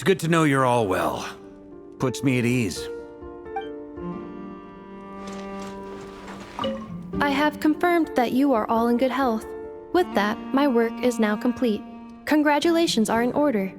good to know you're all well. Puts me at ease. I have confirmed that you are all in good health. With that, my work is now complete. Congratulations are in order.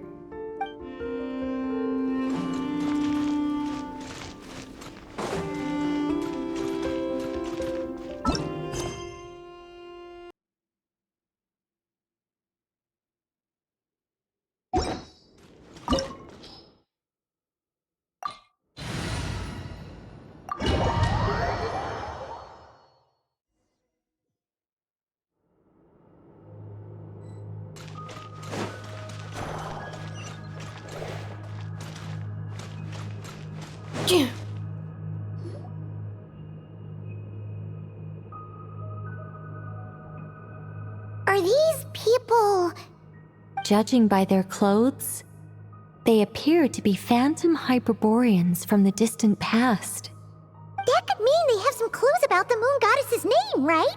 Are these people... Judging by their clothes, they appear to be phantom Hyperboreans from the distant past. That could mean they have some clues about the moon goddess's name, right?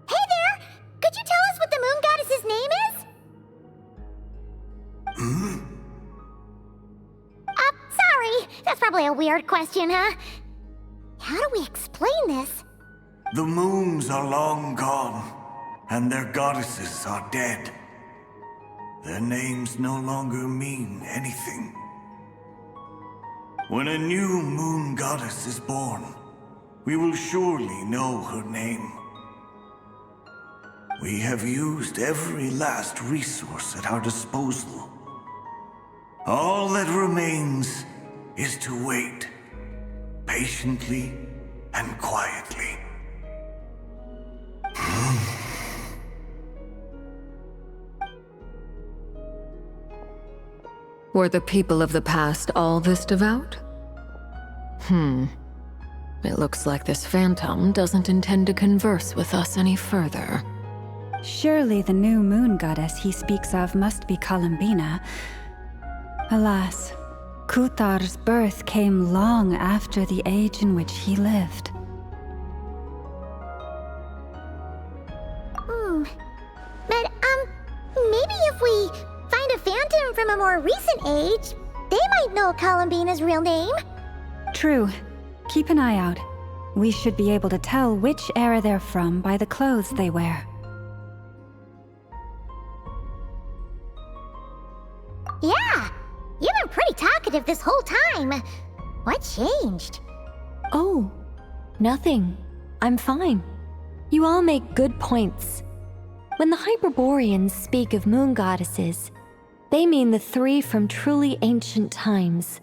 Hey there! Could you tell us what the moon goddess's name is? Sorry. That's probably a weird question, huh? How do we explain this? The moons are long gone, and their goddesses are dead. Their names no longer mean anything. When a new moon goddess is born, we will surely know her name. We have used every last resource at our disposal. All that remains is to wait, patiently and quietly. Were the people of the past all this devout? It looks like this phantom doesn't intend to converse with us any further. Surely the new moon goddess he speaks of must be Columbina. Alas, Kuthar's birth came long after the age in which he lived. But, maybe if we find a phantom from a more recent age, they might know Columbina's real name. True. Keep an eye out. We should be able to tell which era they're from by the clothes they wear. Yeah, you've been pretty talkative this whole time. What changed? Oh, nothing. I'm fine. You all make good points. When the Hyperboreans speak of moon goddesses, they mean the three from truly ancient times.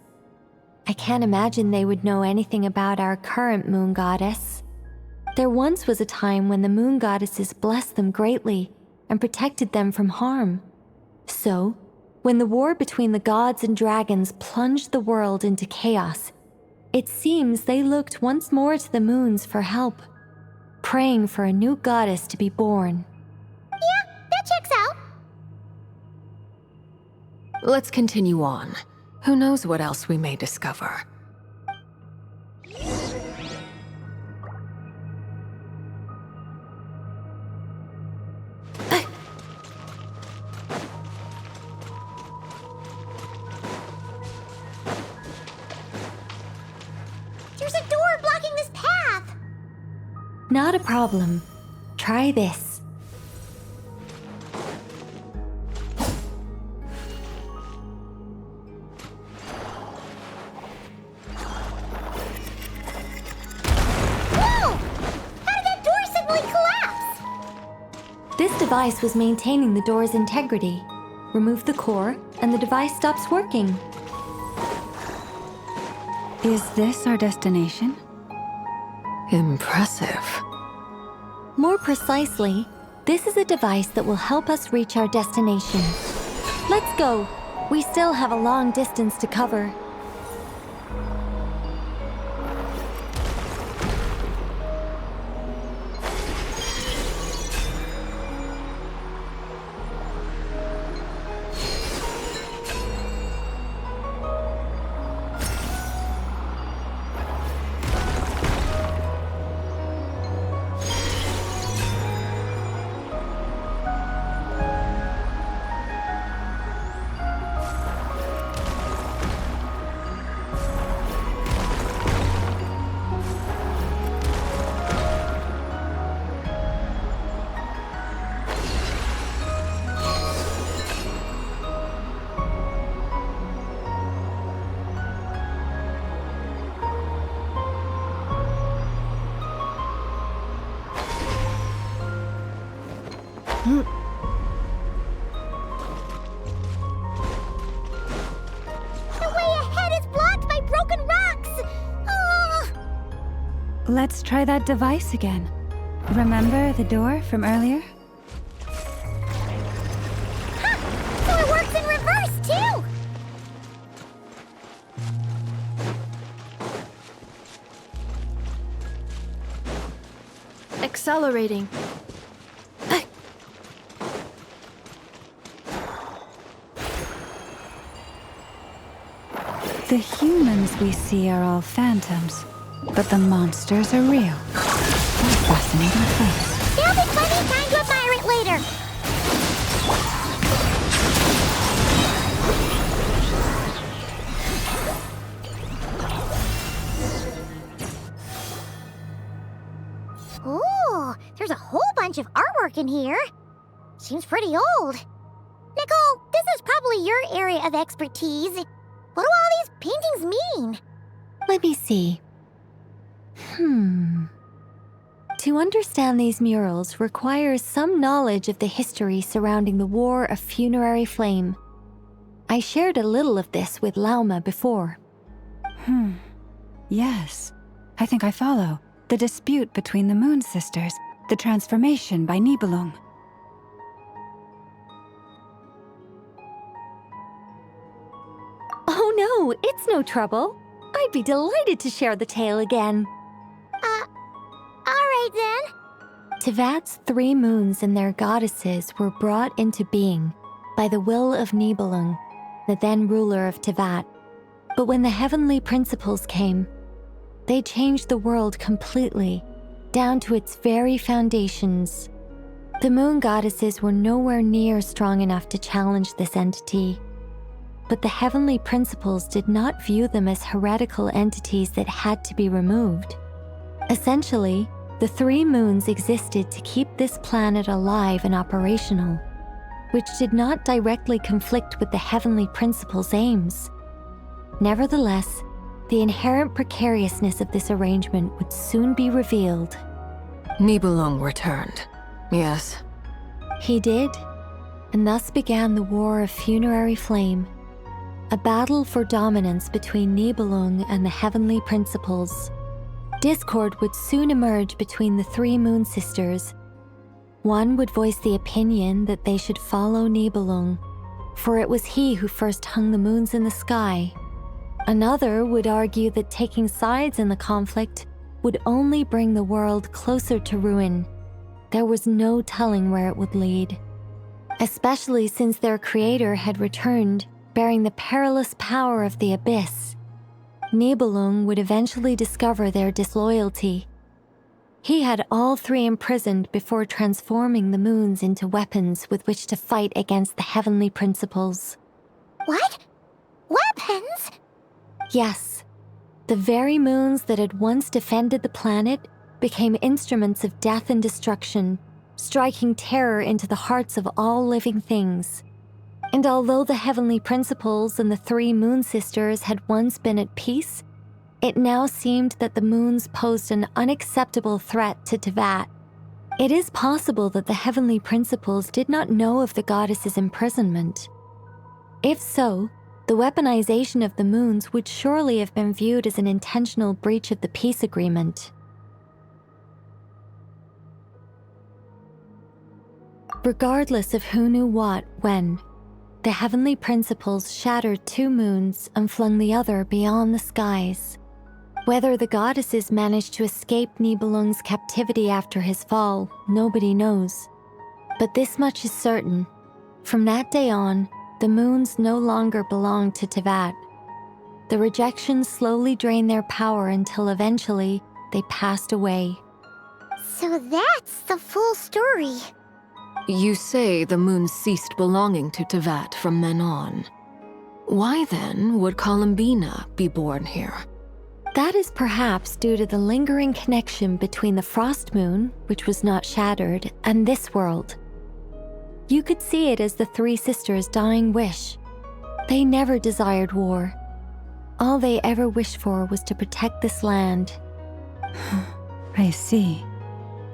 I can't imagine they would know anything about our current moon goddess. There once was a time when the moon goddesses blessed them greatly and protected them from harm. So, when the war between the gods and dragons plunged the world into chaos, it seems they looked once more to the moons for help, praying for a new goddess to be born. Yeah, that checks out. Let's continue on. Who knows what else we may discover? There's a door blocking this path. Not a problem. Try this. Whoa! How did that door suddenly collapse? This device was maintaining the door's integrity. Remove the core, and the device stops working. Is this our destination? Impressive. More precisely, this is a device that will help us reach our destination. Let's go. We still have a long distance to cover. Let's try that device again. Remember the door from earlier? So it works in reverse, too! Accelerating. The humans we see are all phantoms, but the monsters are real. What a fascinating place. There'll be plenty of time to admire it later. Ooh, there's a whole bunch of artwork in here. Seems pretty old. Nicole, this is probably your area of expertise. What do all these paintings mean? Let me see. To understand these murals requires some knowledge of the history surrounding the War of Funerary Flame. I shared a little of this with Lauma before. Yes, I think I follow. The dispute between the Moon Sisters, the transformation by Nibelung. Oh no, it's no trouble. I'd be delighted to share the tale again. Alright then. Tevat's 3 moons and their goddesses were brought into being by the will of Nibelung, the then ruler of Tevat. But when the heavenly principles came, they changed the world completely, down to its very foundations. The moon goddesses were nowhere near strong enough to challenge this entity. But the heavenly principles did not view them as heretical entities that had to be removed. Essentially, the 3 moons existed to keep this planet alive and operational, which did not directly conflict with the heavenly principles' aims. Nevertheless, the inherent precariousness of this arrangement would soon be revealed. Nibelung returned. Yes. He did, and thus began the War of Funerary Flame, a battle for dominance between Nibelung and the heavenly principles. Discord would soon emerge between the 3 Moon Sisters. One would voice the opinion that they should follow Nibelung, for it was he who first hung the moons in the sky. Another would argue that taking sides in the conflict would only bring the world closer to ruin. There was no telling where it would lead, especially since their creator had returned, bearing the perilous power of the abyss. Nibelung would eventually discover their disloyalty. He had all 3 imprisoned before transforming the moons into weapons with which to fight against the heavenly principles. What? Weapons? Yes, the very moons that had once defended the planet became instruments of death and destruction, striking terror into the hearts of all living things. And although the heavenly principles and the 3 Moon Sisters had once been at peace, it now seemed that the moons posed an unacceptable threat to Tevat. It is possible that the heavenly principles did not know of the goddess's imprisonment. If so, the weaponization of the moons would surely have been viewed as an intentional breach of the peace agreement. Regardless of who knew what, when, the heavenly principles shattered 2 moons and flung the other beyond the skies. Whether the goddesses managed to escape Nibelung's captivity after his fall, nobody knows. But this much is certain. From that day on, the moons no longer belonged to Tevat. The rejection slowly drained their power until eventually they passed away. So that's the full story. You say the moon ceased belonging to Tevat from then on. Why then would Columbina be born here? That is perhaps due to the lingering connection between the Frost Moon, which was not shattered, and this world. You could see it as the 3 sisters' dying wish. They never desired war. All they ever wished for was to protect this land. I see.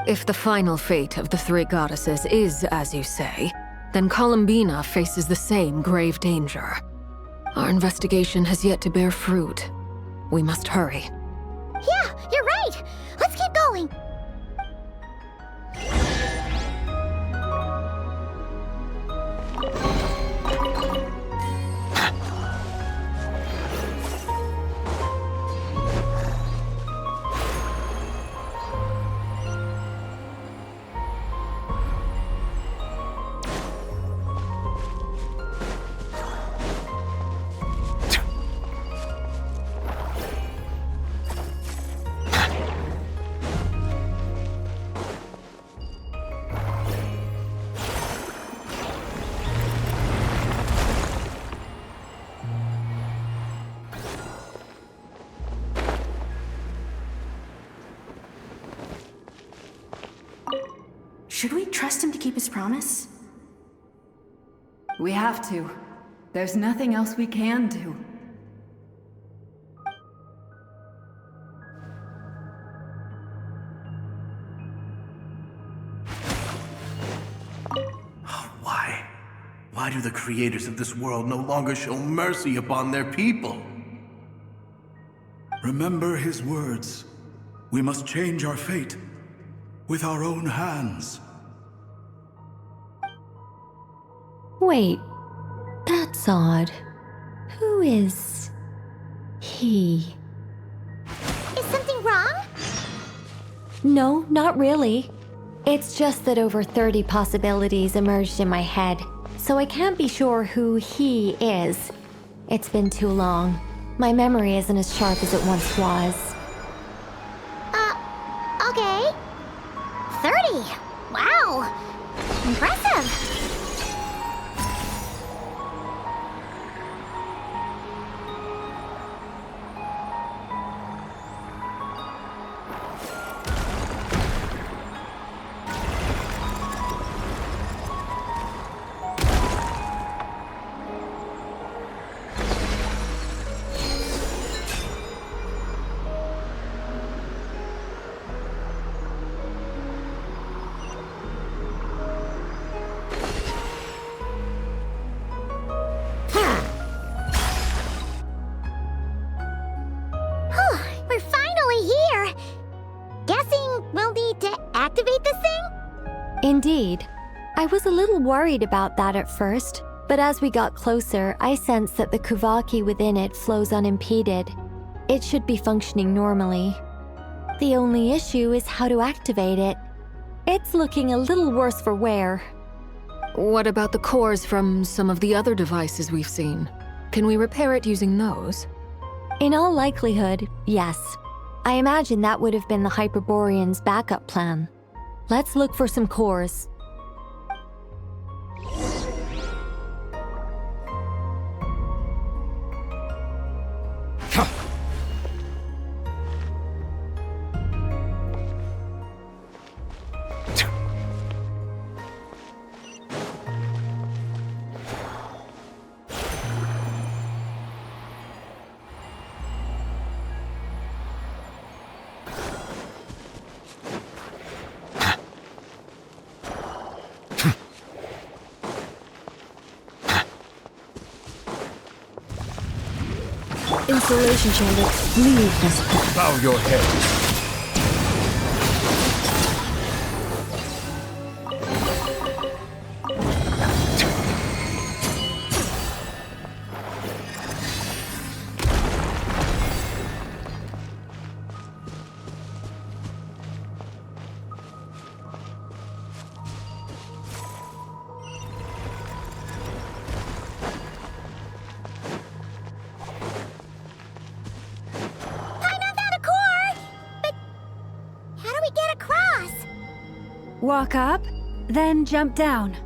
If the final fate of the 3 goddesses is as you say, then Columbina faces the same grave danger. Our investigation has yet to bear fruit. We must hurry. Yeah, you're right. Let's going? Should we trust him to keep his promise? We have to. There's nothing else we can do. Why? Why do the creators of this world no longer show mercy upon their people? Remember his words. We must change our fate with our own hands. Wait, that's odd. Who is he? Is something wrong? No, not really. It's just that over 30 possibilities emerged in my head, so I can't be sure who he is. It's been too long. My memory isn't as sharp as it once was. Okay. 30. Wow. Impressive. We're finally here. Guessing we'll need to activate this thing? Indeed. I was a little worried about that at first, but as we got closer, I sensed that the Kuvaki within it flows unimpeded. It should be functioning normally. The only issue is how to activate it. It's looking a little worse for wear. What about the cores from some of the other devices we've seen? Can we repair it using those? In all likelihood, yes. I imagine that would have been the Hyperborean's backup plan. Let's look for some cores. Installation chamber. Leave this. Bow your head. Walk up, then jump down.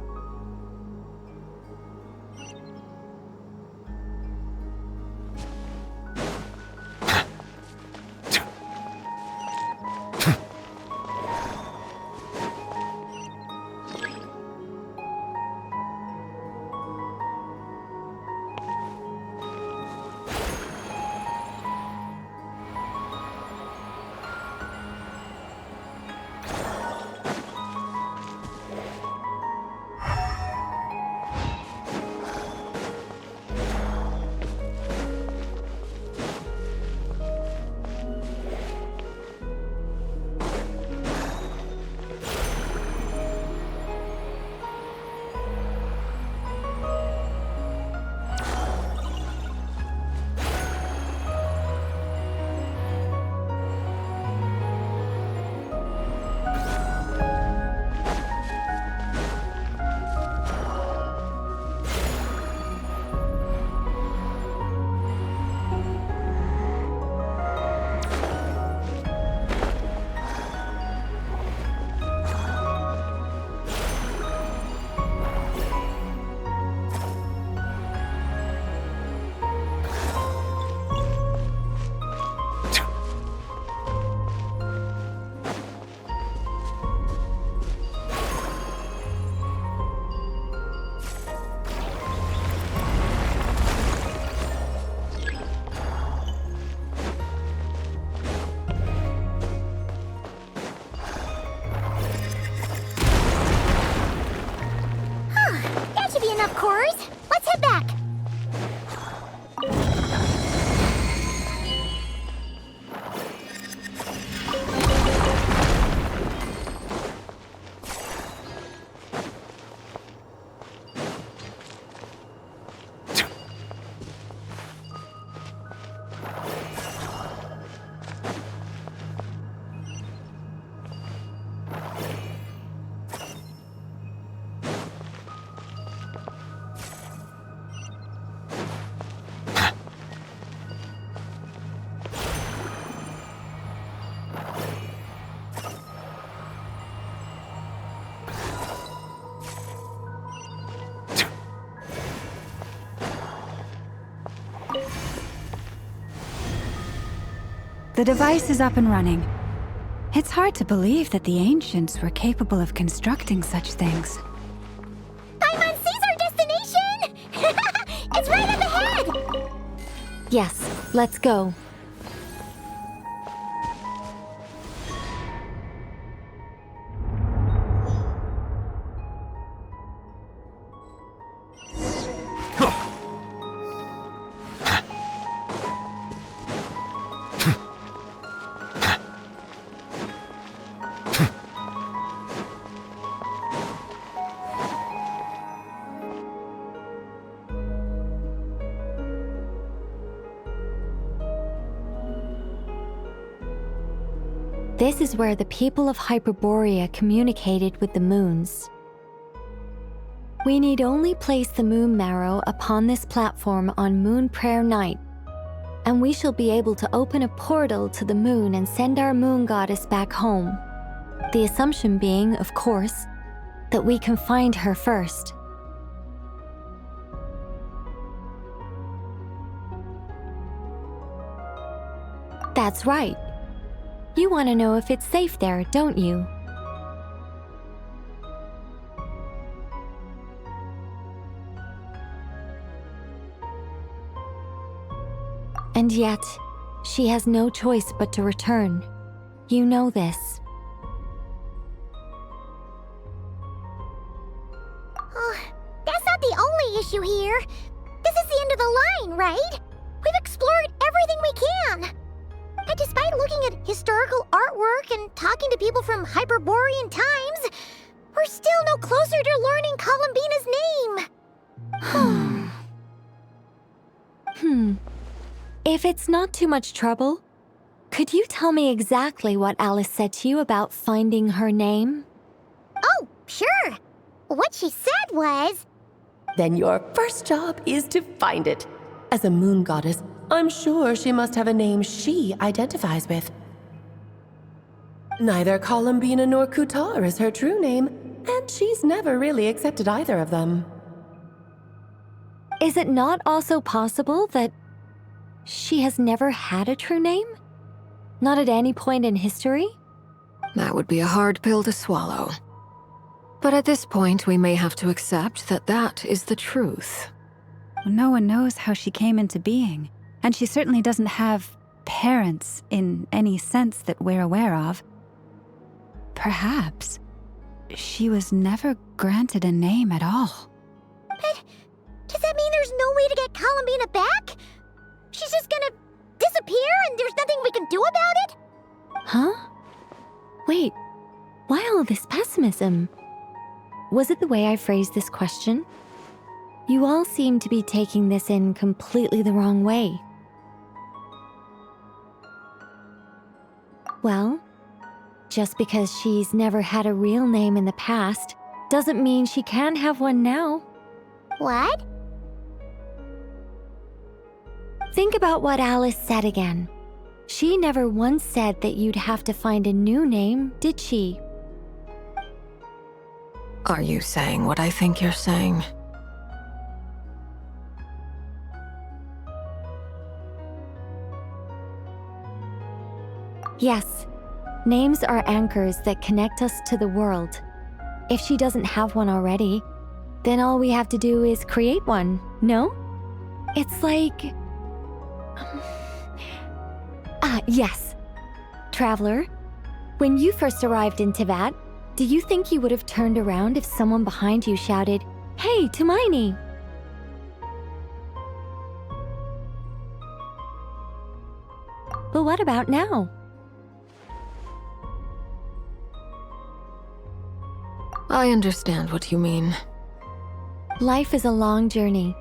The device is up and running. It's hard to believe that the ancients were capable of constructing such things. Paimon sees our destination! It's right up ahead! Yes, let's go. This is where the people of Hyperborea communicated with the moons. We need only place the moon marrow upon this platform on Moon Prayer Night, and we shall be able to open a portal to the moon and send our moon goddess back home. The assumption being, of course, that we can find her first. That's right. You want to know if it's safe there, don't you? And yet, she has no choice but to return. You know this. Oh, that's not the only issue here. This is the end of the line, right? We've explored everything we can. And despite looking at historical artwork and talking to people from Hyperborean times, we're still no closer to learning Columbina's name. If it's not too much trouble, could you tell me exactly what Alice said to you about finding her name? Oh, sure. What she said was... Then your first job is to find it. As a moon goddess, I'm sure she must have a name she identifies with. Neither Columbina nor Kutar is her true name, and she's never really accepted either of them. Is it not also possible that she has never had a true name? Not at any point in history? That would be a hard pill to swallow. But at this point, we may have to accept that that is the truth. No one knows how she came into being, and she certainly doesn't have parents in any sense that we're aware of. Perhaps she was never granted a name at all. But does that mean there's no way to get Columbina back? She's just gonna disappear and there's nothing we can do about it? Huh? Wait, why all this pessimism? Was it the way I phrased this question? You all seem to be taking this in completely the wrong way. Well, just because she's never had a real name in the past doesn't mean she can't have one now. What? Think about what Alice said again. She never once said that you'd have to find a new name, did she? Are you saying what I think you're saying? Yes. Names are anchors that connect us to the world. If she doesn't have one already, then all we have to do is create one, no? It's like... yes. Traveler, when you first arrived in Teyvat, do you think you would have turned around if someone behind you shouted, "Hey, Tumaini!" But what about now? I understand what you mean. Life is a long journey.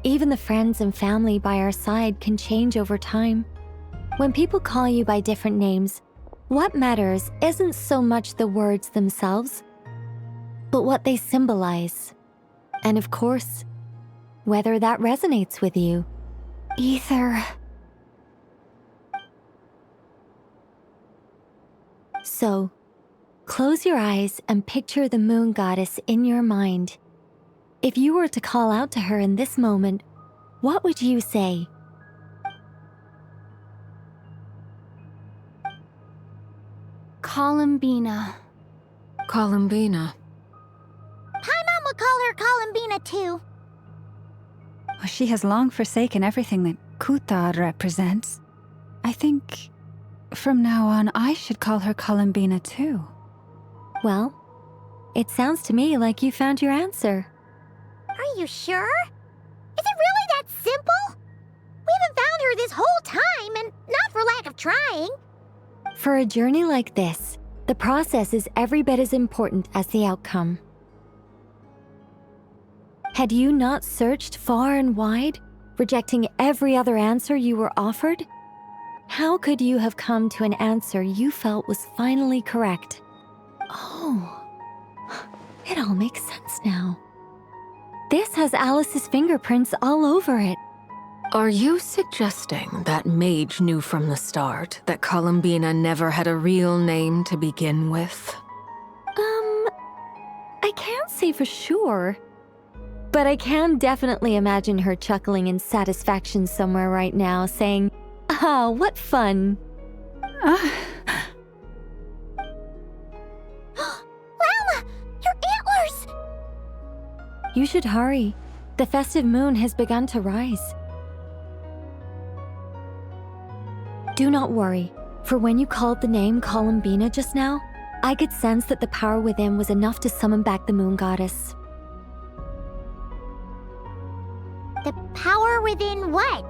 Even the friends and family by our side can change over time. When people call you by different names, what matters isn't so much the words themselves, but what they symbolize. And of course, whether that resonates with you. Ether. So, close your eyes and picture the moon goddess in your mind. If you were to call out to her in this moment, what would you say? Columbina. Columbina. Paimon would call her Columbina too. Well, she has long forsaken everything that Kuthar represents. I think from now on I should call her Columbina too. Well, it sounds to me like you found your answer. Are you sure? Is it really that simple? We haven't found her this whole time, and not for lack of trying. For a journey like this, the process is every bit as important as the outcome. Had you not searched far and wide, rejecting every other answer you were offered? How could you have come to an answer you felt was finally correct? Oh, it all makes sense now. This has Alice's fingerprints all over it. Are you suggesting that mage knew from the start that Columbina never had a real name to begin with? I can't say for sure. But I can definitely imagine her chuckling in satisfaction somewhere right now, saying, "Ah, what fun." Llama, your antlers! You should hurry. The festive moon has begun to rise. Do not worry, for when you called the name Columbina just now, I could sense that the power within was enough to summon back the moon goddess. The power within what?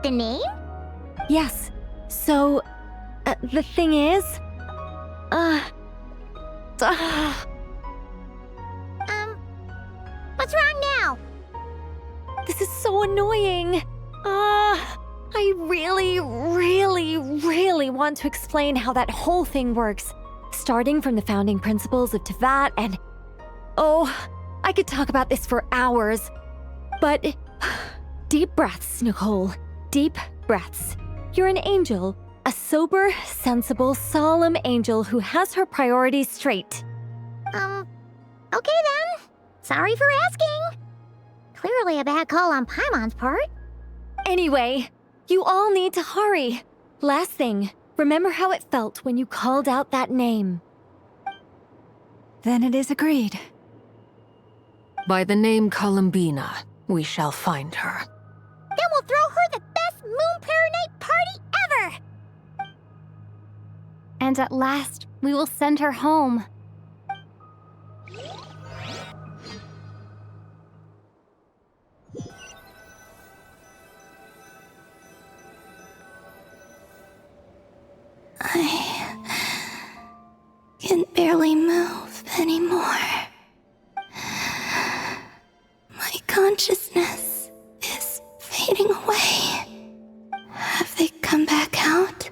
The name? Yes. So, the thing is... What's wrong now? This is so annoying. I really want to explain how that whole thing works. Starting from the founding principles of Tevat and... Oh, I could talk about this for hours. But... Deep breaths, Nicole. Deep breaths. You're an angel. A sober, sensible, solemn angel who has her priorities straight. Okay then. Sorry for asking. Clearly a bad call on Paimon's part. Anyway, you all need to hurry. Last thing, remember how it felt when you called out that name. Then it is agreed. By the name Columbina, we shall find her. Then we'll throw her the best Moon Paranite party ever! And at last, we will send her home. I can barely move anymore. My consciousness is fading away. Have they come back out?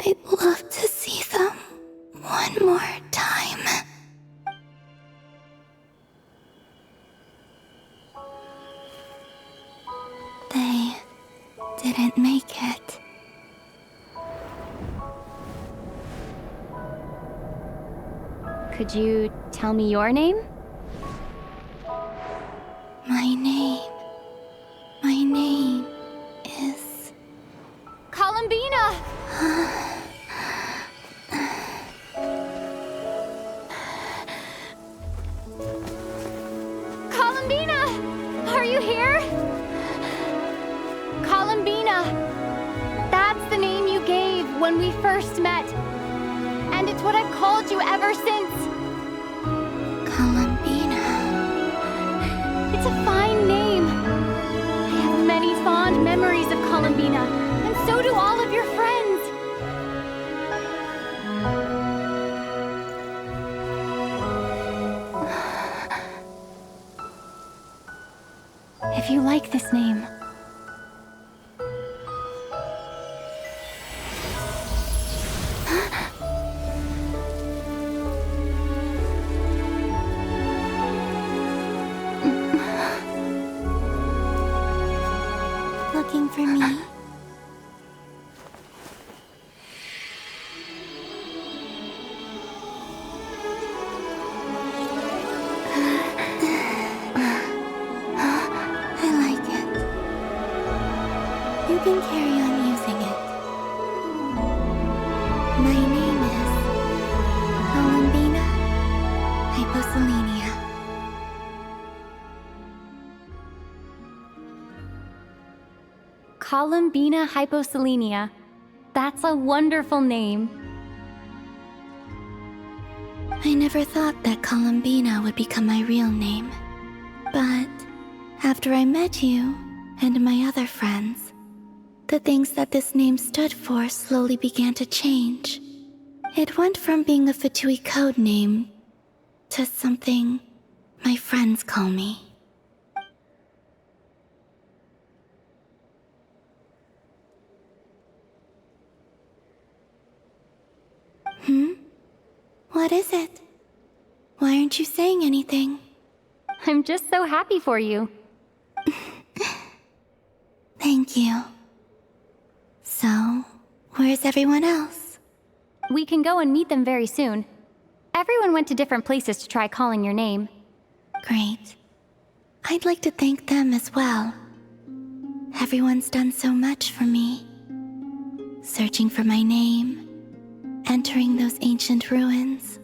I'd love to see them one more time. They didn't make it. Could you tell me your name? My name is... Columbina! Columbina! Are you here? Columbina! That's the name you gave when we first met. And it's what I've called you ever since. Columbina. It's a fine name. I have many fond memories of Columbina, and so do all of your friends. If you like this name, Looking for me? I like it. You can carry on using it. My name is Columbina Hyposelenia. Columbina Hyposelenia. That's a wonderful name. I never thought that Columbina would become my real name. But after I met you and my other friends, the things that this name stood for slowly began to change. It went from being a Fatui code name to something my friends call me. What is it? Why aren't you saying anything? I'm just so happy for you. Thank you. So, where's everyone else? We can go and meet them very soon. Everyone went to different places to try calling your name. Great. I'd like to thank them as well. Everyone's done so much for me. Searching for my name, entering those ancient ruins.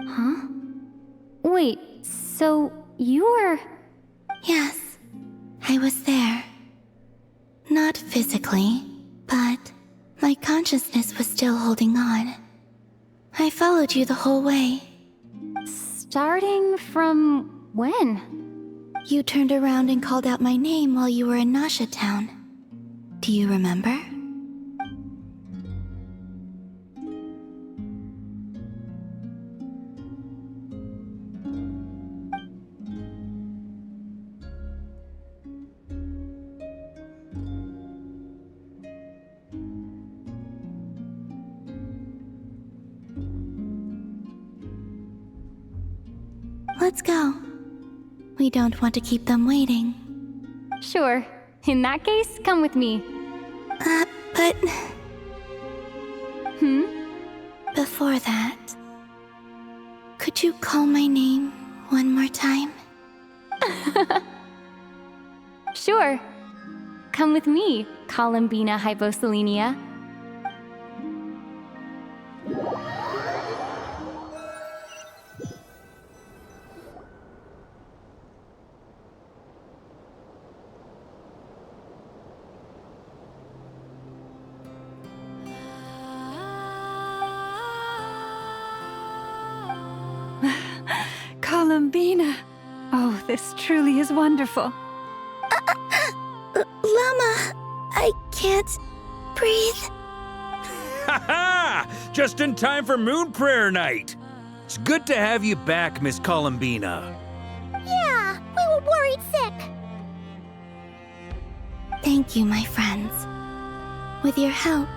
Huh? Wait, so you were... Yes, I was there. Not physically, but my consciousness was still holding on. I followed you the whole way. Starting from when? You turned around and called out my name while you were in Nasha Town. Do you remember? Let's go. We don't want to keep them waiting. Sure. In that case, come with me. But... Hmm? Before that, could you call my name one more time? Sure. Come with me, Columbina Hyposelenia. Columbina! Oh, this truly is wonderful. Llama, I can't breathe. Ha ha! Just in time for Moon Prayer Night! It's good to have you back, Miss Columbina. Yeah, we were worried sick. Thank you, my friends. With your help,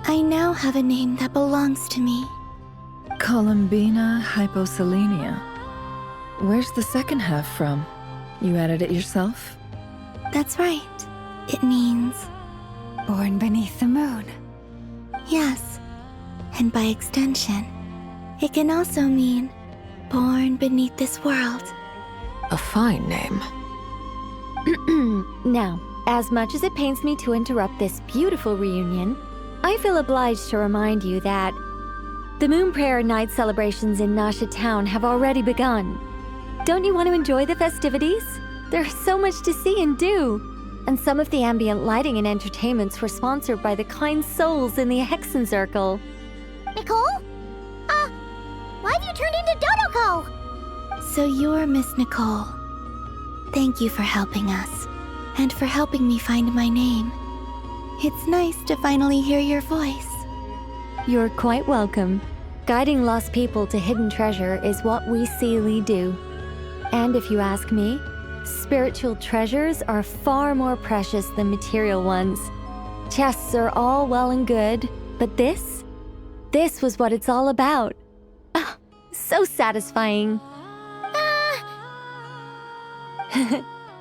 I now have a name that belongs to me. Columbina Hyposelenia. Where's the second half from? You added it yourself? That's right. It means... Born beneath the moon. Yes. And by extension, it can also mean born beneath this world. A fine name. Now, as much as it pains me to interrupt this beautiful reunion, I feel obliged to remind you that the Moon Prayer Night celebrations in Nasha Town have already begun. Don't you want to enjoy the festivities? There's so much to see and do. And some of the ambient lighting and entertainments were sponsored by the kind souls in the Hexen Circle. Nicole? Why have you turned into Dodoko? So you're Miss Nicole. Thank you for helping us, and for helping me find my name. It's nice to finally hear your voice. You're quite welcome. Guiding lost people to hidden treasure is what we Seelie do. And if you ask me, spiritual treasures are far more precious than material ones. Chests are all well and good, but this was what it's all about. Ah, so satisfying.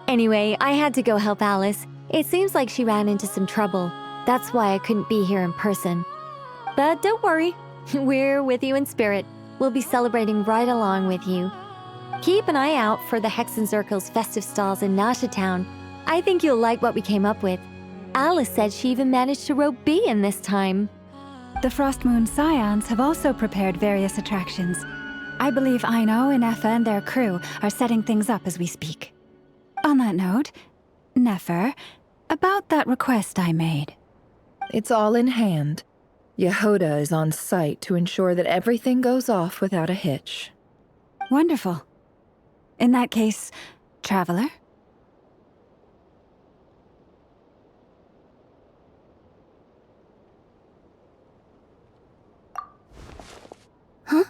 Anyway, I had to go help Alice. It seems like she ran into some trouble. That's why I couldn't be here in person. But don't worry, we're with you in spirit. We'll be celebrating right along with you. Keep an eye out for the Hexen Circle's festive stalls in Nasha Town. I think you'll like what we came up with. Alice said she even managed to rope B in this time. The Frost Moon Scions have also prepared various attractions. I believe Aino, Nefer, and their crew are setting things up as we speak. On that note, Nefer, about that request I made. It's all in hand. Yehoda is on site to ensure that everything goes off without a hitch. Wonderful. In that case, Traveler? Huh?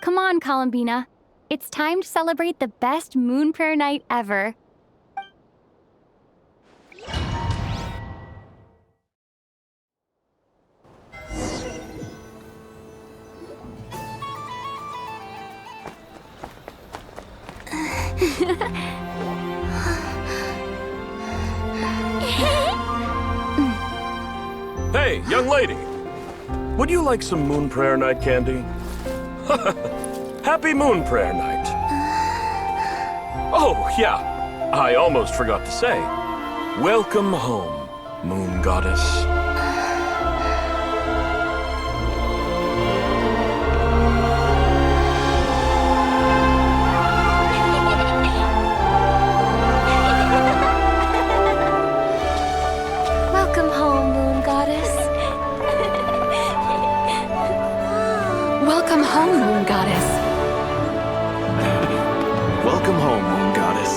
Come on, Columbina. It's time to celebrate the best Moon Prayer night ever. Hey, young lady. Would you like some Moon Prayer Night candy? Happy Moon Prayer Night. Oh, yeah. I almost forgot to say. Welcome home, Moon Goddess. Welcome home, Moon Goddess. Welcome home, Moon Goddess. Welcome home, Moon Goddess.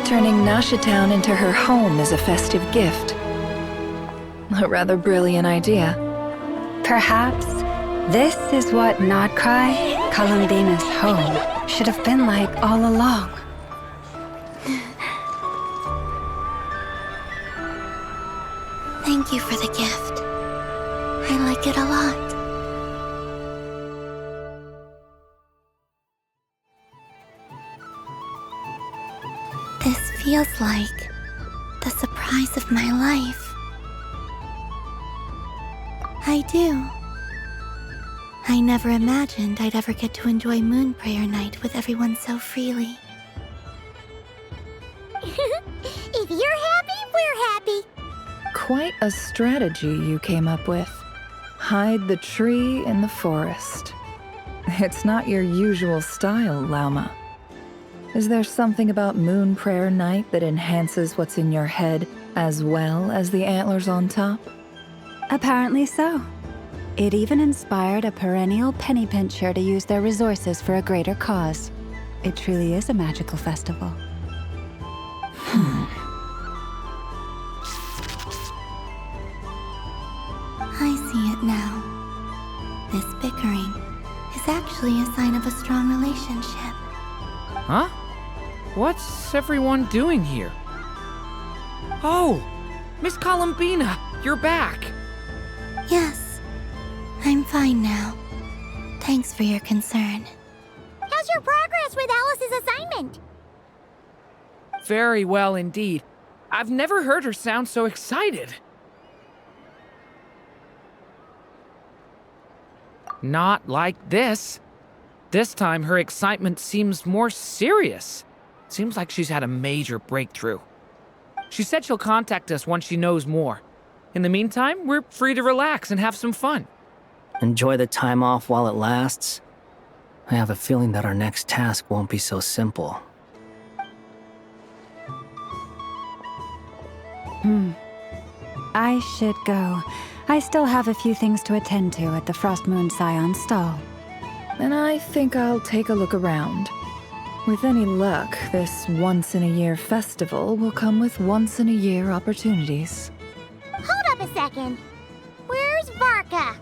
Turning Nashatown into her home is a festive gift. A rather brilliant idea. Perhaps this is what Nodcry, Columbina's home, should have been like all along. Thank you for the gift. I like it a lot. This feels like the surprise of my life. I do. I never imagined I'd ever get to enjoy Moon Prayer Night with everyone so freely. If you're happy, we're happy. Quite a strategy you came up with. Hide the tree in the forest. It's not your usual style, Lauma. Is there something about Moon Prayer Night that enhances what's in your head as well as the antlers on top? Apparently so. It even inspired a perennial penny pincher to use their resources for a greater cause. It truly is a magical festival. I see it now. This bickering is actually a sign of a strong relationship. Huh? What's everyone doing here? Oh! Miss Columbina, you're back! Yes, I'm fine now. Thanks for your concern. How's your progress with Alice's assignment? Very well indeed. I've never heard her sound so excited. Not like this. This time her excitement seems more serious. Seems like she's had a major breakthrough. She said she'll contact us once she knows more. In the meantime, we're free to relax and have some fun. Enjoy the time off while it lasts. I have a feeling that our next task won't be so simple. I should go. I still have a few things to attend to at the Frost Moon Scion stall. And I think I'll take a look around. With any luck, this once-in-a-year festival will come with once-in-a-year opportunities. Hold up a second. Where's Varka?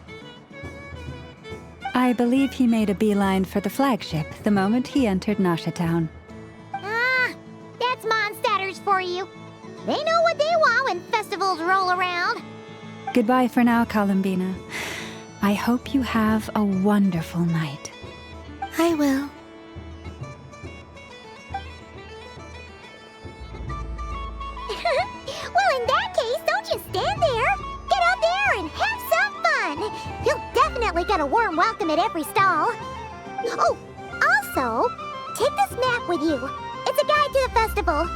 I believe he made a beeline for the flagship the moment he entered Nashatown. Ah, that's Mondstadters for you. They know what they want when festivals roll around. Goodbye for now, Columbina. I hope you have a wonderful night. I will. Well, in that case, don't just stand there. Get out there and have some fun. You'll definitely get a warm welcome at every stall. Oh, also, take this map with you. It's a guide to the festival.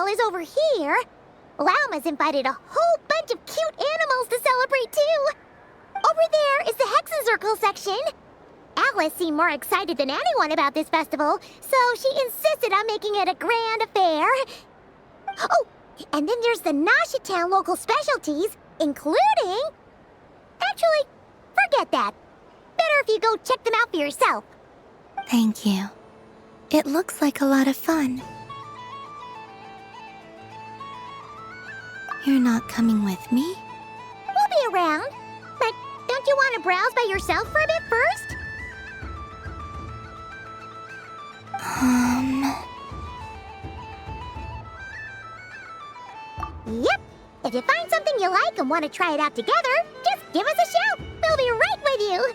festival is over here. Lauma's invited a whole bunch of cute animals to celebrate too. Over there is the Hexencircle section. Alice seemed more excited than anyone about this festival, so she insisted on making it a grand affair. Oh, and then there's the Nashitown local specialties, including... Actually, forget that. Better if you go check them out for yourself. Thank you. It looks like a lot of fun. You're not coming with me? We'll be around. But don't you want to browse by yourself for a bit first? Yep. If you find something you like and want to try it out together, just give us a shout. We'll be right with you.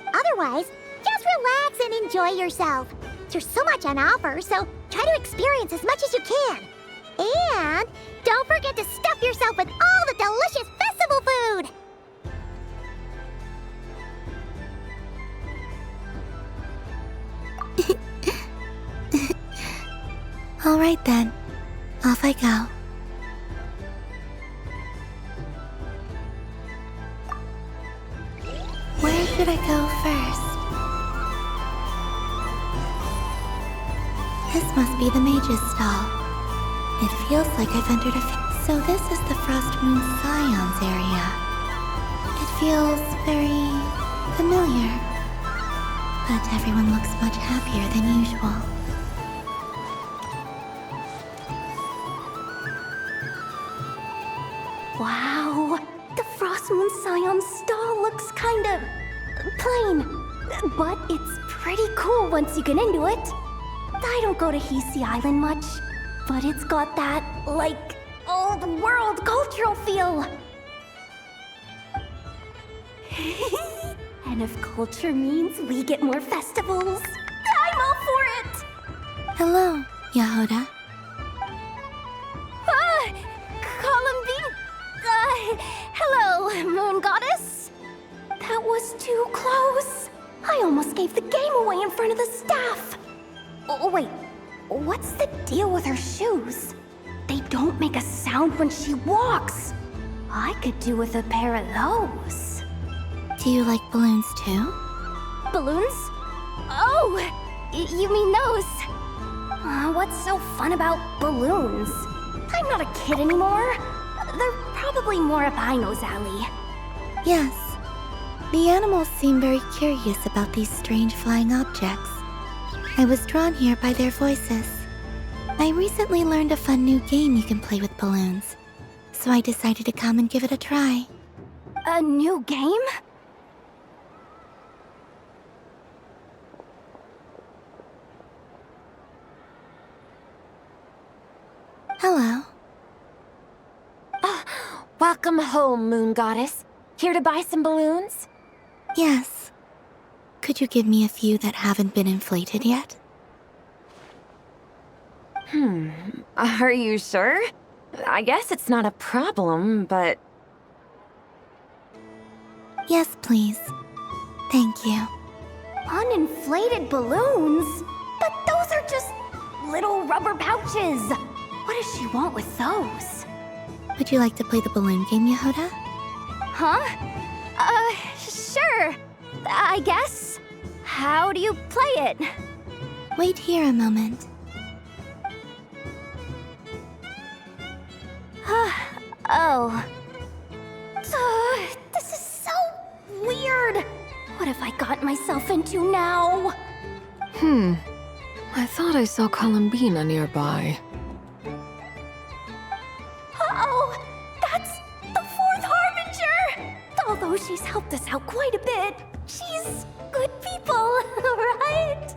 Otherwise, just relax and enjoy yourself. There's so much on offer, so try to experience as much as you can. And don't forget to stuff yourself with all the delicious festival food. All right then. Off I go. Where should I go first? This must be the mage's stall. It feels like I've entered So this is the Frost Moon Scions area. It feels very familiar. But everyone looks much happier than usual. Wow, the Frost Moon Scion stall looks kind of plain, but it's pretty cool once you get into it. I don't go to Hisi Island much, but it's got that, like, old world cultural feel. And if culture means we get more festivals, I'm all for it! Hello, Yahoda. Hello, Moon Goddess. That was too close. I almost gave the game away in front of the staff. Oh, wait, what's the deal with her shoes? They don't make a sound when she walks. I could do with a pair of those. Do you like balloons too? Balloons? Oh, you mean those? What's so fun about balloons? I'm not a kid anymore. They're probably more up Aino's alley. Yes. The animals seem very curious about these strange flying objects. I was drawn here by their voices. I recently learned a fun new game you can play with balloons, so I decided to come and give it a try. A new game? Hello. Welcome home, Moon Goddess. Here to buy some balloons? Yes. Could you give me a few that haven't been inflated yet? Are you sure? I guess it's not a problem, but... Yes, please. Thank you. Uninflated balloons? But those are just little rubber pouches. What does she want with those? Would you like to play the balloon game, Yahoda? Huh? Sure. I guess. How do you play it? Wait here a moment. Oh. This is so weird. What have I got myself into now? I thought I saw Columbina nearby. Uh-oh! That's the Fourth Harbinger! Although she's helped us out quite a bit, she's good people, right?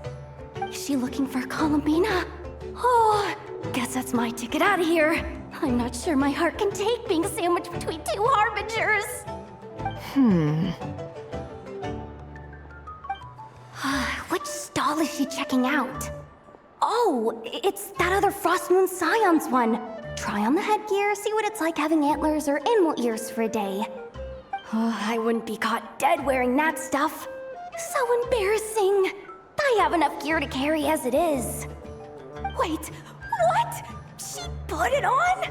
Is she looking for Columbina? Oh, guess that's my ticket out of here. I'm not sure my heart can take being sandwiched between two Harbingers. Which stall is she checking out? Oh, it's that other Frost Moon Scions one. Try on the headgear, see what it's like having antlers or animal ears for a day. Oh, I wouldn't be caught dead wearing that stuff. So embarrassing. I have enough gear to carry as it is. Wait, what? She put it on?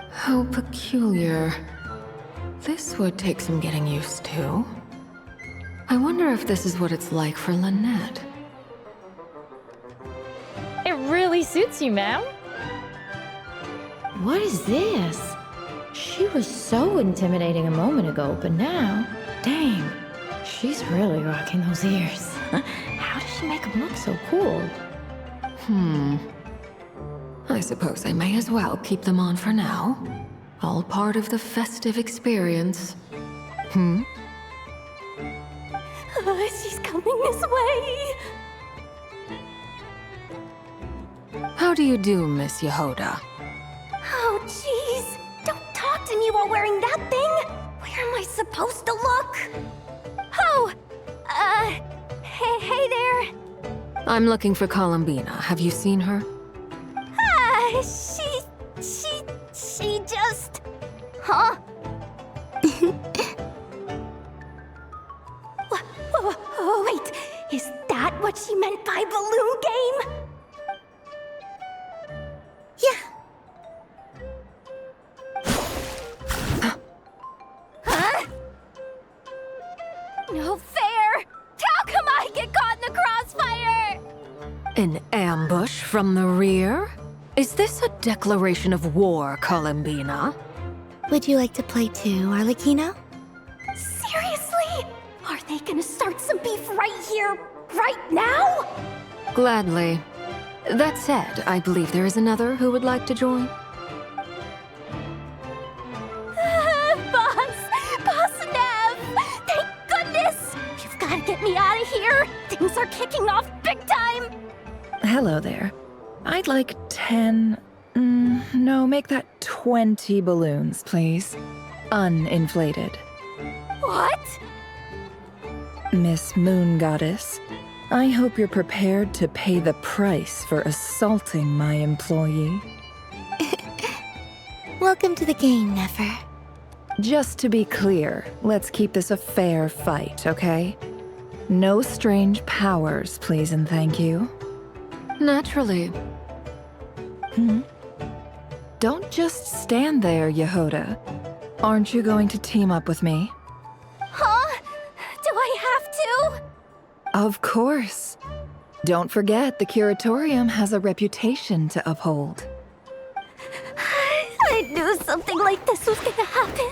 How peculiar. This would take some getting used to. I wonder if this is what it's like for Lynette. It really suits you, ma'am. What is this? She was so intimidating a moment ago, but now, dang, she's really rocking those ears. How does she make them look so cool? I suppose I may as well keep them on for now. All part of the festive experience. She's coming this way. How do you do, Miss Yehoda? Oh, jeez. Don't talk to me while wearing that thing. Where am I supposed to look? Oh, hey there. I'm looking for Columbina. Have you seen her? She just... Huh? Wait, is that what she meant by balloon game? Yeah. Huh? No fair! How come I get caught in the crossfire? An ambush from the rear? Is this a declaration of war, Columbina? Would you like to play too, Arlecchino? Seriously? Are they gonna start some beef right here, right now? Gladly. That said, I believe there is another who would like to join. Boss Nev! Thank goodness! You've gotta get me out of here! Things are kicking off big time! Hello there. I'd like 10... no, make that 20 balloons, please. Uninflated. What? Miss Moon Goddess, I hope you're prepared to pay the price for assaulting my employee. Welcome to the game, Nefer. Just to be clear, let's keep this a fair fight, okay? No strange powers, please and thank you. Naturally. Don't just stand there, Yehoda. Aren't you going to team up with me? Huh? Do I have to? Of course. Don't forget, the Curatorium has a reputation to uphold. I knew something like this was gonna happen.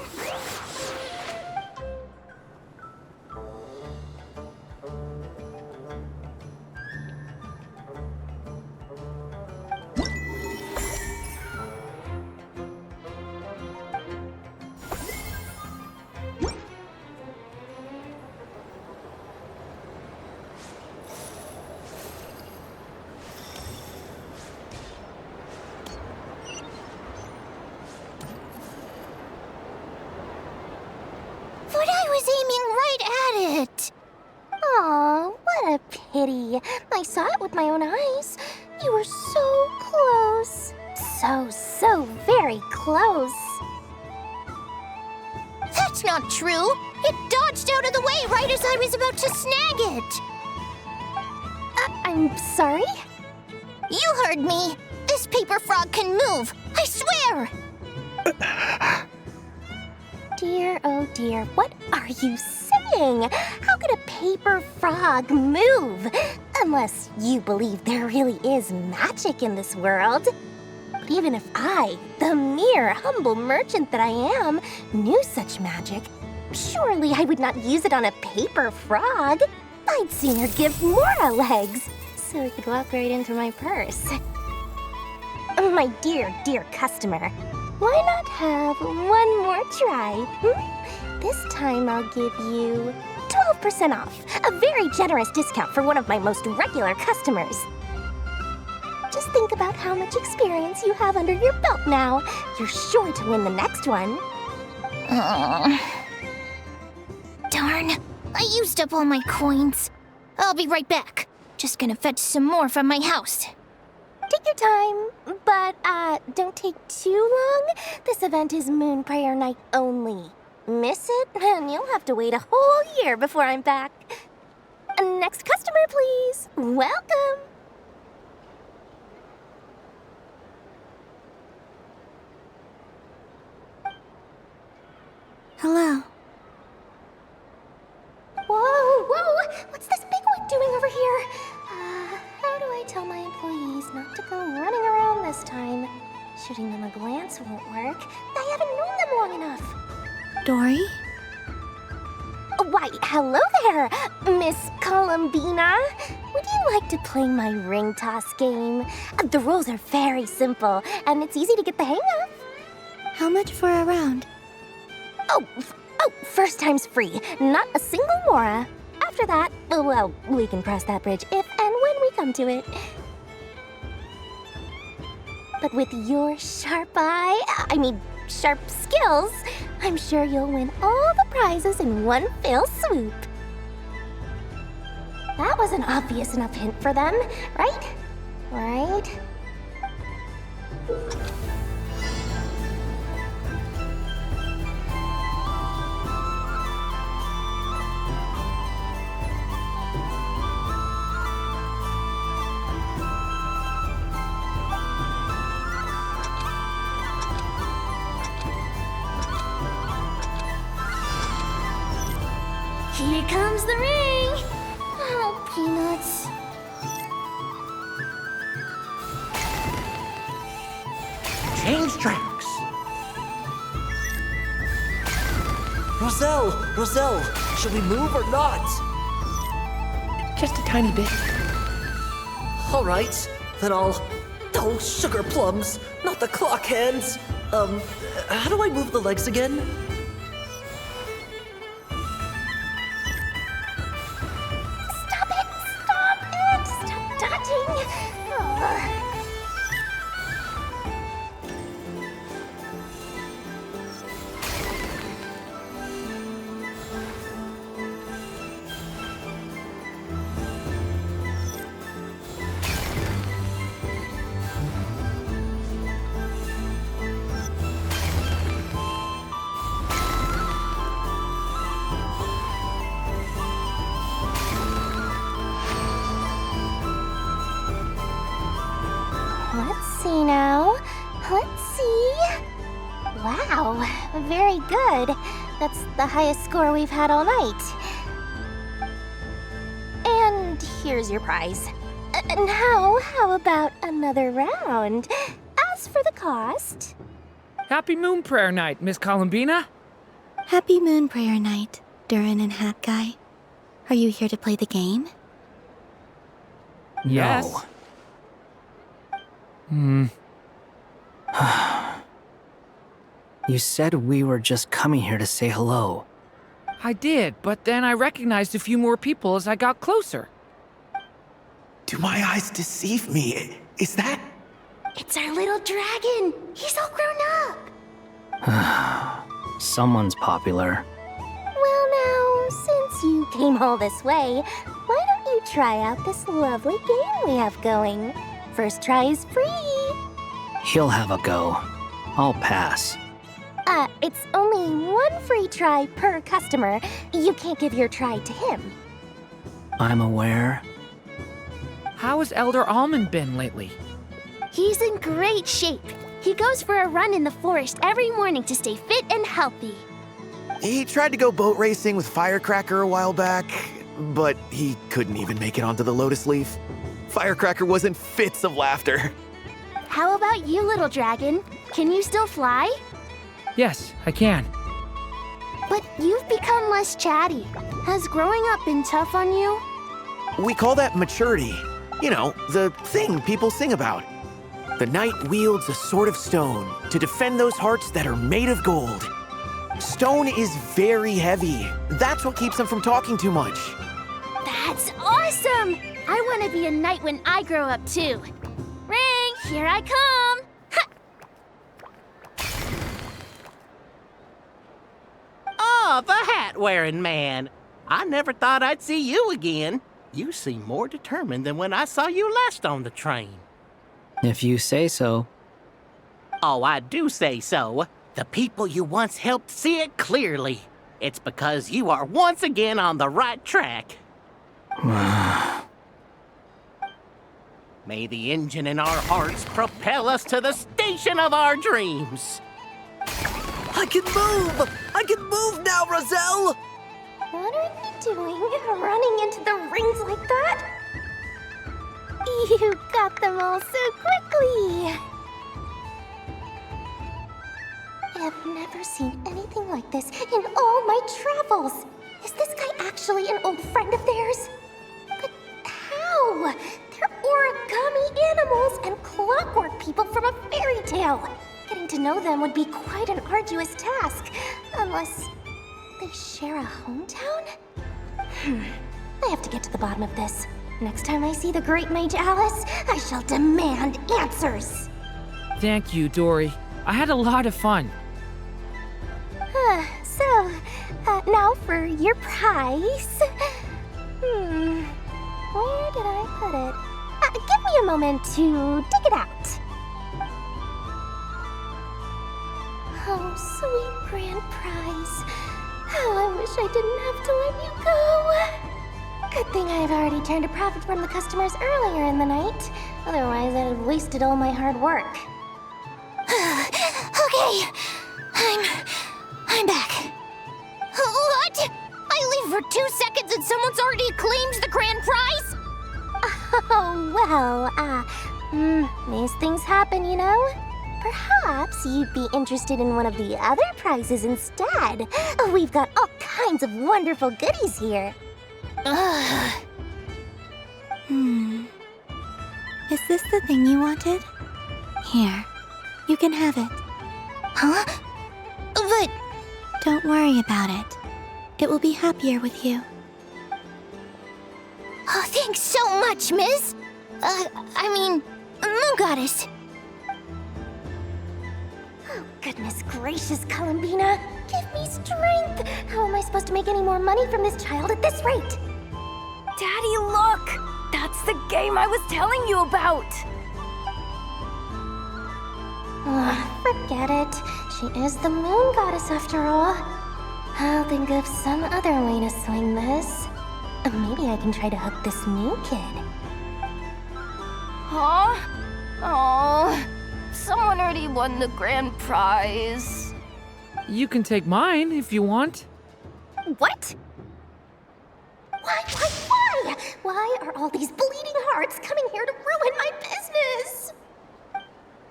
But I was aiming right at it! Aw, what a pity. I saw it with my own eyes. You were so close. So very close. That's not true! It dodged out of the way right as I was about to snag it! I'm sorry? You heard me! This paper frog can move! I swear! Dear, oh dear, what are you saying? How could a paper frog move? Unless you believe there really is magic in this world. But even if I, the mere humble merchant that I am, knew such magic, surely I would not use it on a paper frog. I'd sooner give Mora legs, so it could walk right into my purse. My dear, dear customer, why not have one more try? This time I'll give you 12% off, a very generous discount for one of my most regular customers. Just think about how much experience you have under your belt now. You're sure to win the next one. Darn, I used up all my coins. I'll be right back. Just gonna fetch some more from my house. Take your time, but don't take too long. This event is Moon Prayer Night only. Miss it, and you'll have to wait a whole year before I'm back. Next customer, please. Welcome. won't work. I haven't known them long enough. Dory? Why, hello there, Miss Columbina. Would you like to play my ring toss game? The rules are very simple, and it's easy to get the hang of. How much for a round? Oh, first time's free. Not a single mora. After that, well, we can cross that bridge if and when we come to it. But with your sharp skills, I'm sure you'll win all the prizes in one fell swoop. That was an obvious enough hint for them, right? Right? Here comes the ring! Oh, Peanuts. Change tracks! Roselle, should we move or not? Just a tiny bit. All right, then I'll... Oh, sugar plums, not the clock hands. How do I move the legs again? Stop dodging! Let's see now. Let's see. Wow, very good. That's the highest score we've had all night. And here's your prize. Now, how about another round? As for the cost... Happy Moon Prayer Night, Miss Columbina. Happy Moon Prayer Night, Durin and Hat Guy. Are you here to play the game? Yes. You said we were just coming here to say hello. I did, but then I recognized a few more people as I got closer. Do my eyes deceive me? Is that... It's our little dragon! He's all grown up! Someone's popular. Well now, since you came all this way, why don't you try out this lovely game we have going? First try is free! He'll have a go. I'll pass. It's only one free try per customer. You can't give your try to him. I'm aware. How has Elder Almond been lately? He's in great shape. He goes for a run in the forest every morning to stay fit and healthy. He tried to go boat racing with Firecracker a while back, but he couldn't even make it onto the Lotus Leaf. Firecracker was in fits of laughter. How about you, little dragon? Can you still fly? Yes, I can. But you've become less chatty. Has growing up been tough on you? We call that maturity. You know, the thing people sing about. The knight wields a sword of stone to defend those hearts that are made of gold. Stone is very heavy. That's what keeps them from talking too much. That's awesome! I want to be a knight when I grow up too. Ring, here I come! Ha! Oh, the hat-wearing man. I never thought I'd see you again. You seem more determined than when I saw you last on the train. If you say so. Oh, I do say so. The people you once helped see it clearly. It's because you are once again on the right track. May the engine in our hearts propel us to the station of our dreams. I can move! I can move now, Roselle! What are you doing, running into the rings like that? You got them all so quickly! have never seen anything like this in all my travels. Is this guy actually an old friend of theirs? But how? They're origami animals and clockwork people from a fairy tale. Getting to know them would be quite an arduous task, unless they share a hometown? I have to get to the bottom of this. Next time I see the Great Mage Alice, I shall demand answers. Thank you, Dory. I had a lot of fun. Now for your prize. Where did I put it? Give me a moment to dig it out. Oh, sweet grand prize. How I wish I didn't have to let you go. Good thing I've already turned a profit from the customers earlier in the night. Otherwise, I'd have wasted all my hard work. Okay, I'm back. What? I leave for 2 seconds and someone's already claimed the grand prize? Oh, well, these things happen, you know? Perhaps you'd be interested in one of the other prizes instead. We've got all kinds of wonderful goodies here. Is this the thing you wanted? Here, you can have it. Huh? But... Don't worry about it. It will be happier with you. Oh, thanks so much, Miss. Moon Goddess. Oh, goodness gracious, Columbina. Give me strength. How am I supposed to make any more money from this child at this rate? Daddy, look! That's the game I was telling you about! Forget it. She is the Moon Goddess after all. I'll think of some other way to swing this. Maybe I can try to hook this new kid. Huh? Oh, someone already won the grand prize. You can take mine if you want. What? Why? Why are all these bleeding hearts coming here to ruin my business?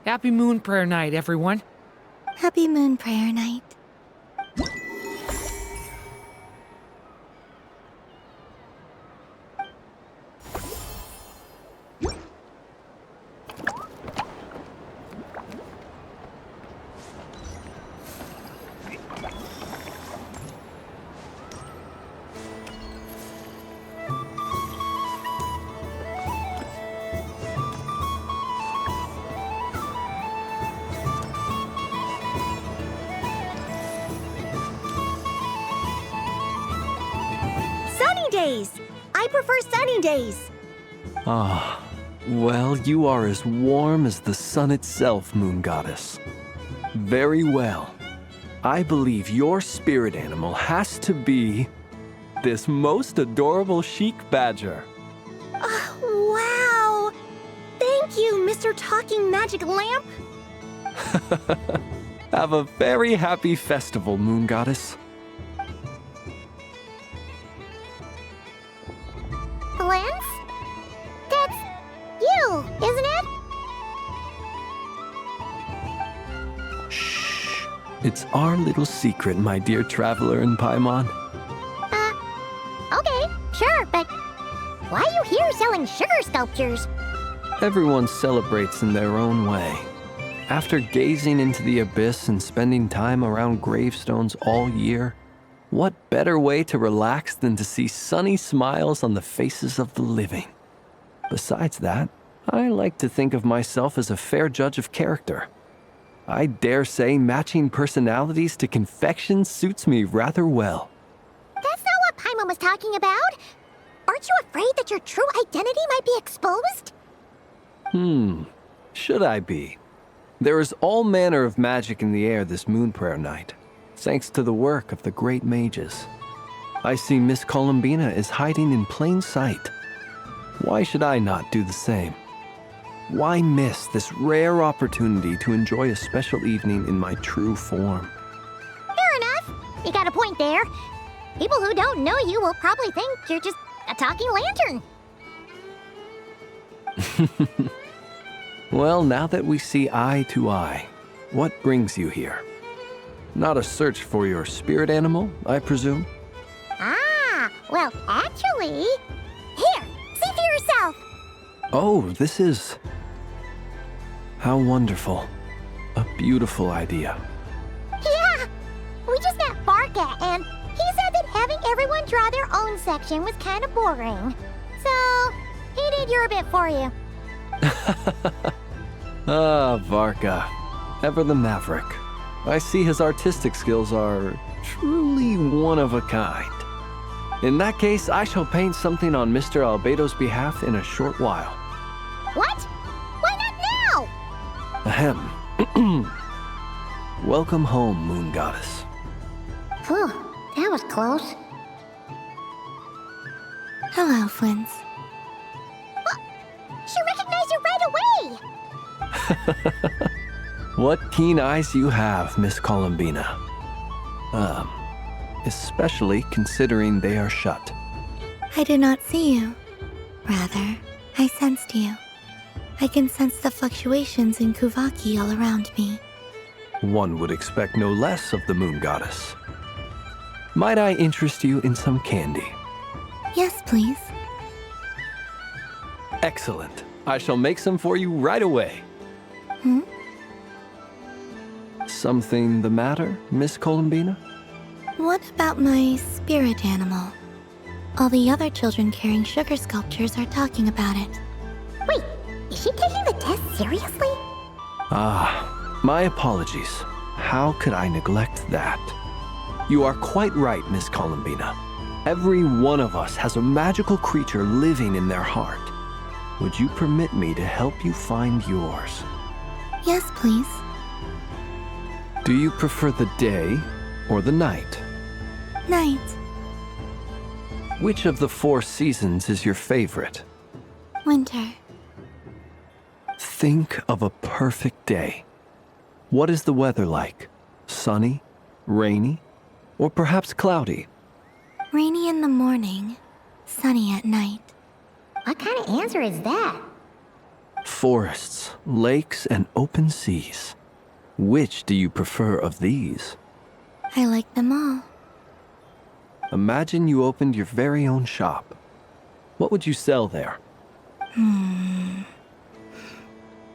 Happy Moon Prayer Night, everyone. Happy Moon Prayer Night. Days. I prefer sunny days. Ah, well, you are as warm as the sun itself, Moon Goddess. Very well. I believe your spirit animal has to be this most adorable chic badger. Wow! Thank you, Mr. Talking Magic Lamp. Have a very happy festival, Moon Goddess. Lance? That's you, isn't it? Shh. It's our little secret, my dear traveler in Paimon. Okay, sure, but why are you here selling sugar sculptures? Everyone celebrates in their own way. After gazing into the abyss and spending time around gravestones all year, what better way to relax than to see sunny smiles on the faces of the living? Besides that, I like to think of myself as a fair judge of character. I dare say matching personalities to confection suits me rather well. That's not what Paimon was talking about. Aren't you afraid that your true identity might be exposed? Should I be? There is all manner of magic in the air this Moon Prayer Night, thanks to the work of the great mages. I see Miss Columbina is hiding in plain sight. Why should I not do the same? Why miss this rare opportunity to enjoy a special evening in my true form? Fair enough. You got a point there. People who don't know you will probably think you're just a talking lantern. Well, now that we see eye to eye, what brings you here? Not a search for your spirit animal, I presume? Ah, well, actually... Here, see for yourself! Oh, this is... How wonderful. A beautiful idea. Yeah! We just met Barka, and he said that having everyone draw their own section was kind of boring. So, he did your bit for you. Ah, Varka. Ever the maverick. I see his artistic skills are truly one of a kind. In that case, I shall paint something on Mr. Albedo's behalf in a short while. What? Why not now? Ahem. Welcome home, Moon Goddess. Phew, that was close. Hello, Flins. She recognized you right away! What keen eyes you have, Miss Columbina. Especially considering they are shut. I did not see you. Rather, I sensed you. I can sense the fluctuations in Kuvaki all around me. One would expect no less of the Moon Goddess. Might I interest you in some candy? Yes, please. Excellent. I shall make some for you right away. Hmm? Something the matter, Miss Columbina? What about my spirit animal? All the other children carrying sugar sculptures are talking about it. Wait, is she taking the test seriously? Ah, my apologies. How could I neglect that? You are quite right, Miss Columbina. Every one of us has a magical creature living in their heart. Would you permit me to help you find yours? Yes, please. Do you prefer the day or the night? Night. Which of the 4 seasons is your favorite? Winter. Think of a perfect day. What is the weather like? Sunny, rainy, or perhaps cloudy? Rainy in the morning, sunny at night. What kind of answer is that? Forests, lakes, and open seas. Which do you prefer of these? I like them all. Imagine you opened your very own shop. What would you sell there?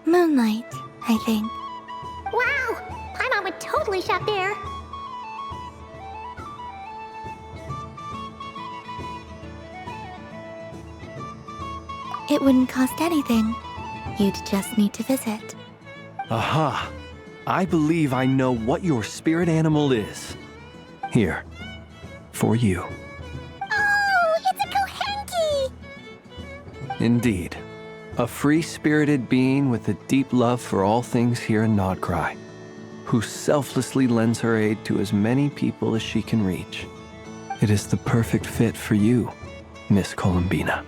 Moonlight, I think. Wow! Paimon would totally shop there. It wouldn't cost anything. You'd just need to visit. Aha! I believe I know what your spirit animal is. Here, for you. Oh, it's a Kohenki! Indeed. A free-spirited being with a deep love for all things here in Nodcry, who selflessly lends her aid to as many people as she can reach. It is the perfect fit for you, Miss Columbina.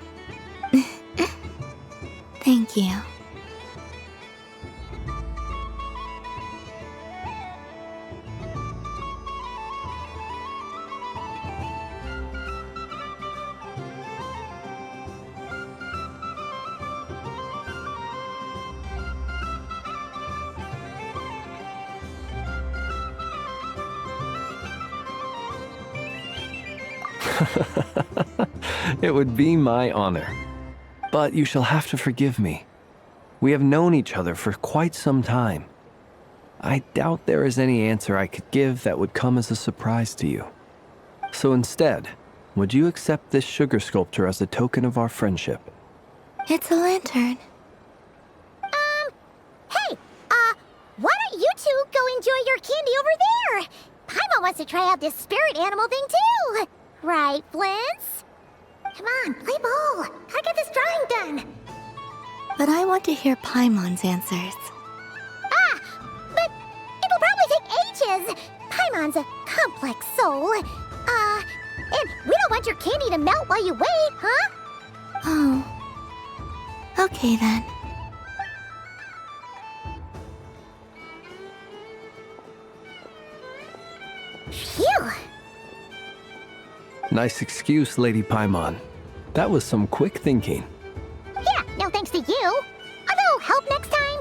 Thank you. It would be my honor. But you shall have to forgive me. We have known each other for quite some time. I doubt there is any answer I could give that would come as a surprise to you. So instead, would you accept this sugar sculpture as a token of our friendship? It's a lantern. Hey, why don't you two go enjoy your candy over there? Paimon wants to try out this spirit animal thing too. Right, Flint's? Come on, play ball. I got this drawing done. But I want to hear Paimon's answers. Ah, but it'll probably take ages. Paimon's a complex soul. And we don't want your candy to melt while you wait, huh? Oh. Okay then. Phew. Nice excuse, Lady Paimon. That was some quick thinking. Yeah, no thanks to you. Although, help next time.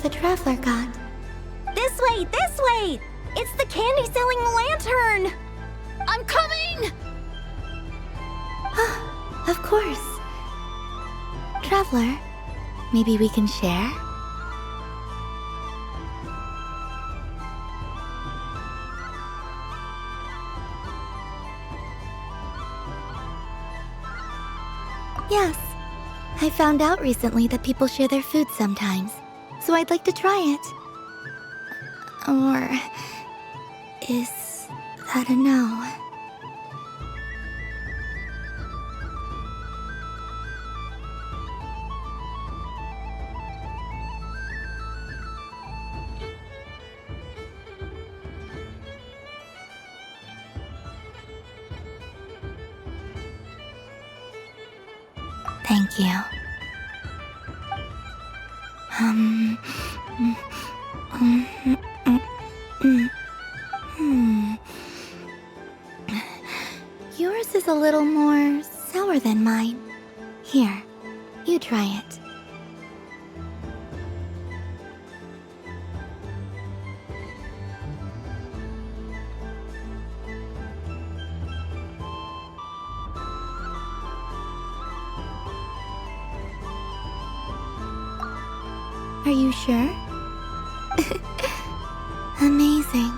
the traveler got. This way, this way! It's the candy-selling lantern! I'm coming! Of course. Traveler, maybe we can share? Yes. I found out recently that people share their food sometimes, so I'd like to try it. Or... is that a no? Thank you. Yours is a little more sour than mine. Here, you try it. Are you sure? Amazing.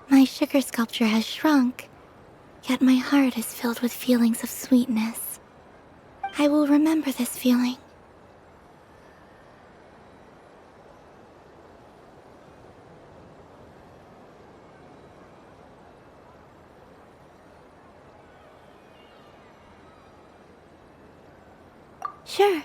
My sugar sculpture has shrunk. Yet my heart is filled with feelings of sweetness. I will remember this feeling. Sure.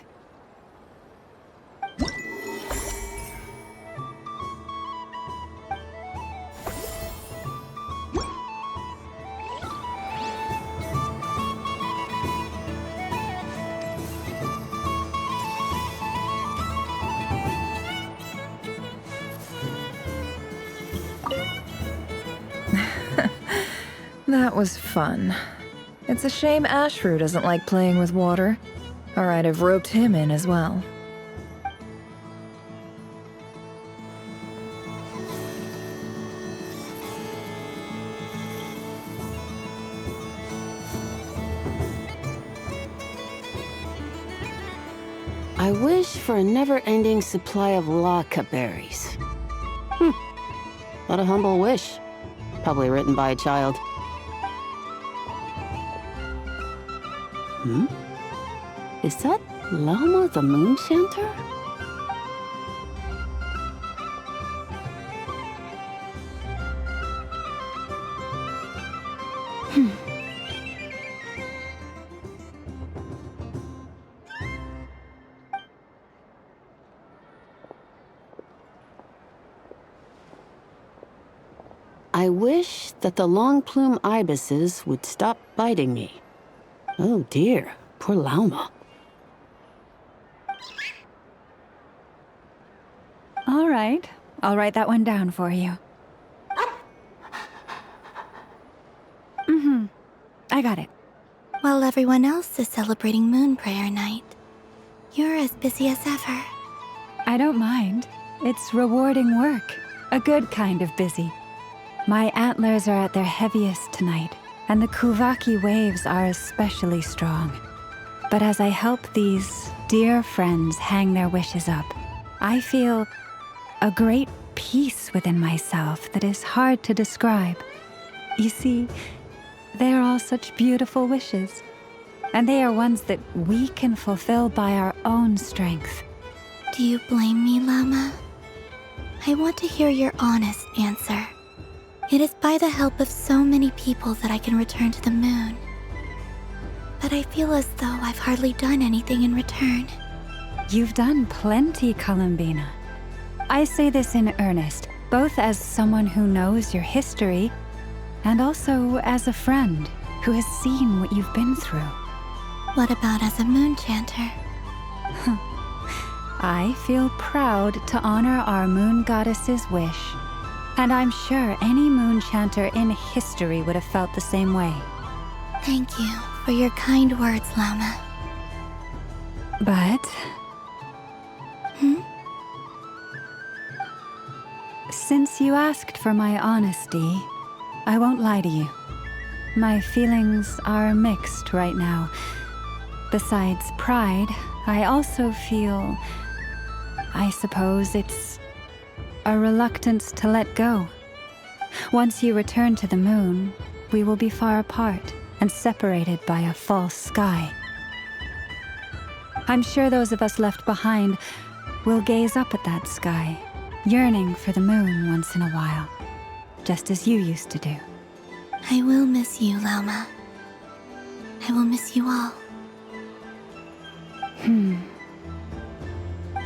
That was fun. It's a shame Ashru doesn't like playing with water, or I'd have roped him in as well. I wish for a never-ending supply of laka berries. What a humble wish. Probably written by a child. Is that Lauma the Moon Chanter? I wish that the long plume ibises would stop biting me. Oh dear, poor Lauma. All right, I'll write that one down for you. I got it. While everyone else is celebrating Moon Prayer Night, you're as busy as ever. I don't mind. It's rewarding work. A good kind of busy. My antlers are at their heaviest tonight, and the Kuvaki waves are especially strong. But as I help these dear friends hang their wishes up, I feel a great peace within myself that is hard to describe. You see, they are all such beautiful wishes, and they are ones that we can fulfill by our own strength. Do you blame me, Llama? I want to hear your honest answer. It is by the help of so many people that I can return to the moon. But I feel as though I've hardly done anything in return. You've done plenty, Columbina. I say this in earnest, both as someone who knows your history, and also as a friend, who has seen what you've been through. What about as a moon chanter? I feel proud to honor our moon goddess's wish. And I'm sure any moon chanter in history would have felt the same way. Thank you for your kind words, Llama. But... Since you asked for my honesty, I won't lie to you. My feelings are mixed right now. Besides pride, I also feel... I suppose it's a reluctance to let go. Once you return to the moon, we will be far apart and separated by a false sky. I'm sure those of us left behind will gaze up at that sky, yearning for the moon once in a while, just as you used to do. I will miss you, Llama. I will miss you all.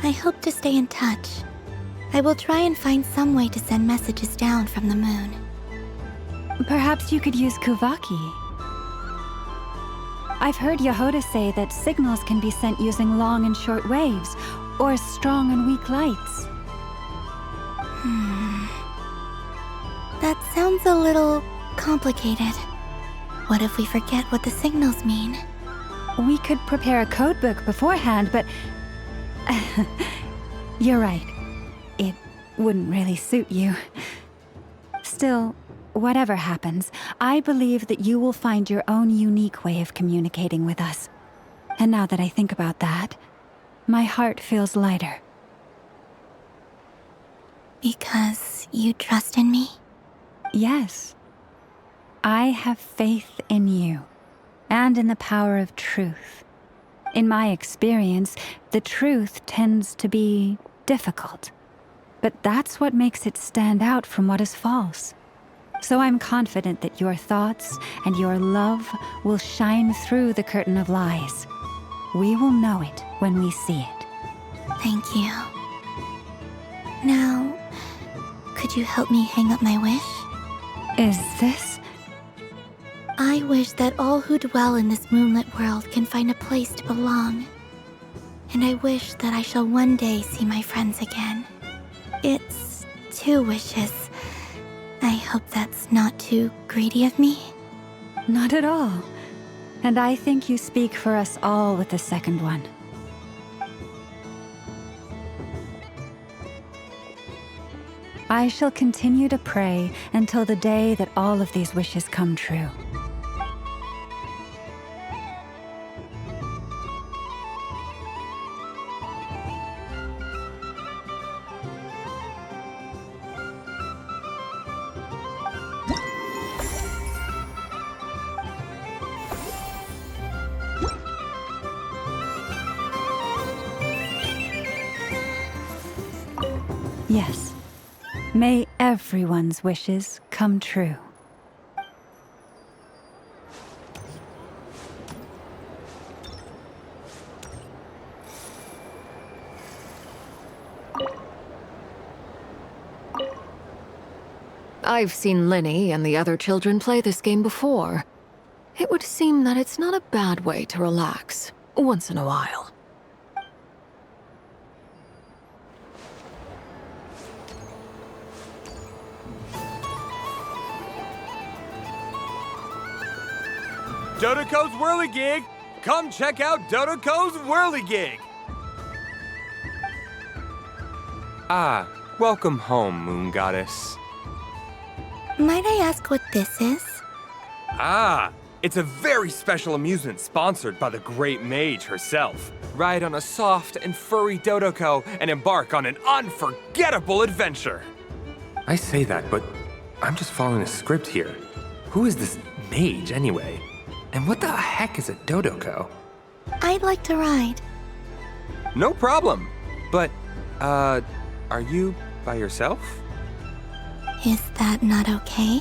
I hope to stay in touch. I will try and find some way to send messages down from the moon. Perhaps you could use Kuvaki. I've heard Yehoda say that signals can be sent using long and short waves, or strong and weak lights. That sounds a little complicated. What if we forget what the signals mean? We could prepare a codebook beforehand, but... You're right. It wouldn't really suit you. Still, whatever happens, I believe that you will find your own unique way of communicating with us. And now that I think about that, my heart feels lighter. Because you trust in me? Yes. I have faith in you, and in the power of truth. In my experience, the truth tends to be difficult. But that's what makes it stand out from what is false. So I'm confident that your thoughts and your love will shine through the curtain of lies. We will know it when we see it. Thank you. Now, could you help me hang up my wish? Is this? I wish that all who dwell in this moonlit world can find a place to belong. And I wish that I shall one day see my friends again. It's 2 wishes. I hope that's not too greedy of me. Not at all. And I think you speak for us all with the second one. I shall continue to pray until the day that all of these wishes come true. Yes. May everyone's wishes come true. I've seen Linny and the other children play this game before. It would seem that it's not a bad way to relax, once in a while. Dodoco's Whirligig! Come check out Dodoco's Whirligig! Ah, welcome home, Moon Goddess. Might I ask what this is? Ah, it's a very special amusement sponsored by the Great Mage herself. Ride on a soft and furry Dodoco and embark on an unforgettable adventure. I say that, but I'm just following a script here. Who is this mage, anyway? And what the heck is a Dodoco? I'd like to ride. No problem. But, are you by yourself? Is that not okay?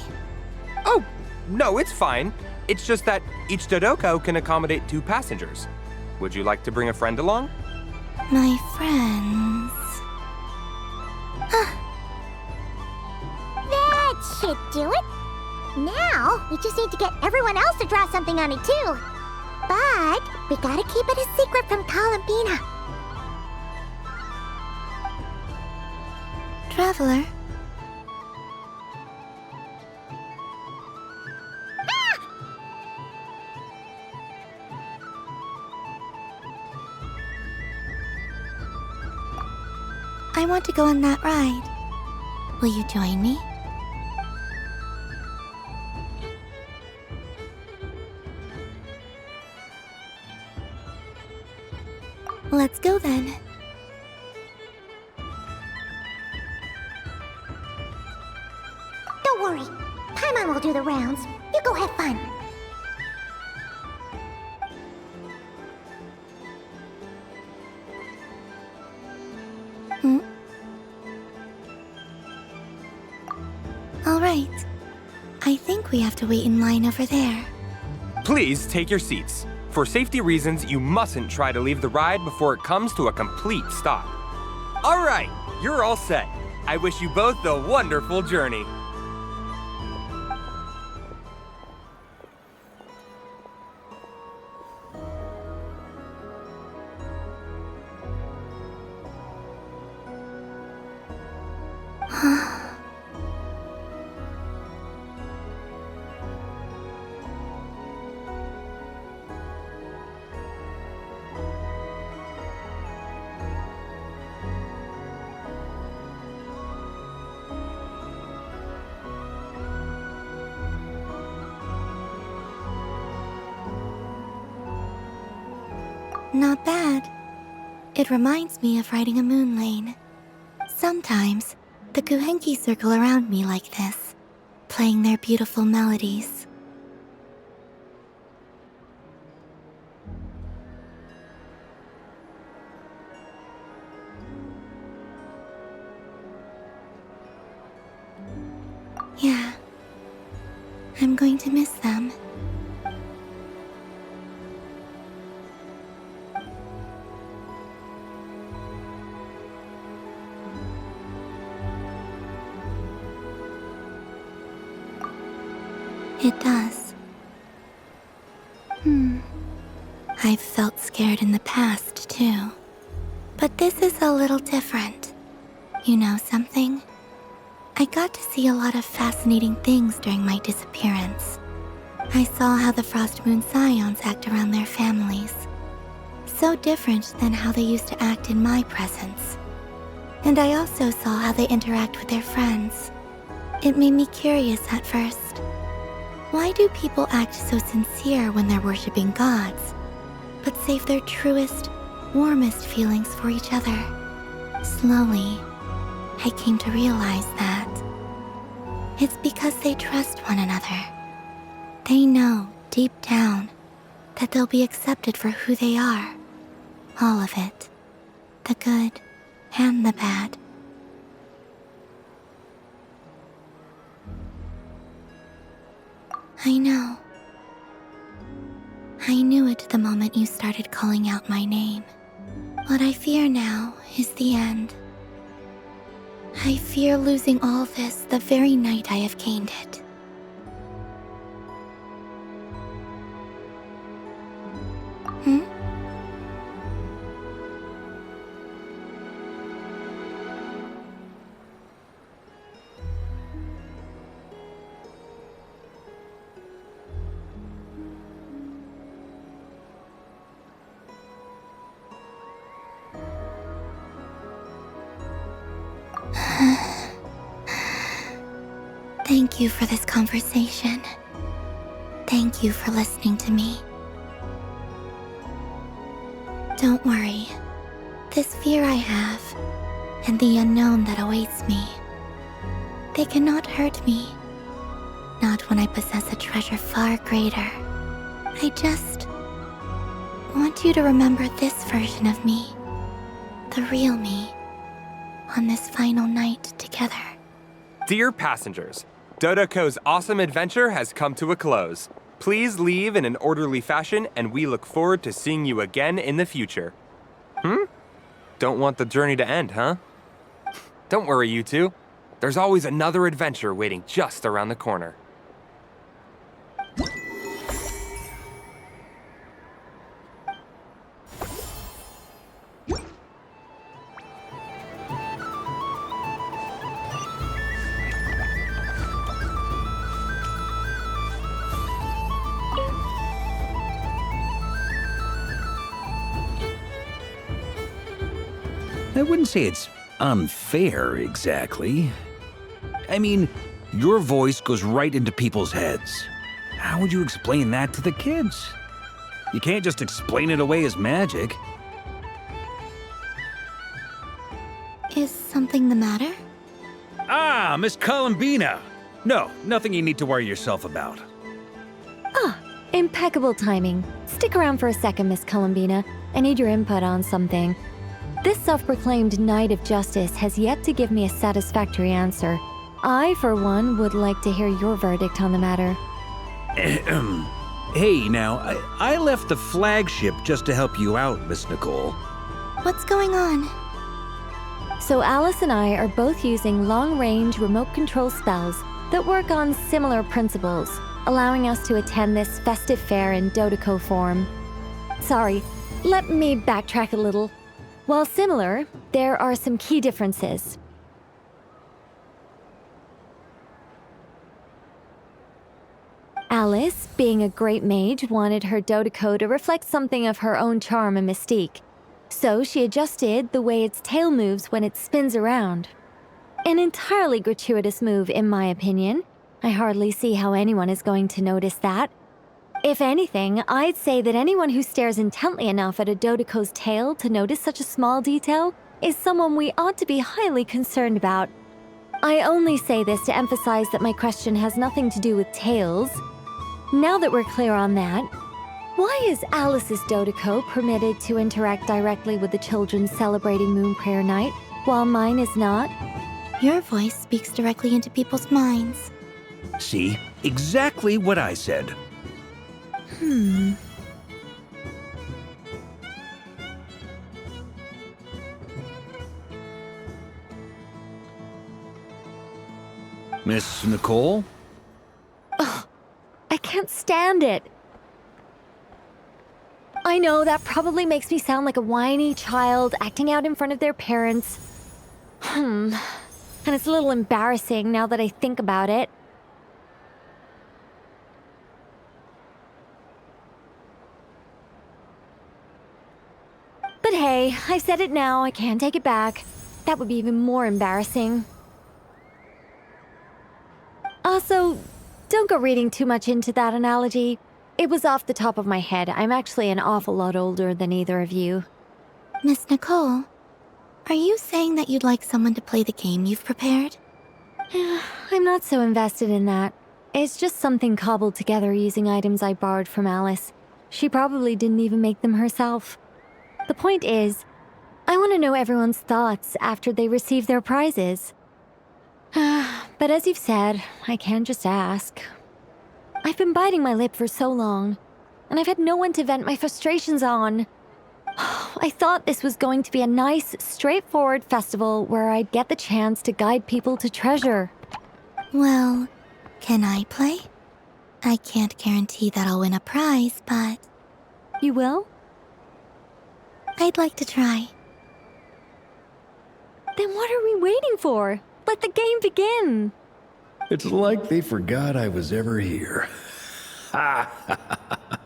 Oh, no, it's fine. It's just that each Dodoco can accommodate 2 passengers. Would you like to bring a friend along? My friends... That should do it. Now, we just need to get everyone else to draw something on it too. But we gotta keep it a secret from Columbina. Traveler, I want to go on that ride. Will you join me? Let's go then. Don't worry. Paimon will do the rounds. You go have fun. All right. I think we have to wait in line over there. Please take your seats. For safety reasons, you mustn't try to leave the ride before it comes to a complete stop. All right, you're all set. I wish you both a wonderful journey. Not bad. It reminds me of riding a moon lane. Sometimes, the Kuhenki circle around me like this, playing their beautiful melodies. Yeah, I'm going to miss them. It does. I've felt scared in the past, too. But this is a little different. You know something? I got to see a lot of fascinating things during my disappearance. I saw how the Frost Moon Scions act around their families. So different than how they used to act in my presence. And I also saw how they interact with their friends. It made me curious at first. Why do people act so sincere when they're worshipping gods, but save their truest, warmest feelings for each other? Slowly, I came to realize that it's because they trust one another. They know, deep down, that they'll be accepted for who they are. All of it. The good and the bad. I know. I knew it the moment you started calling out my name. What I fear now is the end. I fear losing all this the very night I have gained it. Thank you for this conversation. Thank you for listening to me. Don't worry. This fear I have, and the unknown that awaits me, they cannot hurt me. Not when I possess a treasure far greater. I just want you to remember this version of me, the real me, on this final night together. Dear passengers, Dodoko's awesome adventure has come to a close. Please leave in an orderly fashion, and we look forward to seeing you again in the future. Don't want the journey to end, huh? Don't worry, you two. There's always another adventure waiting just around the corner. I wouldn't say it's unfair exactly. I mean, your voice goes right into people's heads. How would you explain that to the kids? You can't just explain it away as magic. Is something the matter? Ah, Miss Columbina! No, nothing you need to worry yourself about. Ah, impeccable timing. Stick around for a second, Miss Columbina. I need your input on something. This self-proclaimed Knight of Justice has yet to give me a satisfactory answer. I, for one, would like to hear your verdict on the matter. Hey, now, I left the flagship just to help you out, Miss Nicole. What's going on? So Alice and I are both using long-range remote control spells that work on similar principles, allowing us to attend this festive fair in Dodoco form. Sorry, let me backtrack a little. While similar, there are some key differences. Alice, being a great mage, wanted her Dodoco to reflect something of her own charm and mystique. So she adjusted the way its tail moves when it spins around. An entirely gratuitous move, in my opinion. I hardly see how anyone is going to notice that. If anything, I'd say that anyone who stares intently enough at a Dodoco's tail to notice such a small detail is someone we ought to be highly concerned about. I only say this to emphasize that my question has nothing to do with tails. Now that we're clear on that, why is Alice's Dodoco permitted to interact directly with the children celebrating Moon Prayer Night, while mine is not? Your voice speaks directly into people's minds. See? Exactly what I said. Miss Nicole? Ugh, I can't stand it. I know that probably makes me sound like a whiny child acting out in front of their parents. And it's a little embarrassing now that I think about it. But hey, I've said it now, I can't take it back. That would be even more embarrassing. Also, don't go reading too much into that analogy. It was off the top of my head. I'm actually an awful lot older than either of you. Miss Nicole, are you saying that you'd like someone to play the game you've prepared? I'm not so invested in that. It's just something cobbled together using items I borrowed from Alice. She probably didn't even make them herself. The point is, I want to know everyone's thoughts after they receive their prizes. But as you've said, I can't just ask. I've been biting my lip for so long, and I've had no one to vent my frustrations on. I thought this was going to be a nice, straightforward festival where I'd get the chance to guide people to treasure. Well, can I play? I can't guarantee that I'll win a prize, but... You will? I'd like to try. Then what are we waiting for? Let the game begin! It's like they forgot I was ever here. Ha ha ha ha.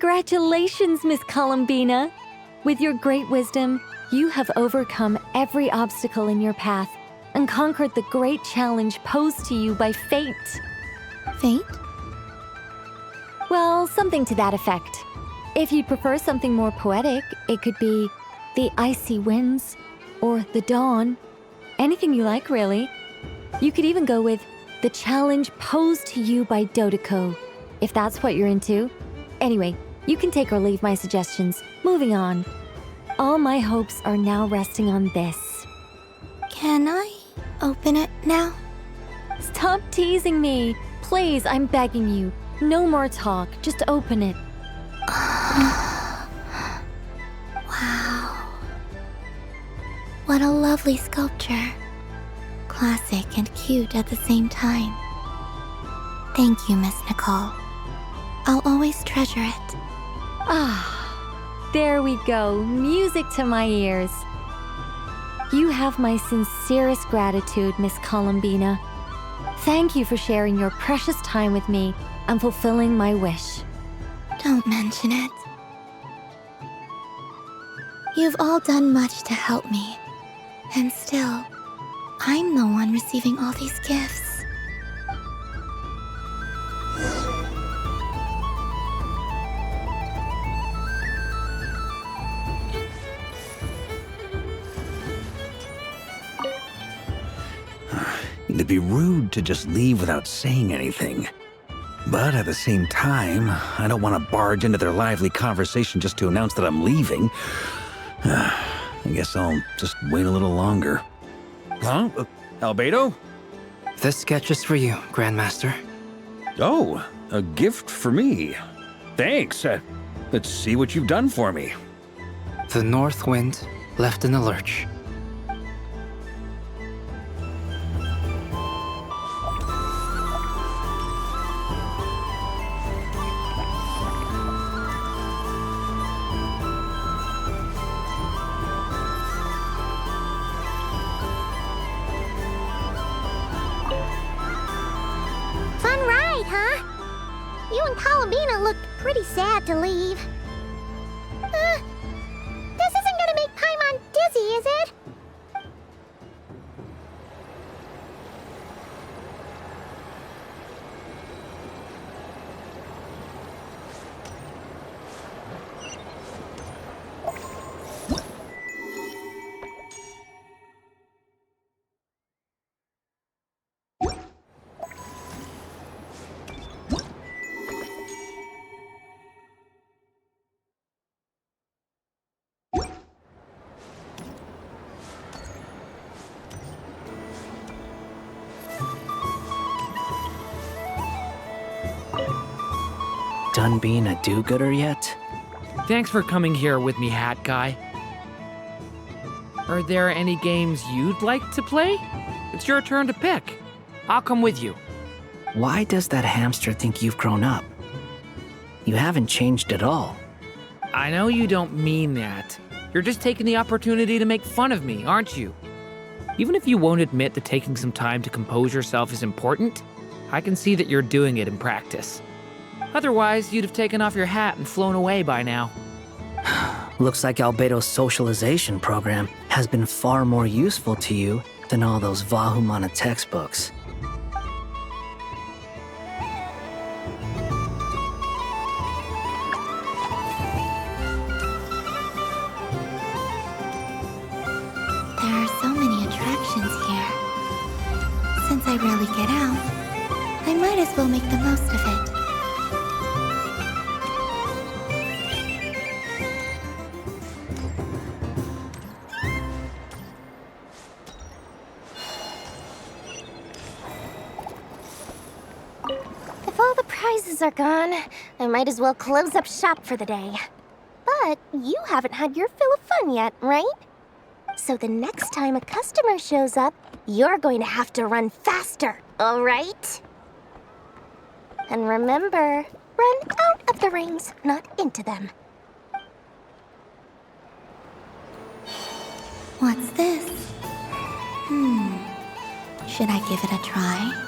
Congratulations, Miss Columbina! With your great wisdom, you have overcome every obstacle in your path and conquered the great challenge posed to you by fate. Fate? Well, something to that effect. If you'd prefer something more poetic, it could be the icy winds or the dawn. Anything you like, really. You could even go with the challenge posed to you by Dodoko, if that's what you're into. Anyway, you can take or leave my suggestions. Moving on. All my hopes are now resting on this. Can I open it now? Stop teasing me. Please, I'm begging you. No more talk. Just open it. Wow. What a lovely sculpture. Classic and cute at the same time. Thank you, Miss Nicole. I'll always treasure it. Ah, there we go. Music to my ears. You have my sincerest gratitude, Miss Columbina. Thank you for sharing your precious time with me and fulfilling my wish. Don't mention it. You've all done much to help me. And still, I'm the one receiving all these gifts. It'd be rude to just leave without saying anything. But at the same time, I don't want to barge into their lively conversation just to announce that I'm leaving. I guess I'll just wait a little longer. Huh? Albedo? This sketch is for you, Grandmaster. Oh, a gift for me. Thanks. Let's see what you've done for me. The North Wind left in the lurch. Fun ride, huh? You and Columbina look pretty sad to leave. This isn't gonna make Paimon dizzy, is it? Done being a do-gooder yet? Thanks for coming here with me, Hat Guy. Are there any games you'd like to play? It's your turn to pick. I'll come with you. Why does that hamster think you've grown up? You haven't changed at all. I know you don't mean that. You're just taking the opportunity to make fun of me, aren't you? Even if you won't admit that taking some time to compose yourself is important, I can see that you're doing it in practice. Otherwise, you'd have taken off your hat and flown away by now. Looks like Albedo's socialization program has been far more useful to you than all those Vahumana textbooks. There are so many attractions here. Since I rarely get out, I might as well make the most of it. If all the prizes are gone, I might as well close up shop for the day. But you haven't had your fill of fun yet, right? So the next time a customer shows up, you're going to have to run faster, all right? And remember, run out of the rings, not into them. What's this? Should I give it a try?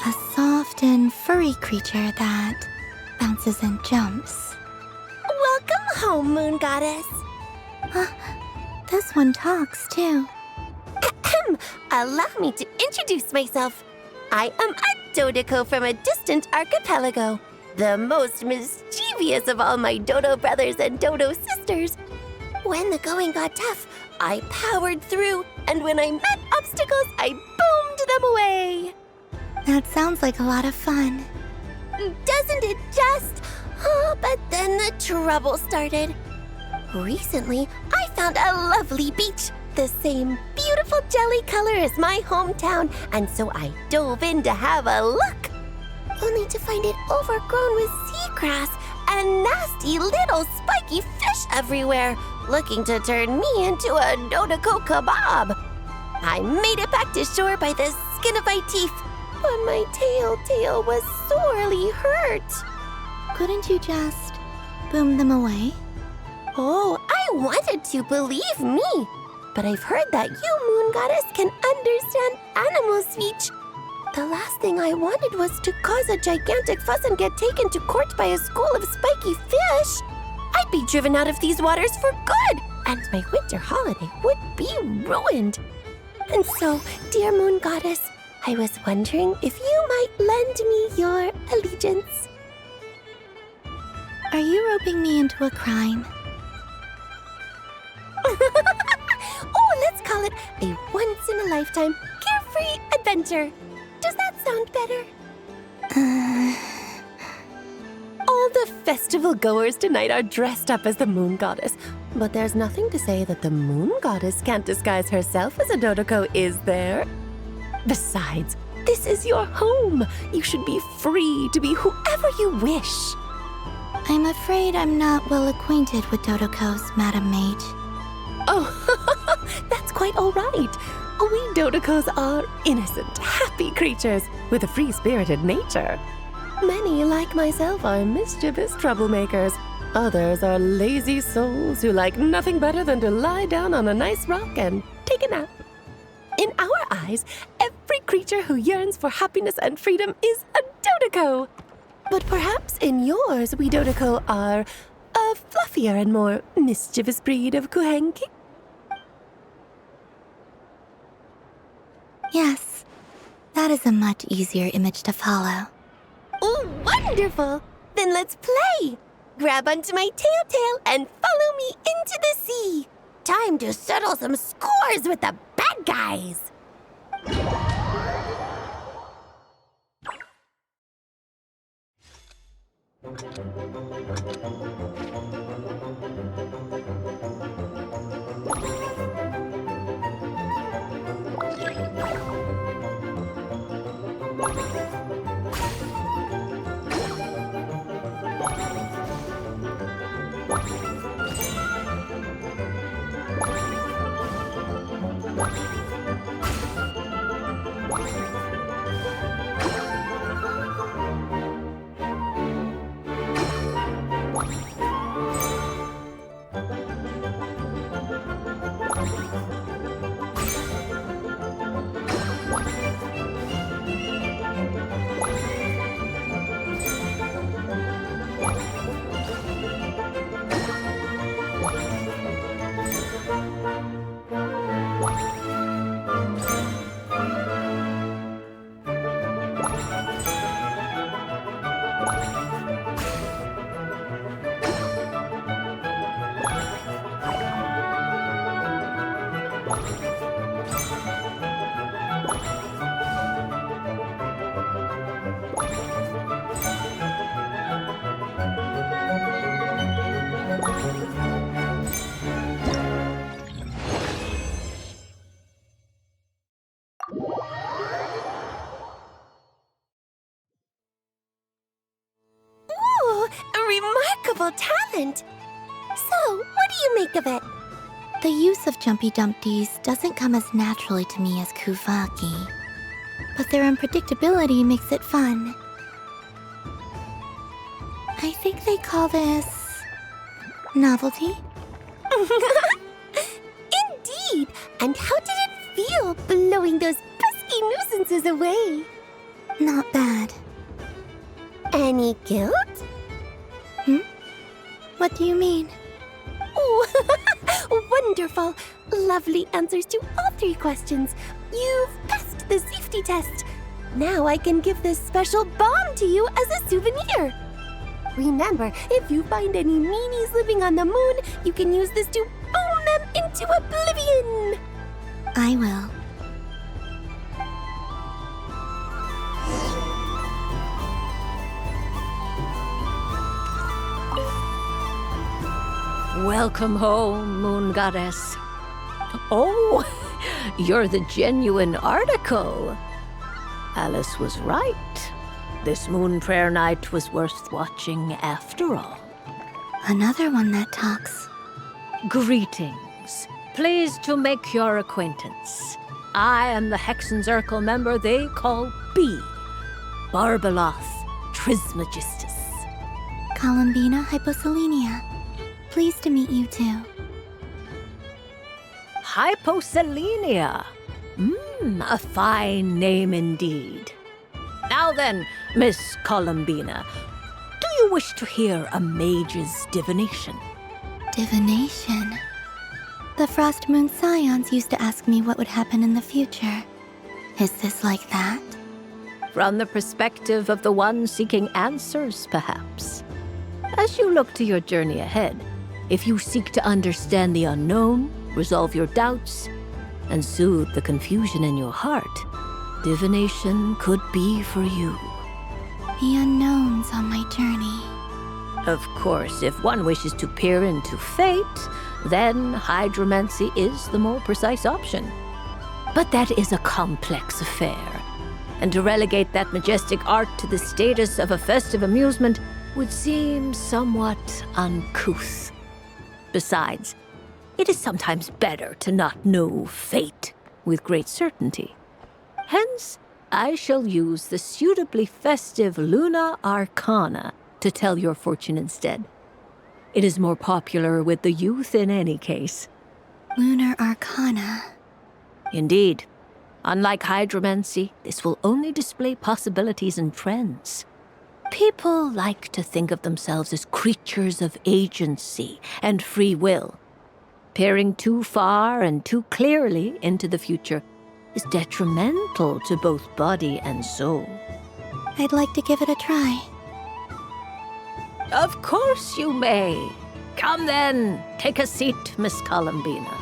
A soft soft and furry creature that bounces and jumps. Welcome home, Moon Goddess. This one talks too. Allow me to introduce myself. I am a Dodoco from a distant archipelago, the most mischievous of all my Dodo brothers and Dodo sisters. When the going got tough, I powered through, and when I met obstacles, I boomed them away. That sounds like a lot of fun. Doesn't it just? Oh, but then the trouble started. Recently, I found a lovely beach, the same beautiful jelly color as my hometown, and so I dove in to have a look. Only to find it overgrown with seagrass and nasty little spiky fish everywhere, looking to turn me into a Dodoco kebab. I made it back to shore by the skin of my teeth, but my tail was sorely hurt. Couldn't you just boom them away? Oh, I wanted to, believe me. But I've heard that you, Moon Goddess, can understand animal speech. The last thing I wanted was to cause a gigantic fuss and get taken to court by a school of spiky fish. I'd be driven out of these waters for good, and my winter holiday would be ruined. And so, dear Moon Goddess, I was wondering if you might lend me your allegiance. Are you roping me into a crime? Oh, let's call it a once-in-a-lifetime carefree adventure. Does that sound better? All the festival goers tonight are dressed up as the Moon Goddess, but there's nothing to say that the Moon Goddess can't disguise herself as a Dodoco, is there? Besides, this is your home. You should be free to be whoever you wish. I'm afraid I'm not well acquainted with Dodocos, Madam Mage. Oh, that's quite all right. We Dodocos are innocent, happy creatures with a free-spirited nature. Many, like myself, are mischievous troublemakers. Others are lazy souls who like nothing better than to lie down on a nice rock and take a nap. In our eyes, every creature who yearns for happiness and freedom is a Dodoco. But perhaps in yours, we Dodoco are a fluffier and more mischievous breed of Kuhenki? Yes, that is a much easier image to follow. Oh, wonderful! Then let's play! Grab onto my tail and follow me into the sea! Time to settle some scores with the bad guys! Remarkable talent! So, what do you make of it? The use of Jumpy Dumpties doesn't come as naturally to me as Kuvaki, but their unpredictability makes it fun. I think they call this novelty. Indeed! And how did it feel blowing those pesky nuisances away? Not bad. Any guilt? What do you mean? Oh, wonderful. Lovely answers to all 3 questions. You've passed the safety test. Now I can give this special bomb to you as a souvenir. Remember, if you find any meanies living on the moon, you can use this to boom them into oblivion. I will. Welcome home, Moon Goddess. Oh, you're the genuine article. Alice was right. This moon prayer night was worth watching after all. Another one that talks. Greetings. Pleased to make your acquaintance. I am the Hexenzirkel member they call B. Barbeloth Trismegistus. Columbina Hyposelenia. Pleased to meet you too. Hyposelenia. A fine name indeed. Now then, Miss Columbina, do you wish to hear a mage's divination? Divination? The Frost Moon Scions used to ask me what would happen in the future. Is this like that? From the perspective of the one seeking answers, perhaps. As you look to your journey ahead, if you seek to understand the unknown, resolve your doubts, and soothe the confusion in your heart, divination could be for you. The unknowns on my journey. Of course, if one wishes to peer into fate, then hydromancy is the more precise option. But that is a complex affair, and to relegate that majestic art to the status of a festive amusement would seem somewhat uncouth. Besides, it is sometimes better to not know fate with great certainty. Hence, I shall use the suitably festive Luna Arcana to tell your fortune instead. It is more popular with the youth in any case. Lunar Arcana. Indeed. Unlike hydromancy, this will only display possibilities and trends. People like to think of themselves as creatures of agency and free will. Peering too far and too clearly into the future is detrimental to both body and soul. I'd like to give it a try. Of course you may. Come then, take a seat, Miss Columbina.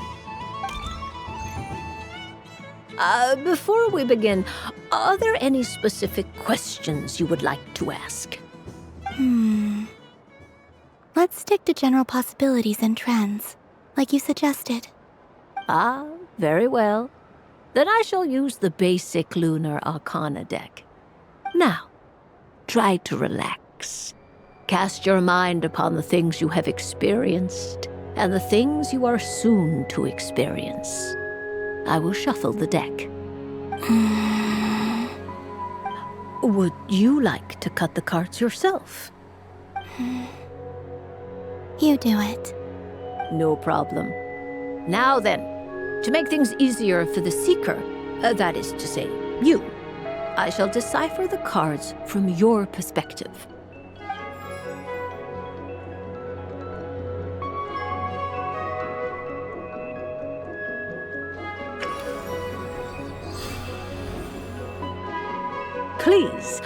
Before we begin, are there any specific questions you would like to ask? Let's stick to general possibilities and trends, like you suggested. Ah, very well. Then I shall use the basic Lunar Arcana deck. Now, try to relax. Cast your mind upon the things you have experienced and the things you are soon to experience. I will shuffle the deck. Would you like to cut the cards yourself? You do it. No problem. Now then, to make things easier for the seeker, that is to say, you, I shall decipher the cards from your perspective. Please,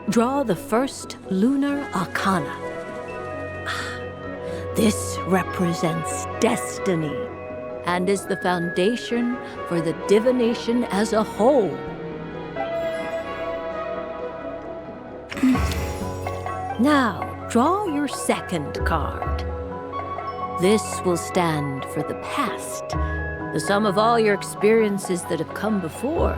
draw the first Lunar Arcana. This represents destiny and is the foundation for the divination as a whole. Now, draw your second card. This will stand for the past, the sum of all your experiences that have come before.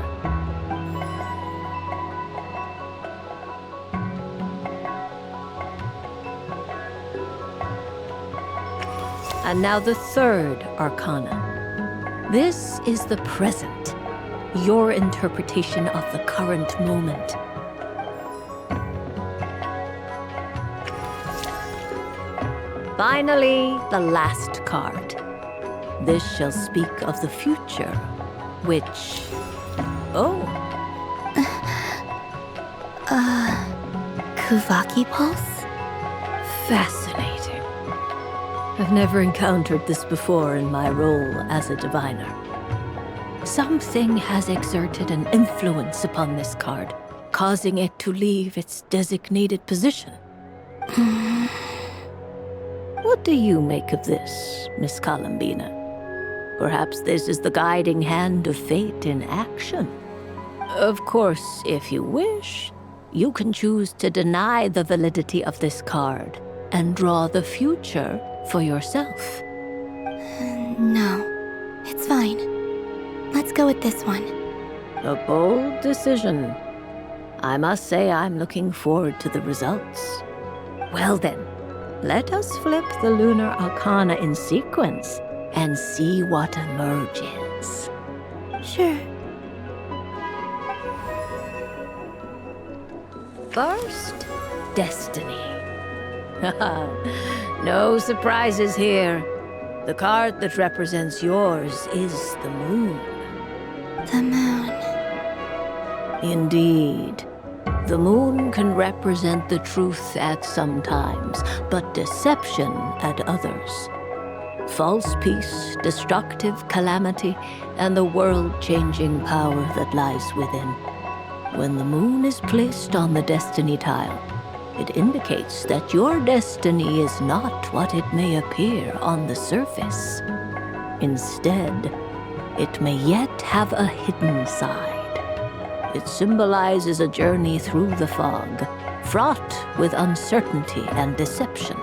And now the third Arcana. This is the present, your interpretation of the current moment. Finally, the last card. This shall speak of the future, which... Kuvaki pulse? Fascinating. I've never encountered this before in my role as a diviner. Something has exerted an influence upon this card, causing it to leave its designated position. What do you make of this, Miss Columbina? Perhaps this is the guiding hand of fate in action. Of course, if you wish, you can choose to deny the validity of this card and draw the future for yourself. No, it's fine. Let's go with this one. A bold decision. I must say I'm looking forward to the results. Well then, let us flip the lunar arcana in sequence and see what emerges. Sure. First, Destiny. No surprises here. The card that represents yours is the moon. The moon. Indeed. The moon can represent the truth at some times, but deception at others. False peace, destructive calamity, and the world-changing power that lies within. When the moon is placed on the destiny tile, it indicates that your destiny is not what it may appear on the surface. Instead, it may yet have a hidden side. It symbolizes a journey through the fog, fraught with uncertainty and deception,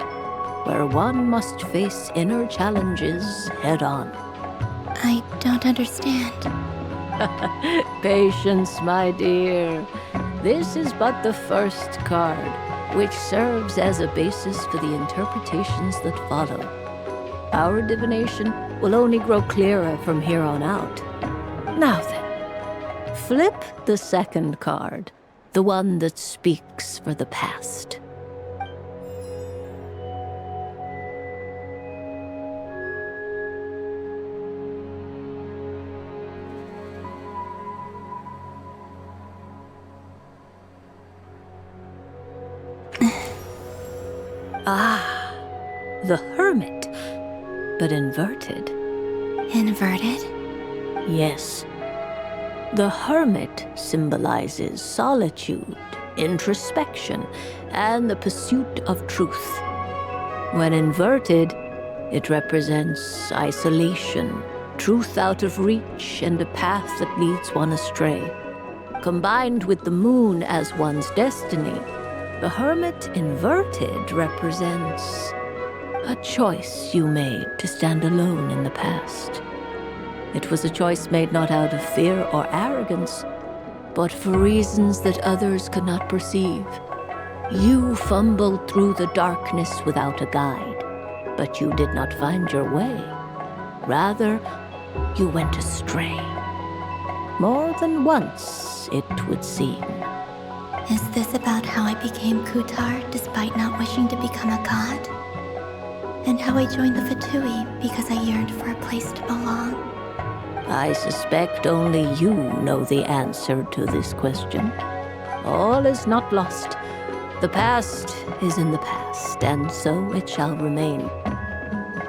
where one must face inner challenges head-on. I don't understand. Patience, my dear. This is but the first card, which serves as a basis for the interpretations that follow. Our divination will only grow clearer from here on out. Now then, flip the second card, the one that speaks for the past. Ah, the Hermit, but inverted. Inverted? Yes. The Hermit symbolizes solitude, introspection, and the pursuit of truth. When inverted, it represents isolation, truth out of reach, and a path that leads one astray. Combined with the moon as one's destiny, the Hermit inverted represents a choice you made to stand alone in the past. It was a choice made not out of fear or arrogance, but for reasons that others could not perceive. You fumbled through the darkness without a guide, but you did not find your way. Rather, you went astray. More than once, it would seem. Is this about how I became Kutar despite not wishing to become a god? And how I joined the Fatui because I yearned for a place to belong? I suspect only you know the answer to this question. All is not lost. The past is in the past, and so it shall remain.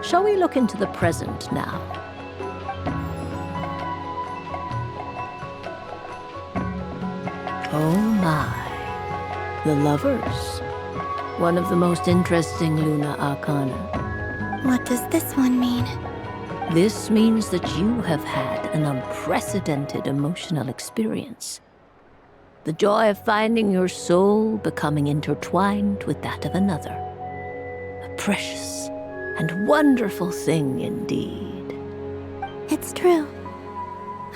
Shall we look into the present now? Oh my. The Lovers. One of the most interesting Luna Arcana. What does this one mean? This means that you have had an unprecedented emotional experience. The joy of finding your soul becoming intertwined with that of another. A precious and wonderful thing indeed. It's true.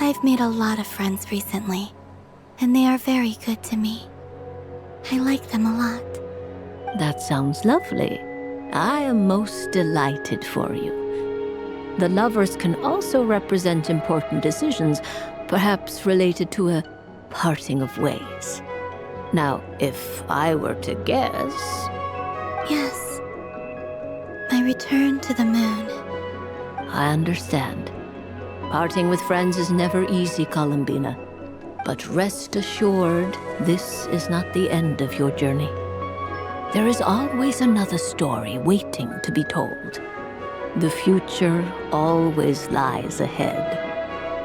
I've made a lot of friends recently, and they are very good to me. I like them a lot. That sounds lovely. I am most delighted for you. The Lovers can also represent important decisions, perhaps related to a parting of ways. Now, if I were to guess... Yes. My return to the moon. I understand. Parting with friends is never easy, Columbina. But rest assured, this is not the end of your journey. There is always another story waiting to be told. The future always lies ahead.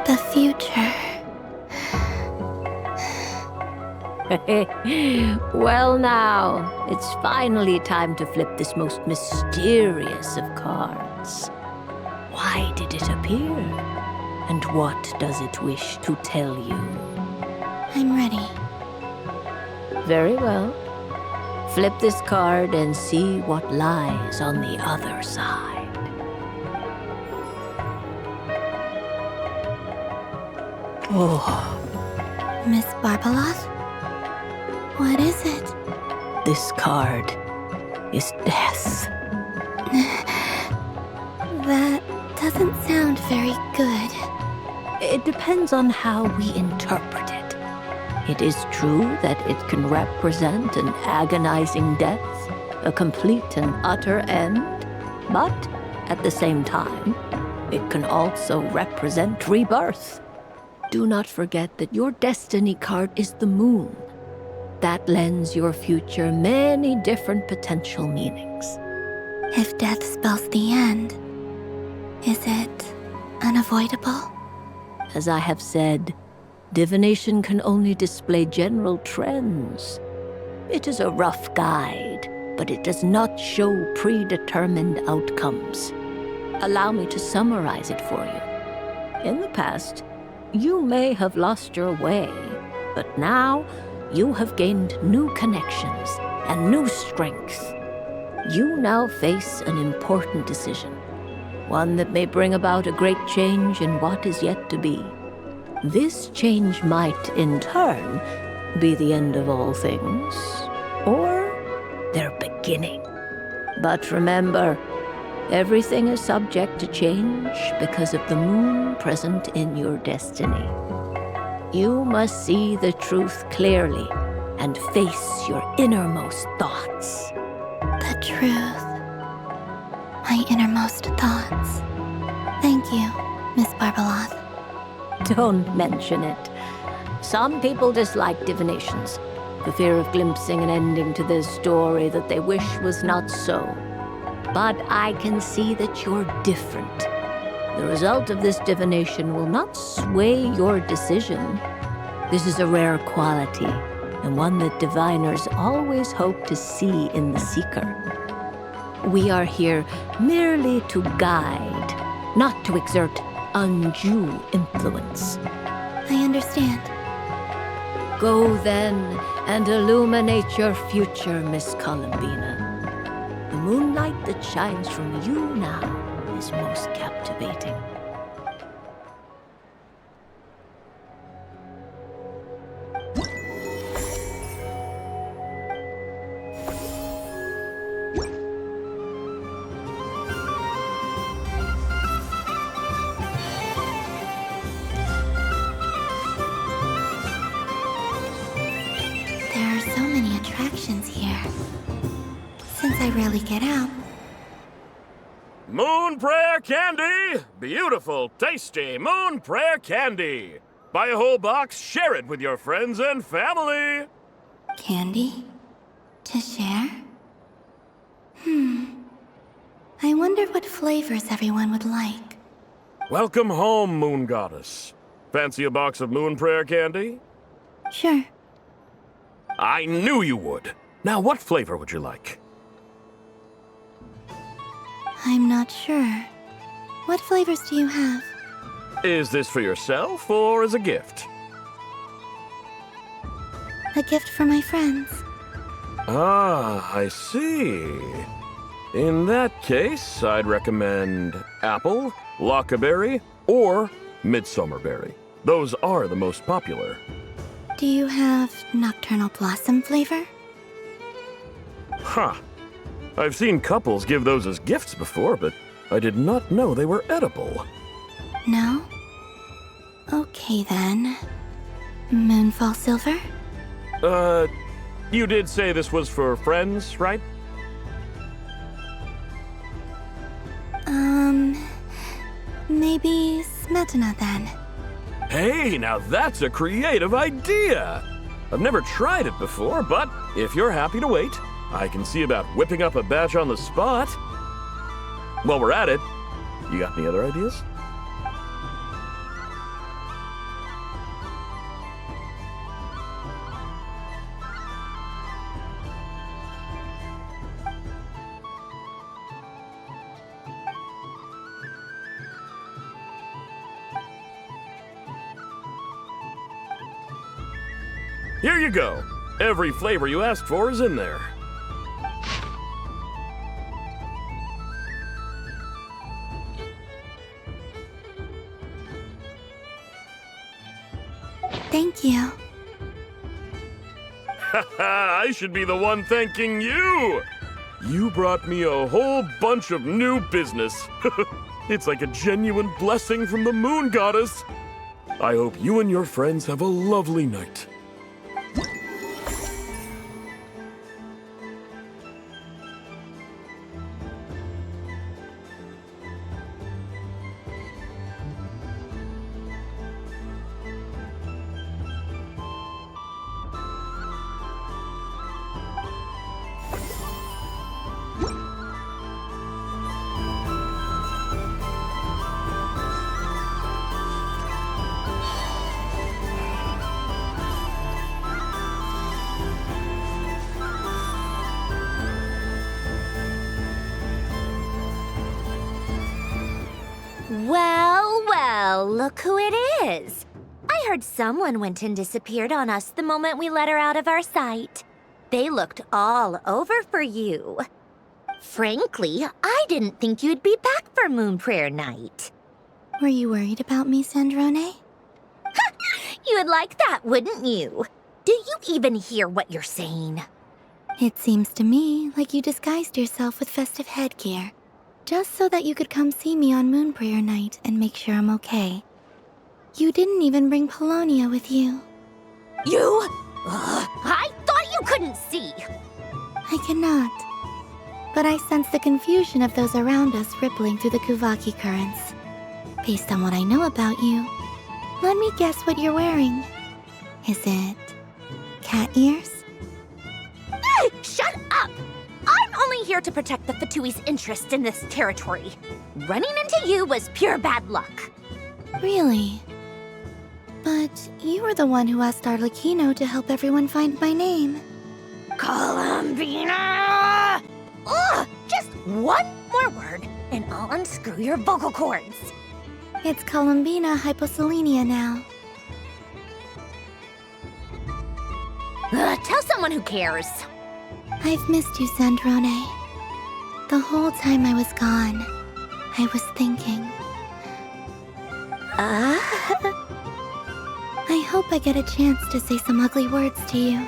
The future. Well now, it's finally time to flip this most mysterious of cards. Why did it appear? And what does it wish to tell you? I'm ready. Very well. Flip this card and see what lies on the other side. Oh. Miss Barbeloth? What is it? This card is death. That doesn't sound very good. It depends on how we interpret it. It is true that it can represent an agonizing death, a complete and utter end, but at the same time, it can also represent rebirth. Do not forget that your destiny card is the moon. That lends your future many different potential meanings. If death spells the end, is it unavoidable? As I have said, divination can only display general trends. It is a rough guide, but it does not show predetermined outcomes. Allow me to summarize it for you. In the past, you may have lost your way, but now you have gained new connections and new strength. You now face an important decision, one that may bring about a great change in what is yet to be. This change might, in turn, be the end of all things, or their beginning. But remember, everything is subject to change because of the moon present in your destiny. You must see the truth clearly and face your innermost thoughts. The truth. My innermost thoughts. Thank you, Miss Barbeloth. Don't mention it. Some people dislike divinations, the fear of glimpsing an ending to their story that they wish was not so. But I can see that you're different. The result of this divination will not sway your decision. This is a rare quality, and one that diviners always hope to see in the seeker. We are here merely to guide, not to exert undue influence. I understand. Go then and illuminate your future, Miss Columbina. The moonlight that shines from you now is most captivating. There are so many attractions here. Since I rarely get out, Moon Prayer Candy! Beautiful, tasty Moon Prayer Candy! Buy a whole box, share it with your friends and family! candy? To share? I wonder what flavors everyone would like. Welcome home, Moon Goddess. Fancy a box of Moon Prayer Candy? Sure. I knew you would. Now, what flavor would you like? I'm not sure. What flavors do you have? Is this for yourself or as a gift? A gift for my friends. Ah, I see. In that case, I'd recommend apple, lockaberry, or midsummerberry. Those are the most popular. Do you have nocturnal blossom flavor? Huh. I've seen couples give those as gifts before, but I did not know they were edible. No? Okay then. Moonfall silver? You did say this was for friends, right? Maybe smetana then. Hey, now that's a creative idea! I've never tried it before, but if you're happy to wait, I can see about whipping up a batch on the spot. While we're at it, you got any other ideas? Here you go. Every flavor you asked for is in there. Thank you. I should be the one thanking you! You brought me a whole bunch of new business. It's like a genuine blessing from the Moon Goddess. I hope you and your friends have a lovely night. Well, well, look who it is. I heard someone went and disappeared on us the moment we let her out of our sight. They looked all over for you. Frankly, I didn't think you'd be back for Moon Prayer Night. Were you worried about me, Sandrone? You would like that, wouldn't you? Do you even hear what you're saying? It seems to me like you disguised yourself with festive headgear, just so that you could come see me on Moon Prayer Night and make sure I'm okay. You didn't even bring Polonia with you. You? I thought you couldn't see. I cannot. But I sense the confusion of those around us rippling through the Kuvaki currents. Based on what I know about you, let me guess what you're wearing. Is it cat ears? Shut up! I'm only here to protect the Fatui's interest in this territory. Running into you was pure bad luck. Really? But you were the one who asked Arlecchino to help everyone find my name. Columbina! Ugh! Just one more word, and I'll unscrew your vocal cords. It's Columbina hyposelenia now. Tell someone who cares. I've missed you, Sandrone. The whole time I was gone, I was thinking. I hope I get a chance to say some ugly words to you.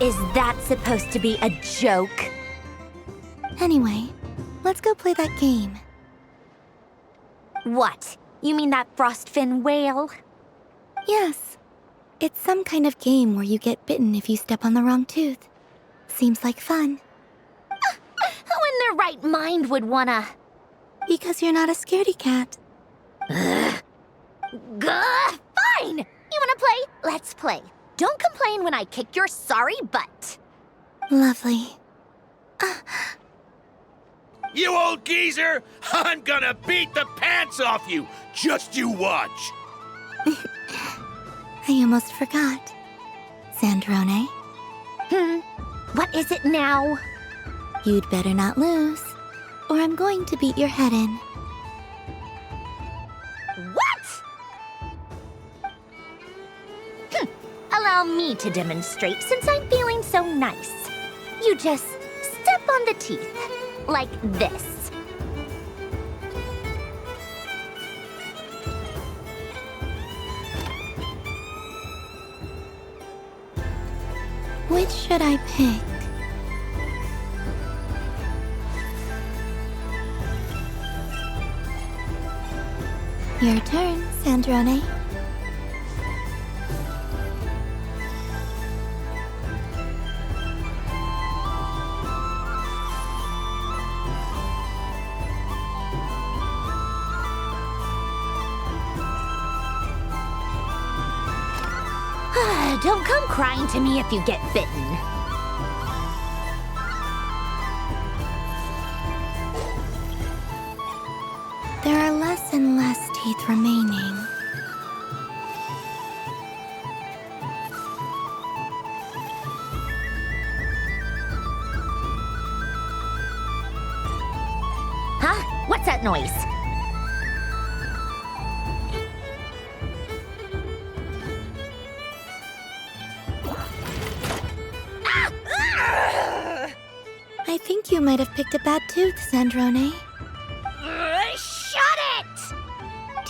Is that supposed to be a joke? Anyway, let's go play that game. What? You mean that frostfin whale? Yes. It's some kind of game where you get bitten if you step on the wrong tooth. Seems like fun. Who in their right mind would wanna... Because you're not a scaredy cat. Fine! You wanna play? Let's play. Don't complain when I kick your sorry butt. Lovely. You old geezer! I'm gonna beat the pants off you! Just you watch! I almost forgot. Sandrone? What is it now? You'd better not lose, or I'm going to beat your head in. What? Allow me to demonstrate since I'm feeling so nice. You just step on the teeth, like this. Which should I pick? Your turn, Sandrone. Don't come crying to me if you get bitten. There are less and less teeth remaining. Huh? What's that noise? I think you might have picked a bad tooth, Sandrone. Shut it!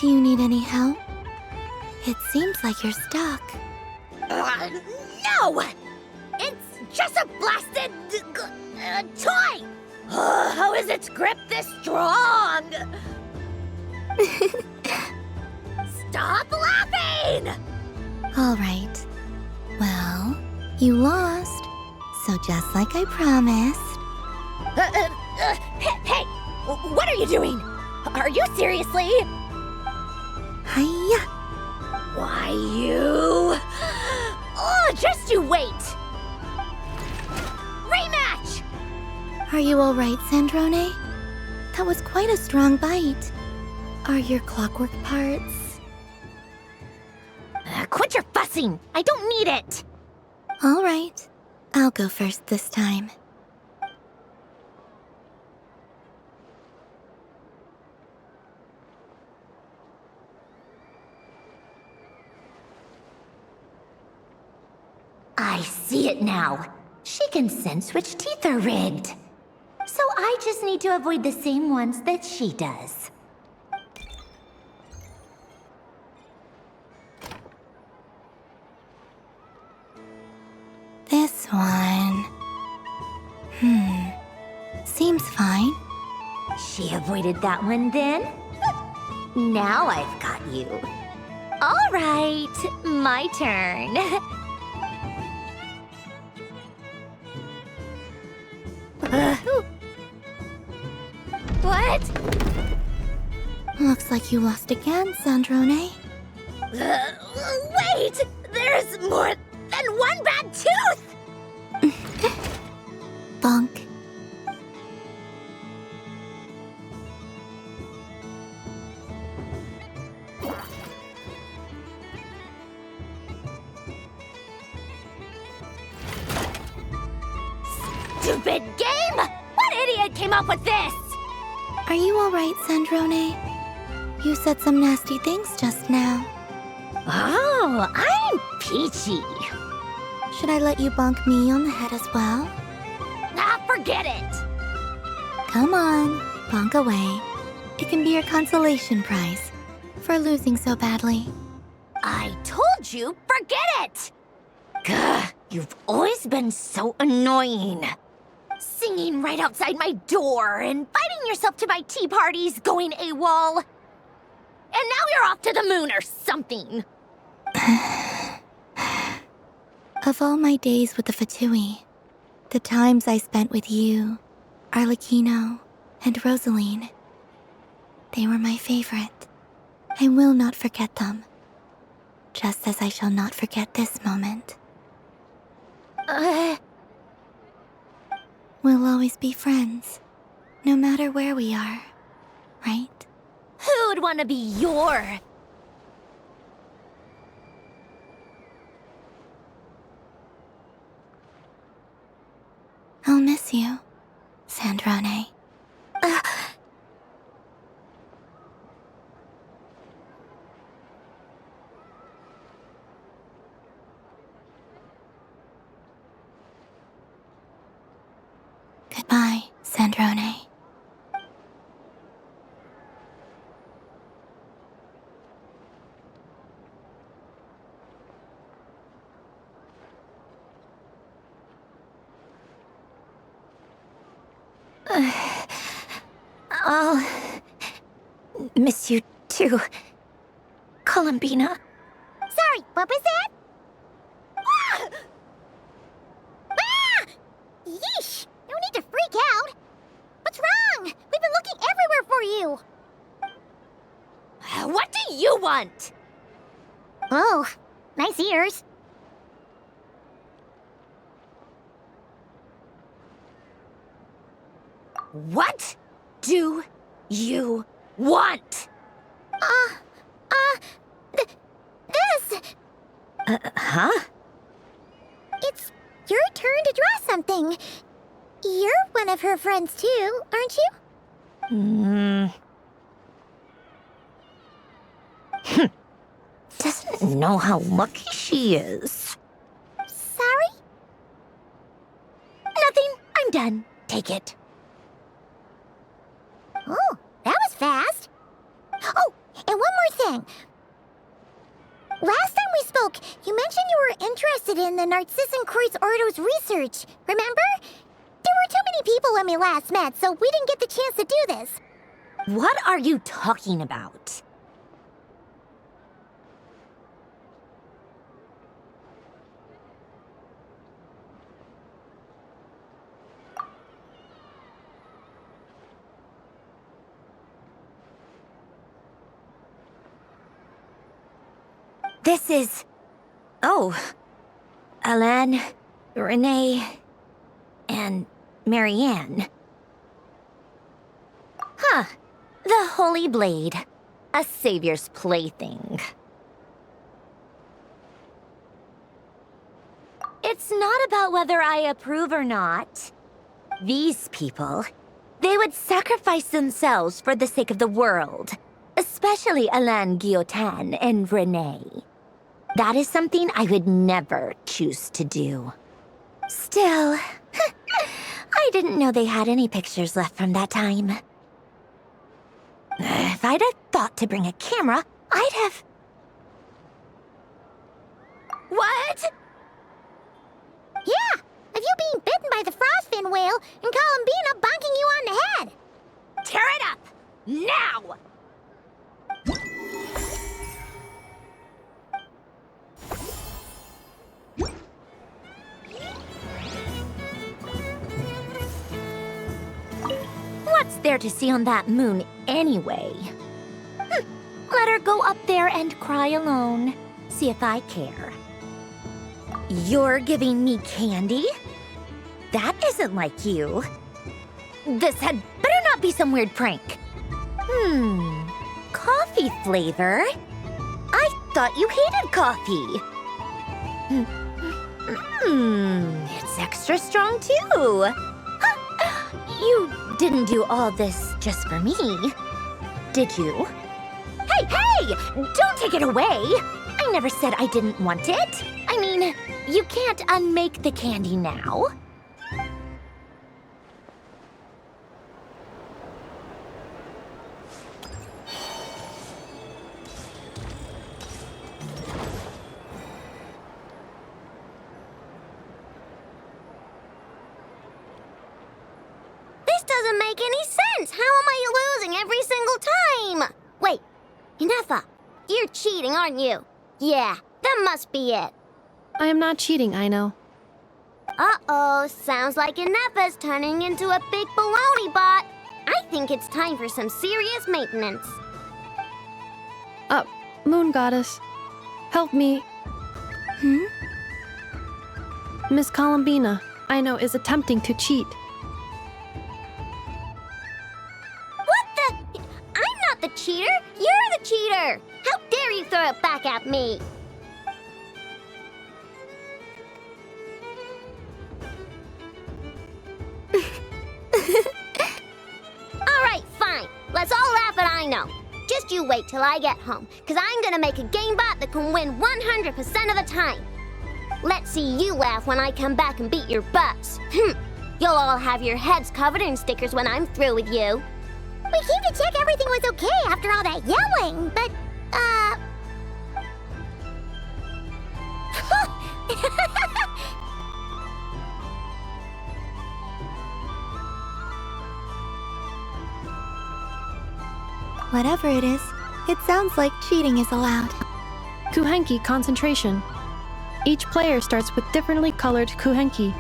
Do you need any help? It seems like you're stuck. No! It's just a blasted toy! How is its grip this strong? Stop laughing! All right. Well, you lost. So just like I promised. Hey! What are you doing? Are you seriously? Hiya! Why you? Oh, just you wait! Rematch! Are you all right, Sandrone? That was quite a strong bite. Are your clockwork parts? Quit your fussing! I don't need it! All right. I'll go first this time. I see it now. She can sense which teeth are rigged. So I just need to avoid the same ones that she does. This one... Seems fine. She avoided that one then? Now I've got you. All right, my turn. What? Looks like you lost again, Sandrone. Wait! There's more than one bad tooth! Bonk. Stupid game! What idiot came up with this? Are you all right, Sandrone? You said some nasty things just now. Oh, I'm peachy. Should I let you bonk me on the head as well? Forget it. Come on, bonk away. It can be your consolation prize for losing so badly. I told you, forget it! Gah, you've always been so annoying. Singing right outside my door, inviting yourself to my tea parties, going AWOL. And now you're off to the moon or something. Of all my days with the Fatui, the times I spent with you, Arlecchino, and Rosaline, they were my favorite. I will not forget them. Just as I shall not forget this moment. We'll always be friends, no matter where we are, right? Who'd want to be your... I'll miss you, Sandrone. Goodbye, Sandrone. I'll miss you too, Columbina. Sorry, what was that? Ah! Ah! Yeesh! No need to freak out. What's wrong? We've been looking everywhere for you. What do you want? Oh, nice ears. What do you want? This! Huh? It's your turn to draw something. You're one of her friends too, aren't you? Doesn't know how lucky she is. Sorry? Nothing. I'm done. Take it. Oh, that was fast. Oh, and one more thing. Last time we spoke, you mentioned you were interested in the Narcissan Kreuz Ordo's research, remember? There were too many people when we last met, so we didn't get the chance to do this. What are you talking about? This is... Oh. Alain, Renee, and Marianne. Huh. The Holy Blade. A savior's plaything. It's not about whether I approve or not. These people, they would sacrifice themselves for the sake of the world. Especially Alain Guillotin and Renee. That is something I would never choose to do. Still, I didn't know they had any pictures left from that time. If I'd have thought to bring a camera, I'd have... What? Yeah, of you being bitten by the frostfin whale and Columbina bonking you on the head. Tear it up! Now! What's there to see on that moon anyway? Let her go up there and cry alone. See if I care. You're giving me candy? That isn't like you. This had better not be some weird prank. Coffee flavor? I thought you hated coffee. It's extra strong too. You didn't do all this just for me, did you? Hey! Don't take it away! I never said I didn't want it. I mean, you can't unmake the candy now. This doesn't make any sense. How am I losing every single time? Wait, Inefa, you're cheating, aren't you? Yeah, that must be it. I am not cheating, Aino. Uh-oh, sounds like Inefa's turning into a big baloney bot. I think it's time for some serious maintenance. Moon Goddess, help me. Miss Columbina, Aino is attempting to cheat. What the? I'm not the cheater. You're the cheater. How dare you throw it back at me? All right, fine. Let's all laugh at Aino. Just you wait till I get home, because I'm gonna make a game bot that can win 100% of the time. Let's see you laugh when I come back and beat your butts. You'll all have your heads covered in stickers when I'm through with you. We came to check everything was okay after all that yelling, but, Whatever it is, it sounds like cheating is allowed. Kuhenki concentration. Each player starts with differently colored kuhenki.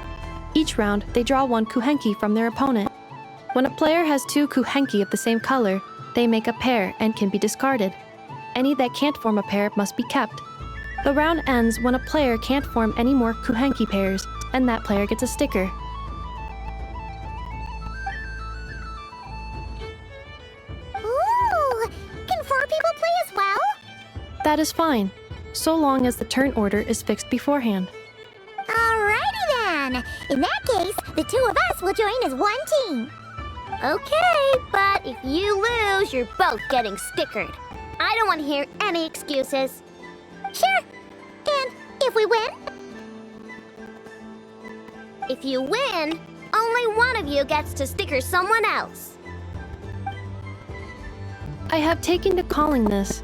Each round, they draw one kuhenki from their opponent. When a player has two kuhenki of the same color, they make a pair and can be discarded. Any that can't form a pair must be kept. The round ends when a player can't form any more kuhenki pairs, and that player gets a sticker. That is fine, so long as the turn order is fixed beforehand. Alrighty then! In that case, the two of us will join as one team. Okay, but if you lose, you're both getting stickered. I don't want to hear any excuses. Sure. And if we win? If you win, only one of you gets to sticker someone else. I have taken to calling this.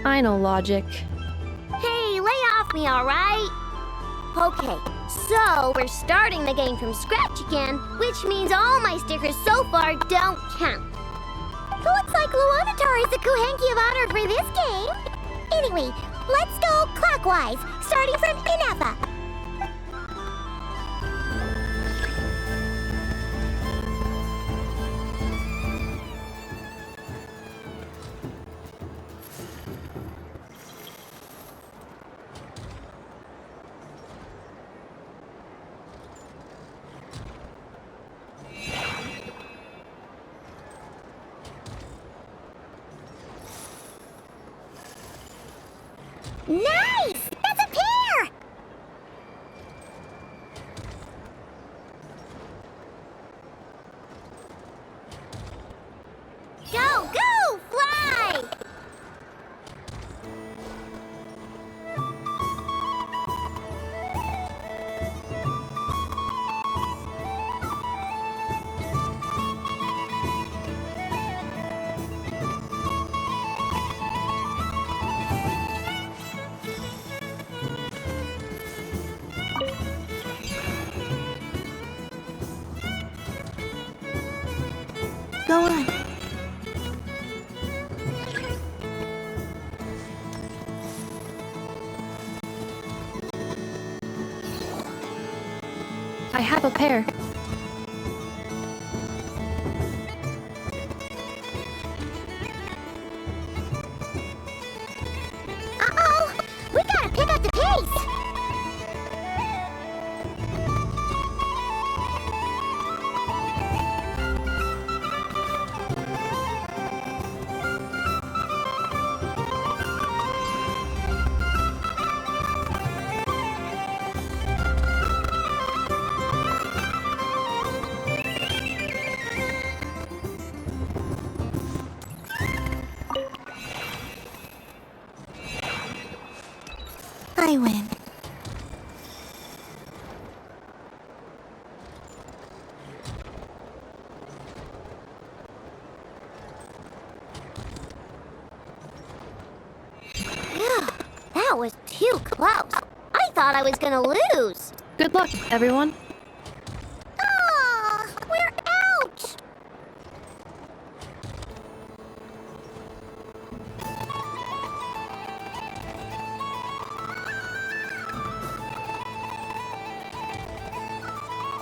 I know logic. Hey, lay off me, alright? Okay, so we're starting the game from scratch again, which means all my stickers so far don't count. Looks like Luonatar is the Kuhenki of honor for this game. Anyway, let's go clockwise, starting from Inefa. Nice! That's a pair! Go, go, fly! Go on. I have a pair. Uh-oh! We gotta pick up the pace! I win. That was too close. I thought I was gonna lose. Good luck, everyone. Aw, we're out!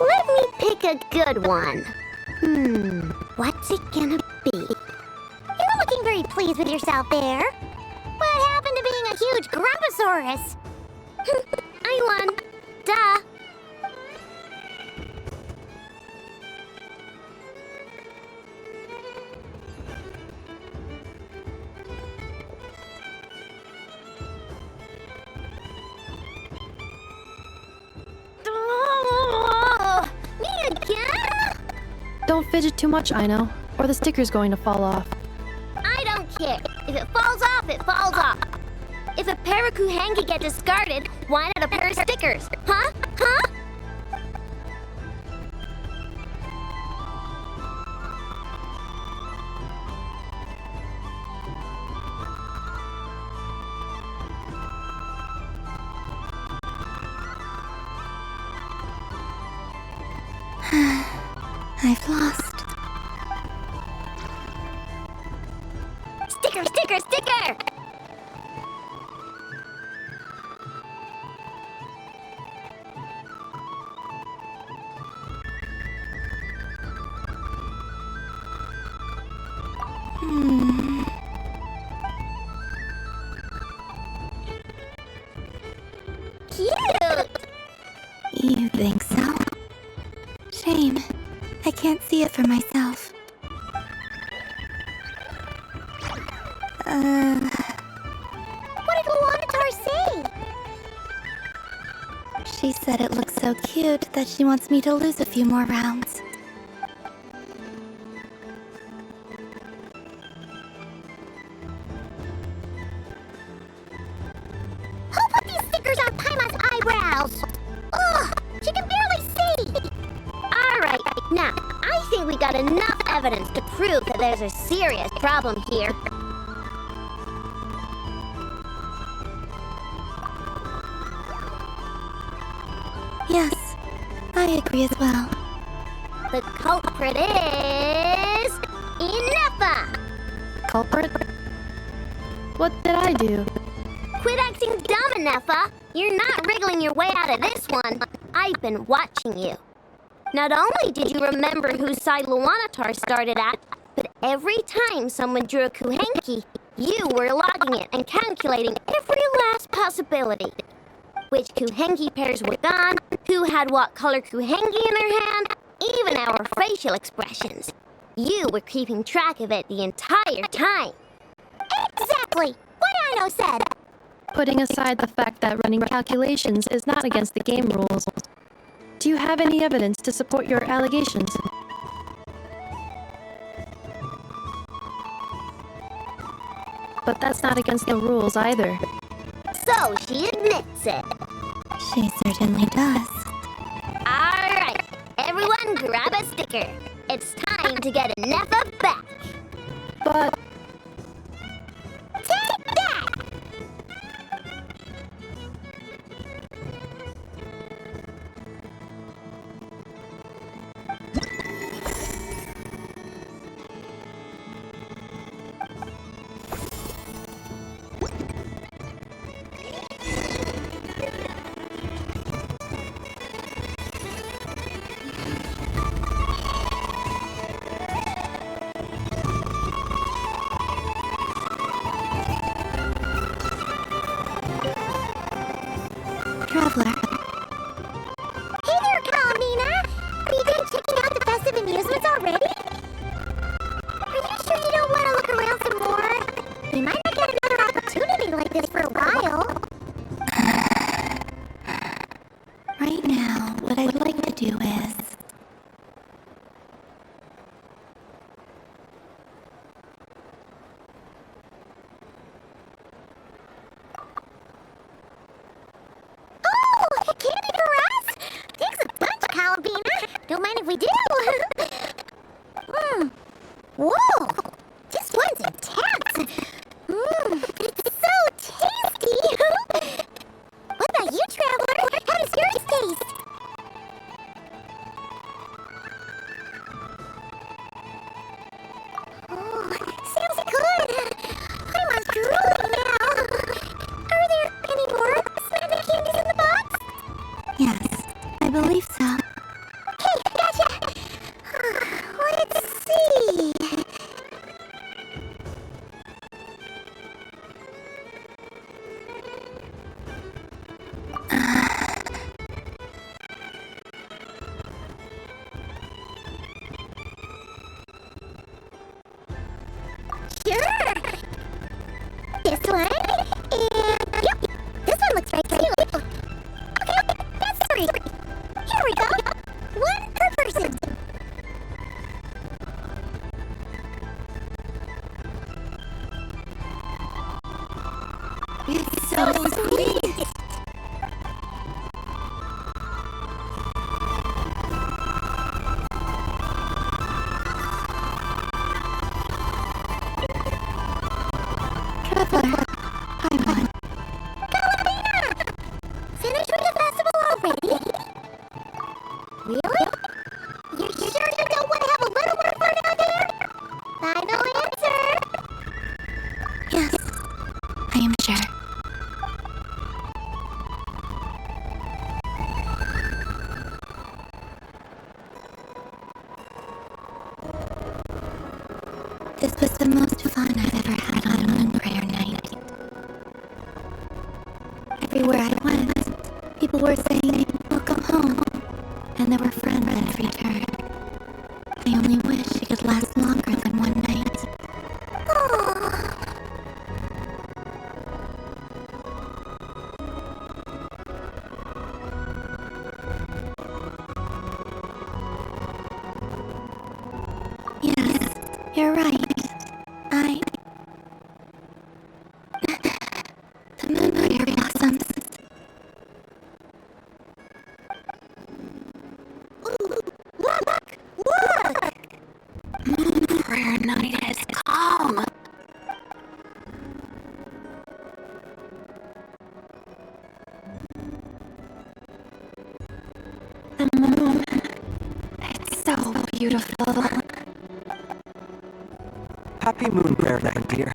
Let me pick a good one. What's it gonna be? You're looking very pleased with yourself there. What happened to being a huge Grumposaurus? I won. Duh. Me again? Don't fidget too much, Ino, or the sticker's going to fall off. I don't care. If it falls off, it falls off. If a pair of Kuhenki get discarded, why not a pair of stickers? Huh? Huh? I've lost. Sticker, sticker, sticker! Cute! You think so? Shame. I can't see it for myself. What She said it looks so cute that she wants me to lose a few more rounds. Who put these stickers on Paimon's eyebrows? Ugh, she can barely see. Alright, now, I think we got enough evidence to prove that there's a serious problem here. Yes, I agree as well. The culprit is... Ineffa! Culprit? What did I do? Quit acting dumb, Ineffa! You're not wriggling your way out of this one. I've been watching you. Not only did you remember whose side Luanatar started at, but every time someone drew a Kuhenki, you were logging it and calculating every last possibility. Which Kuhenki pairs were gone, who had what color Kuhenki in their hand, even our facial expressions. You were keeping track of it the entire time. Exactly! What Ino said! Putting aside the fact that running calculations is not against the game rules, do you have any evidence to support your allegations? But that's not against the rules either. So she admits it. She certainly does. Alright, everyone grab a sticker. It's time to get Ineffa back. But... Take that! Traveler, Hey there, Kalamina! Are you done checking out the festive amusements already? Are you sure you don't want to look around some more? You might not get another opportunity like this for a while. right now, what I'd like to do is... Oh, candy for us? Thanks a bunch, Kalamina. Don't mind if we do. Whoa, this one's intense. It's so tasty. What about you, Traveler? How does yours taste? Oh, sounds good. I'm drooling now. Are there any more snappy candies in the box? Yes, I believe so. Okay, gotcha. Let's see. Sure. This one, and yep, this one looks right too. Okay, that's 3. Here we go. 1 per person. It's so sweet! Traveler, Paimon. Kalamina! Finished with the festival already? Really? You sure you don't want to have a little more fun out there? Final answer. Yes, I am sure. This was the most fun I've ever had on Moon Prayer Night. Everywhere I went, people were saying, "Welcome home," and there were friends at every turn. I only wish it could last longer than one night. You're right. The moon prayer blossoms. Look! Moon prayer night has come. The moon. It's so beautiful. Happy Moon Prayer Night, dear.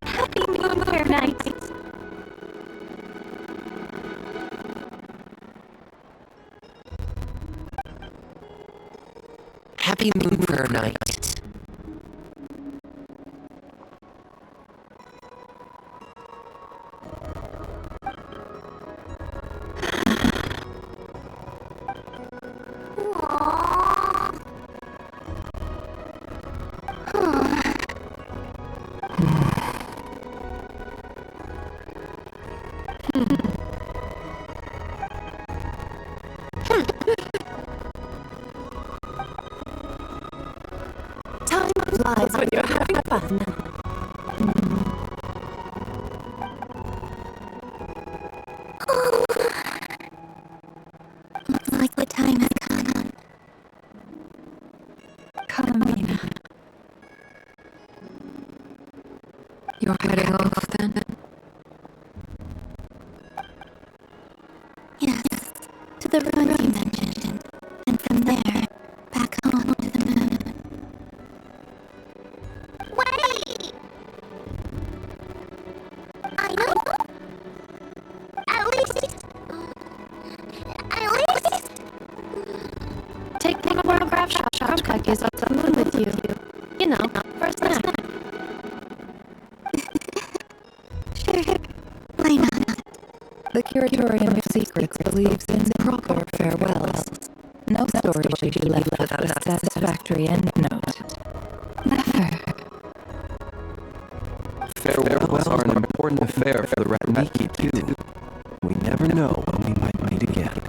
Happy Moon Prayer Night. Happy Moon Prayer Night. Time flies when you're having fun. Looks like the time has come. Columbina. You're heading off then? Yes, to the ruins you mentioned, and from there, back home to the moon. Wait! I know. At least. Take the photograph shot cookies up the moon with you. You know, for a snack. Sure, why not? The Curatorium of Secrets believes in proper farewells. No story should be left without a satisfactory endnote. Never. Farewells are an important affair for the Ratniki, too. We never know when we might meet again.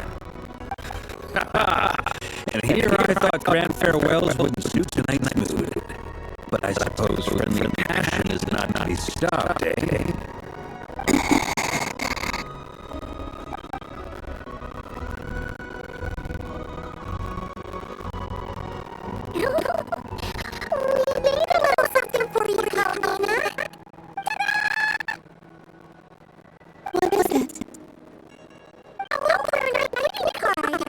And here I thought grand farewells wouldn't suit tonight's mood. But I suppose friendly passion is not to be stopped, eh? We made a little something for you, Columbina. What is it? A little greeting card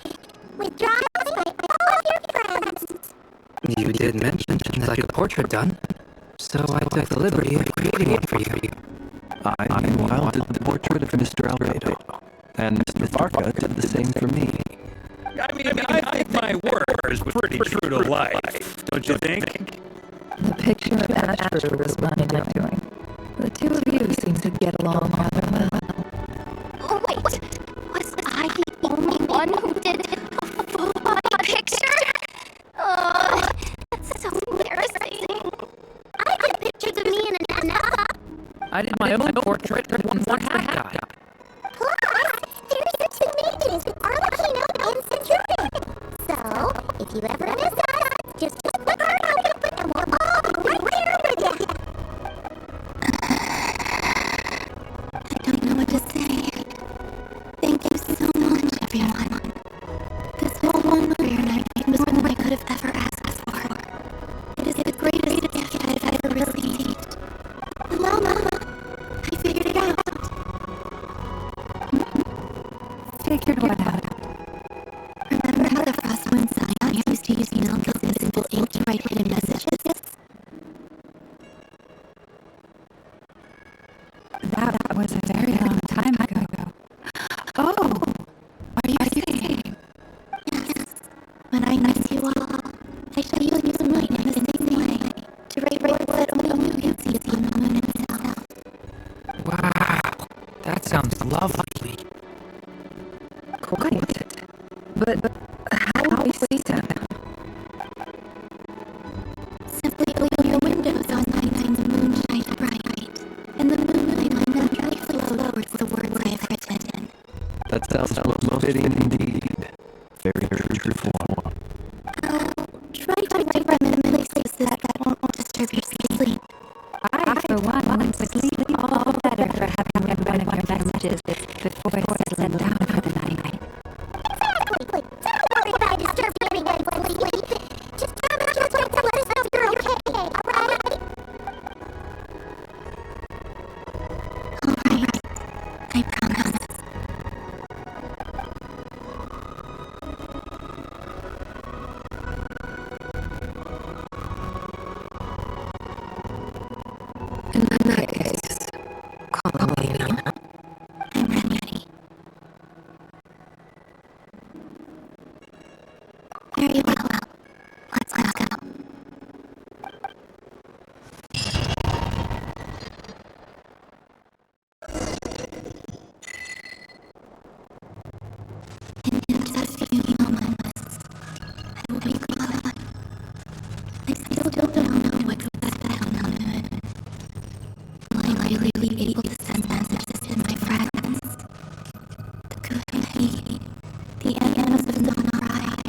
with drawings by all of your friends. You did mention things like a portrait done, so I took the liberty of creating it for you. I, meanwhile, did the portrait of Mr. Albedo, and Mr. Barca did the same for me. I think my work is pretty true to life, don't you think? The picture of Ashford was my doing. The two of you seem to get along rather well. Wait, was I the only one who did a full body picture? That's so embarrassing. I did pictures of me and Anessa. I did my own portrait with one hat guy. Plus, there's some images with Archon and Centurion. So, if you ever miss us, just hit the card open and we'll all be right there with you. I don't know what to say. Thank you so much, everyone. This whole Moon Prayer Night was more than I could have ever asked for. It is the greatest gift I've ever received. Mama, I figured it out. Figured what out? Remember how the Frostwind Scion used to use milk as invisible ink to write hidden messages? That was a very long time ago. Oh! Are you saying? Yes. When I miss you all, I shall use the moon in the same way to write words that only you can see beyond the moon itself. Wow, that sounds lovely. Quite. But how do we sound? Simply open your windows on nights when the moon shines bright, and the moonlight will naturally flow towards the words I have written. That sounds most fitting indeed. Very true form. clearly able to send messages to my friends. The Kuhenki, the animals of Nonarai.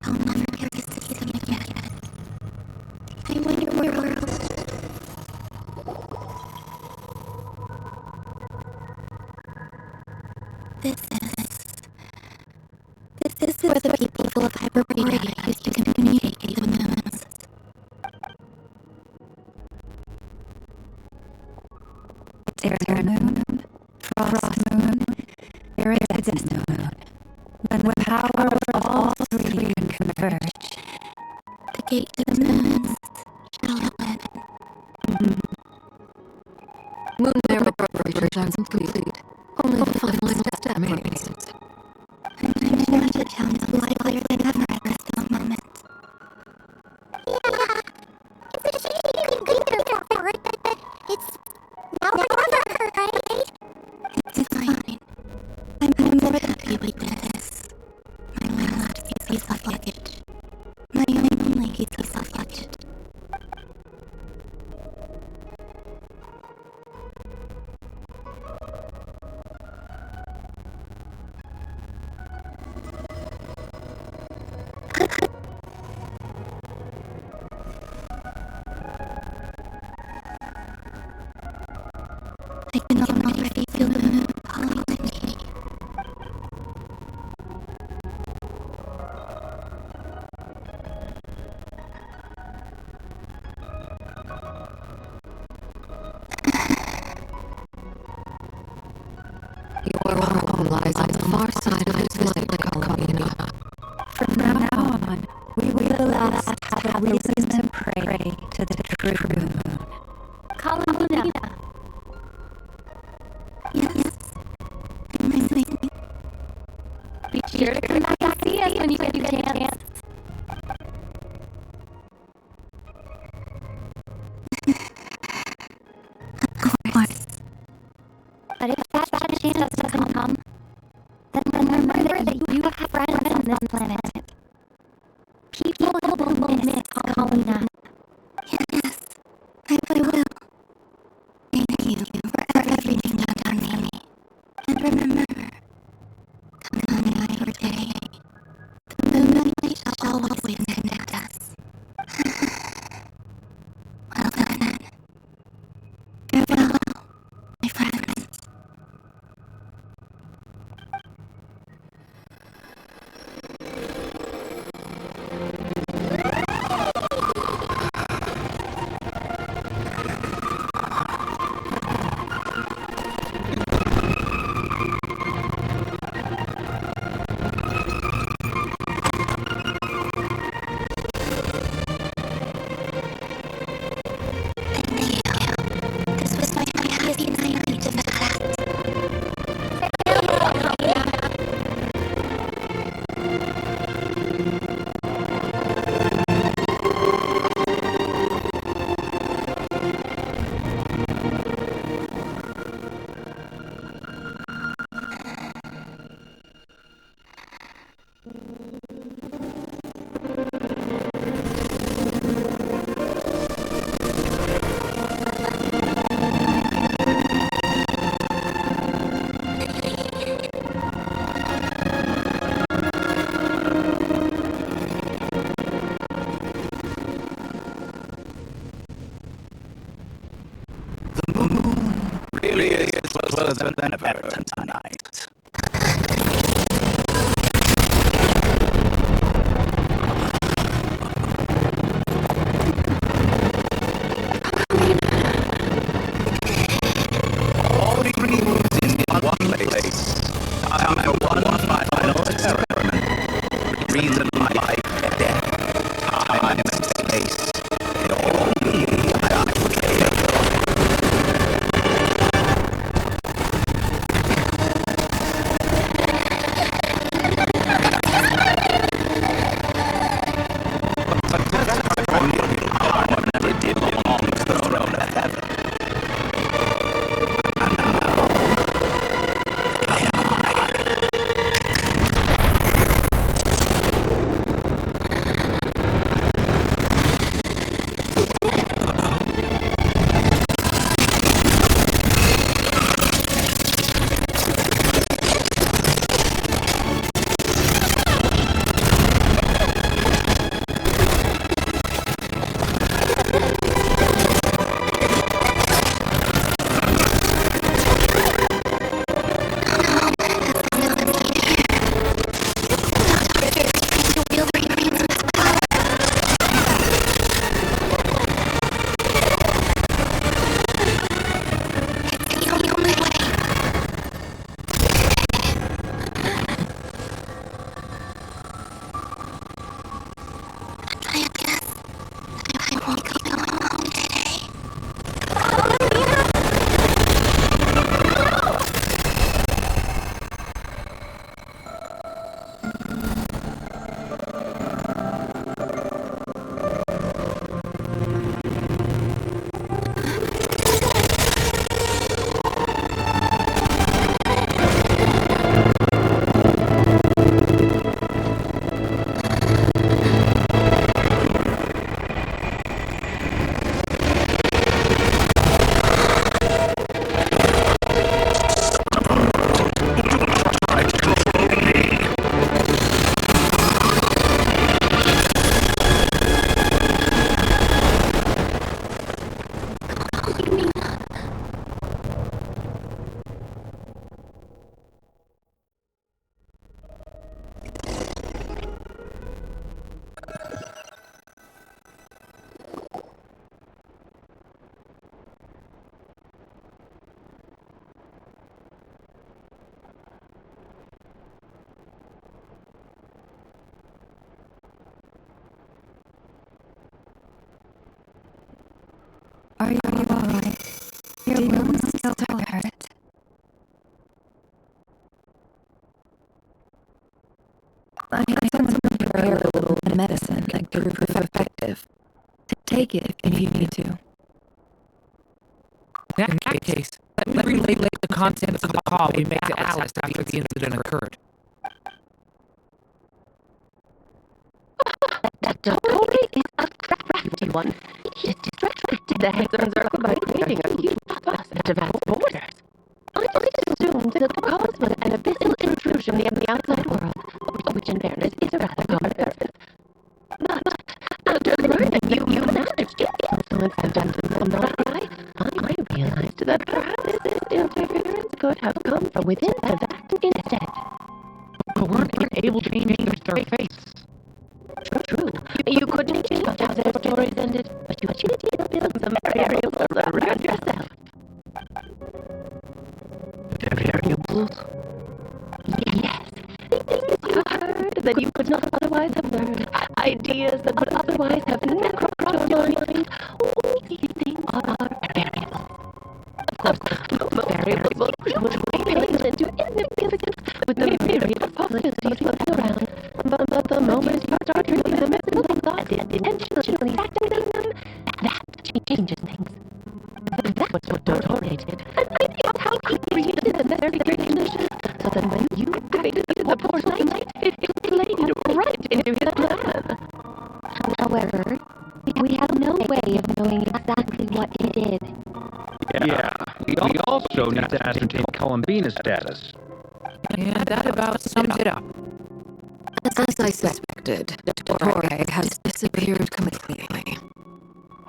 I'll never get to see them again. I wonder where This is where the people of Hyperborea used to communicate with the moons. Terra Moon, Frost Moon, Iridescent Moon. When the power of all three can converge, The gate to the moons shall open. Moon era preparations complete. Only the final step remains. I'm sure the town is livelier than ever at this moment. Yeah, it's a shame you couldn't be there for it, but it's now or never, right? It's fine. I'm more than happy we did this. My last piece of luggage. My only piece of luggage. I can already feel the moon calling to me. Your home lies on the far side of its light, Columbina. from now on, we will ask have a reason to pray to the true moon. Columbina. Yes, I'm listening. Be sure to come back and see us when you get a chance. Of course. But if that chance doesn't come, then remember that you have friends on this planet. People will miss Columbina. Yes, I will. Thank you for everything you've done for me. And remember, come on night or day, the moonlight shall always connect us. Well then, farewell, my friends. This was my happiest night of that. Really is closer than ever tonight. All the green moons in one place. Time for one final experiment. Reason life and death. Time and space. It all be applicated. still hurt. I had someone prepare a little medicine that could prove effective. Take it if you need to. In that case, let me relay the contents of the call we made to Alice after the incident occurred. That totally is a crafty one. It disrespected the Hexer's circle by creating a huge fuss at vast borders. I just assumed that the cause was an abyssal intrusion in the outside world, which in fairness is a rather common occurrence. But after learning you managed to influence the gentleman nearby, I realized that perhaps this interference could have come from within the Vact instead. You weren't able to change your face. True. You couldn't change how their stories ended, but you did build some variables around yourself. Variables? Yes. Things you heard that you could not otherwise have learned. Ideas that would otherwise have never crossed your mind. All these things are variables. Of course, most variables would be placed into insignificance with the myriad of possibilities floating around. But the moment you start treating them as simple thoughts and intentionally activating them, that changes things. That's what tolerated. And I think how he reached the necessary conditions so that when you activated the portal light, it played right into his plan. However, we have no way of knowing exactly what he did. Yeah, we also need to ascertain Columbina's status. And that about sums it up. As I suspected, Torre has disappeared completely.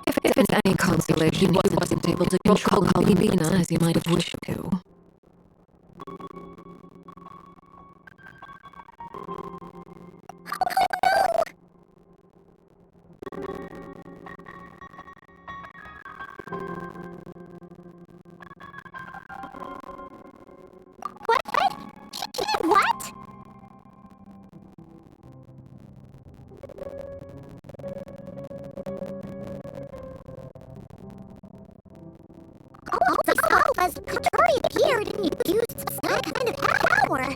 If it's any consolation, he wasn't able to control Columbina as he might have wished to. What? As Katori appeared and used some kind of power.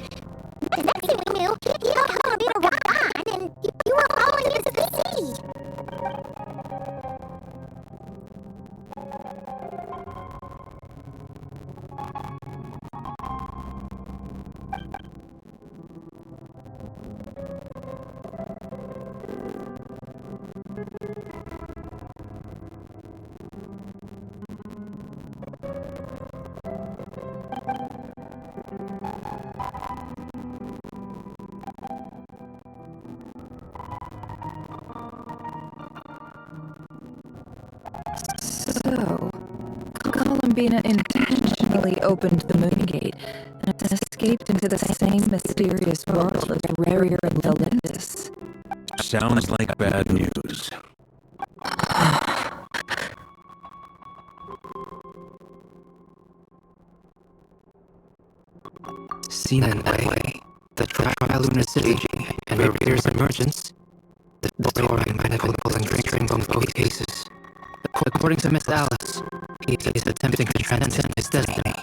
The next thing we knew, he had Columbina gone, and you were following him to the sea. So, Columbina intentionally opened the Moon Gate and escaped into the same mysterious world as Rarier and Valendis. Sounds like bad news. Seen in way, the Trilunar City and Rarier's emergence, the story medical and string from both cases. According to Miss Alice, he is attempting to transcend his destiny,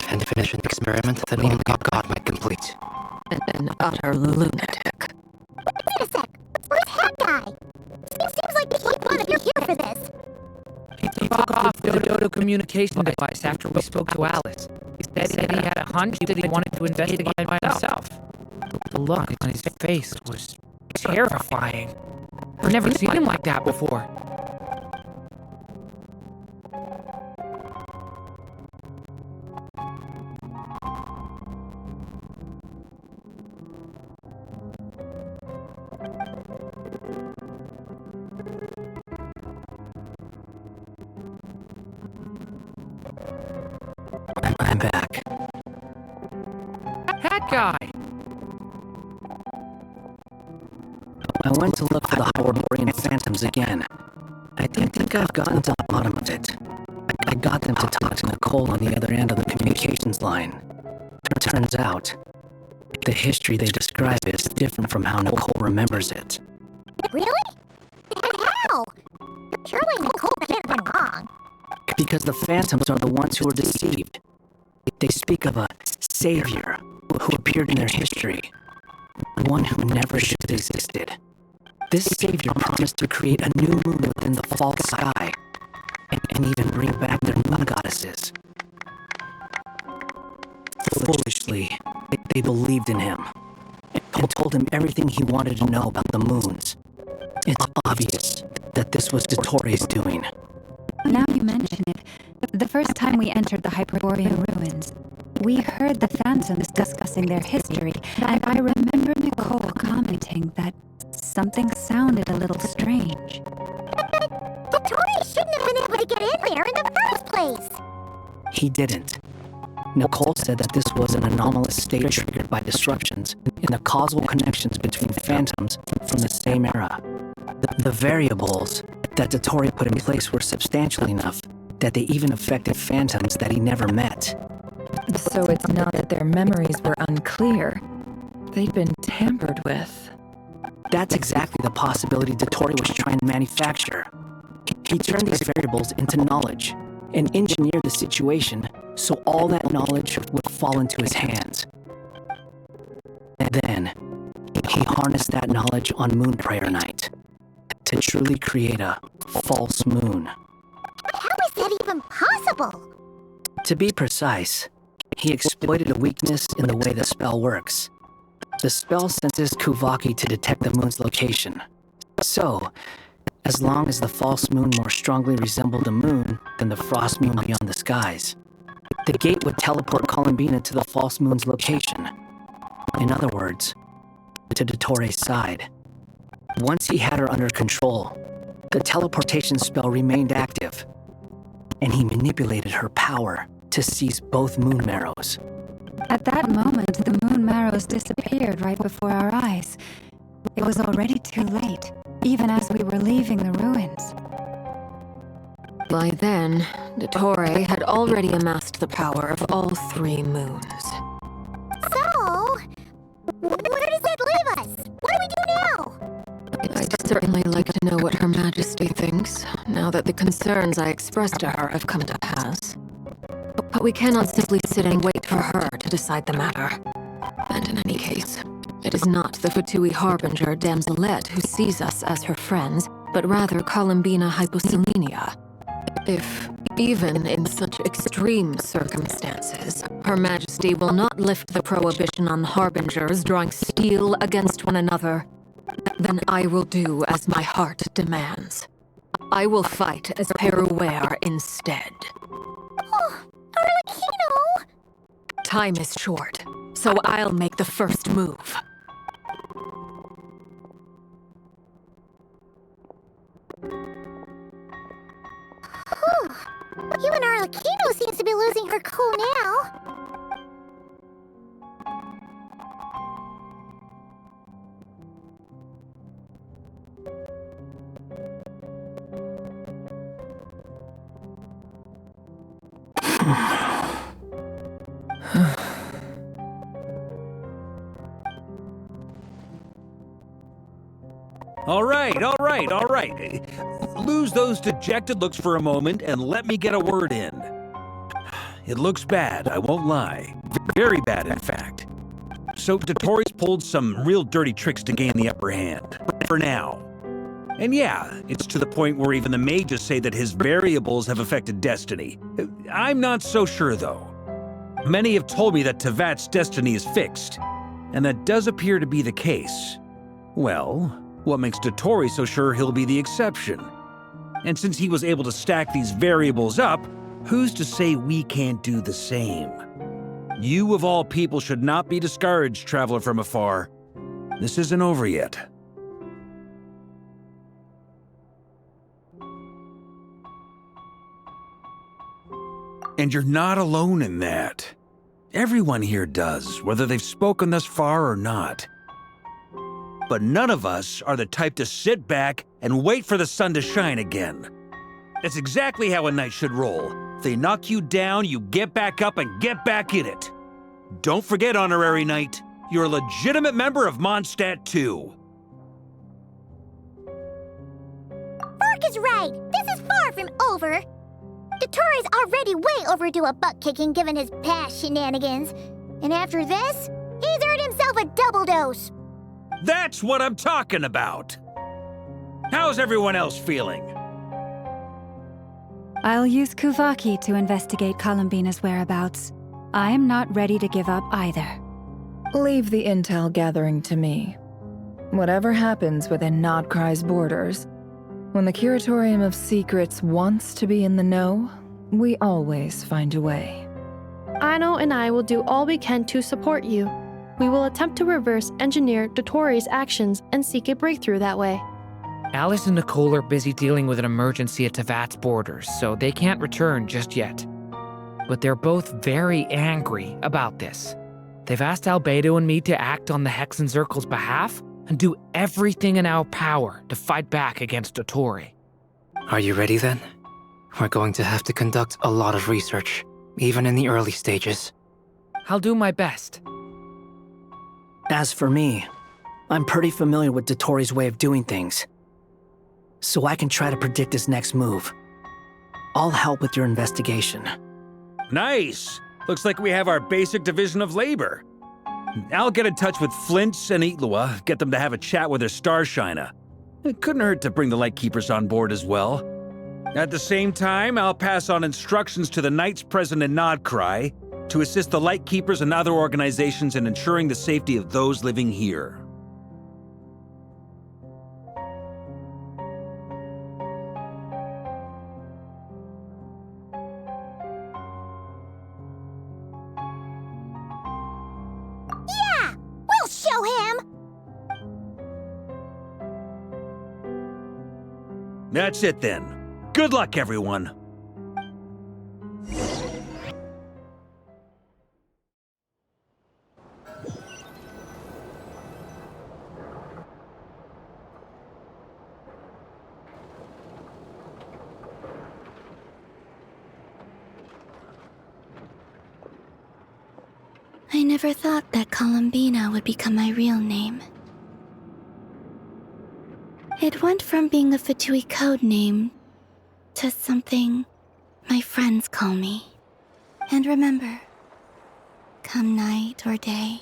an definition experiment that only God might complete. An utter lunatic. Wait a sec. Where's that guy? Seems like he wanted you here for this. He took off the Dodo communication device after we spoke to Alice. He said he had a hunch that he wanted to investigate by himself. The look on his face was terrifying. I've never seen him like that before. I'm back. That guy! I went to look for the Hyperborean phantoms again. I think I've gotten to the bottom of it. I got them to talk to Nicole on the other end of the communications line. Turns out, the history they describe is different from how Nicole remembers it. Really? And how? Surely Nicole can't have been wrong. Because the phantoms are the ones who were deceived. They speak of a savior who appeared in their history, one who never should have existed. This savior promised to create a new moon within the false sky, and even bring back their moon goddesses. Foolishly, they believed in him, and told him everything he wanted to know about the moons. It's obvious that this was Dottoro's doing. Now you mention it, the first time we entered the Hyperborean ruins, we heard the phantoms discussing their history, and I remember Nicole commenting that something sounded a little strange. Dottore shouldn't have been able to get in there in the first place! He didn't. Nicole said that this was an anomalous state triggered by disruptions in the causal connections between phantoms from the same era. The variables that Dottore put in place were substantial enough that they even affected phantoms that he never met. So it's not that their memories were unclear. They'd been tampered with. That's exactly the possibility Dottore was trying to manufacture. He turned these variables into knowledge and engineered the situation so all that knowledge would fall into his hands. And then, he harnessed that knowledge on Moon Prayer Night to truly create a false moon. How is that even possible? To be precise, he exploited a weakness in the way the spell works. The spell senses Kuvaki to detect the moon's location. So, as long as the false moon more strongly resembled the moon than the frost moon beyond the skies, the gate would teleport Columbina to the false moon's location. In other words, to Dottoro's side. Once he had her under control, the teleportation spell remained active, and he manipulated her power to seize both moon marrows. At that moment, the moon marrows disappeared right before our eyes. It was already too late, even as we were leaving the ruins. By then, Dottore had already amassed the power of all 3 moons. So, where does that leave us? What do we do now? I'd certainly like to know what Her Majesty thinks, now that the concerns I expressed to her have come to pass. But we cannot simply sit and wait for her to decide the matter. And in any case, it is not the Fatui Harbinger Damselette who sees us as her friends, but rather Columbina Hyposelenia. If, even in such extreme circumstances, Her Majesty will not lift the prohibition on Harbingers drawing steel against one another, then I will do as my heart demands. I will fight as Peruware instead. Oh, Arlecchino! Time is short, so I'll make the first move. Whew. Even Arlecchino seems to be losing her cool now. All right. Lose those dejected looks for a moment and let me get a word in. It looks bad, I won't lie. Very bad, in fact. So Dottoro's pulled some real dirty tricks to gain the upper hand. For now. And yeah, it's to the point where even the mages say that his variables have affected destiny. I'm not so sure, though. Many have told me that Tevat's destiny is fixed, and that does appear to be the case. Well, what makes Dottore so sure he'll be the exception? And since he was able to stack these variables up, who's to say we can't do the same? You of all people should not be discouraged, traveler from afar. This isn't over yet. And you're not alone in that. Everyone here does, whether they've spoken thus far or not. But none of us are the type to sit back and wait for the sun to shine again. That's exactly how a knight should roll. If they knock you down, you get back up and get back in it. Don't forget, Honorary Knight, you're a legitimate member of Mondstadt too. Mark is right. This is far from over. Dottore already way overdue a butt-kicking given his past shenanigans. And after this, he's earned himself a double dose. That's what I'm talking about! How's everyone else feeling? I'll use Kuvaki to investigate Columbina's whereabouts. I am not ready to give up either. Leave the intel gathering to me. Whatever happens within Nodcry's borders, when the Curatorium of Secrets wants to be in the know, we always find a way. Aino and I will do all we can to support you. We will attempt to reverse engineer Dottori's actions and seek a breakthrough that way. Alice and Nicole are busy dealing with an emergency at Tevat's borders, so they can't return just yet. But they're both very angry about this. They've asked Albedo and me to act on the Hexen Circle's behalf and do everything in our power to fight back against Dottori. Are you ready then? We're going to have to conduct a lot of research, even in the early stages. I'll do my best. As for me, I'm pretty familiar with Dottori's way of doing things, so I can try to predict his next move. I'll help with your investigation. Nice! Looks like we have our basic division of labor. I'll get in touch with Flint's and Itlua, get them to have a chat with their Starshiner. It couldn't hurt to bring the Lightkeepers on board as well. At the same time, I'll pass on instructions to the Knights present in Nodcry to assist the Lightkeepers and other organizations in ensuring the safety of those living here. Yeah! We'll show him! That's it then. Good luck, everyone. I never thought that Columbina would become my real name. It went from being a Fatui code name to something my friends call me. And remember, come night or day,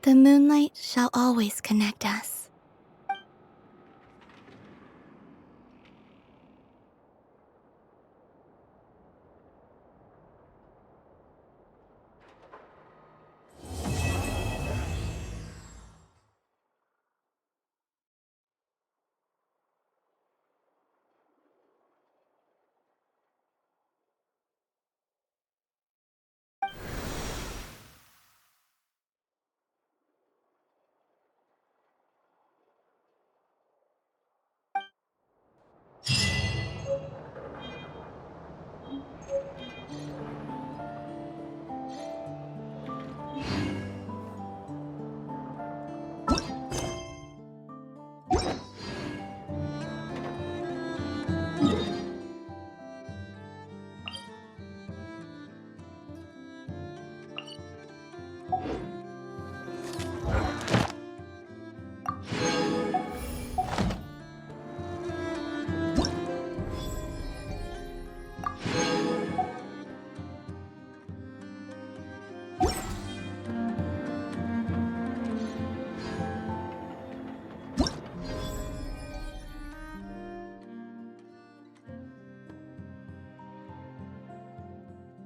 the moonlight shall always connect us.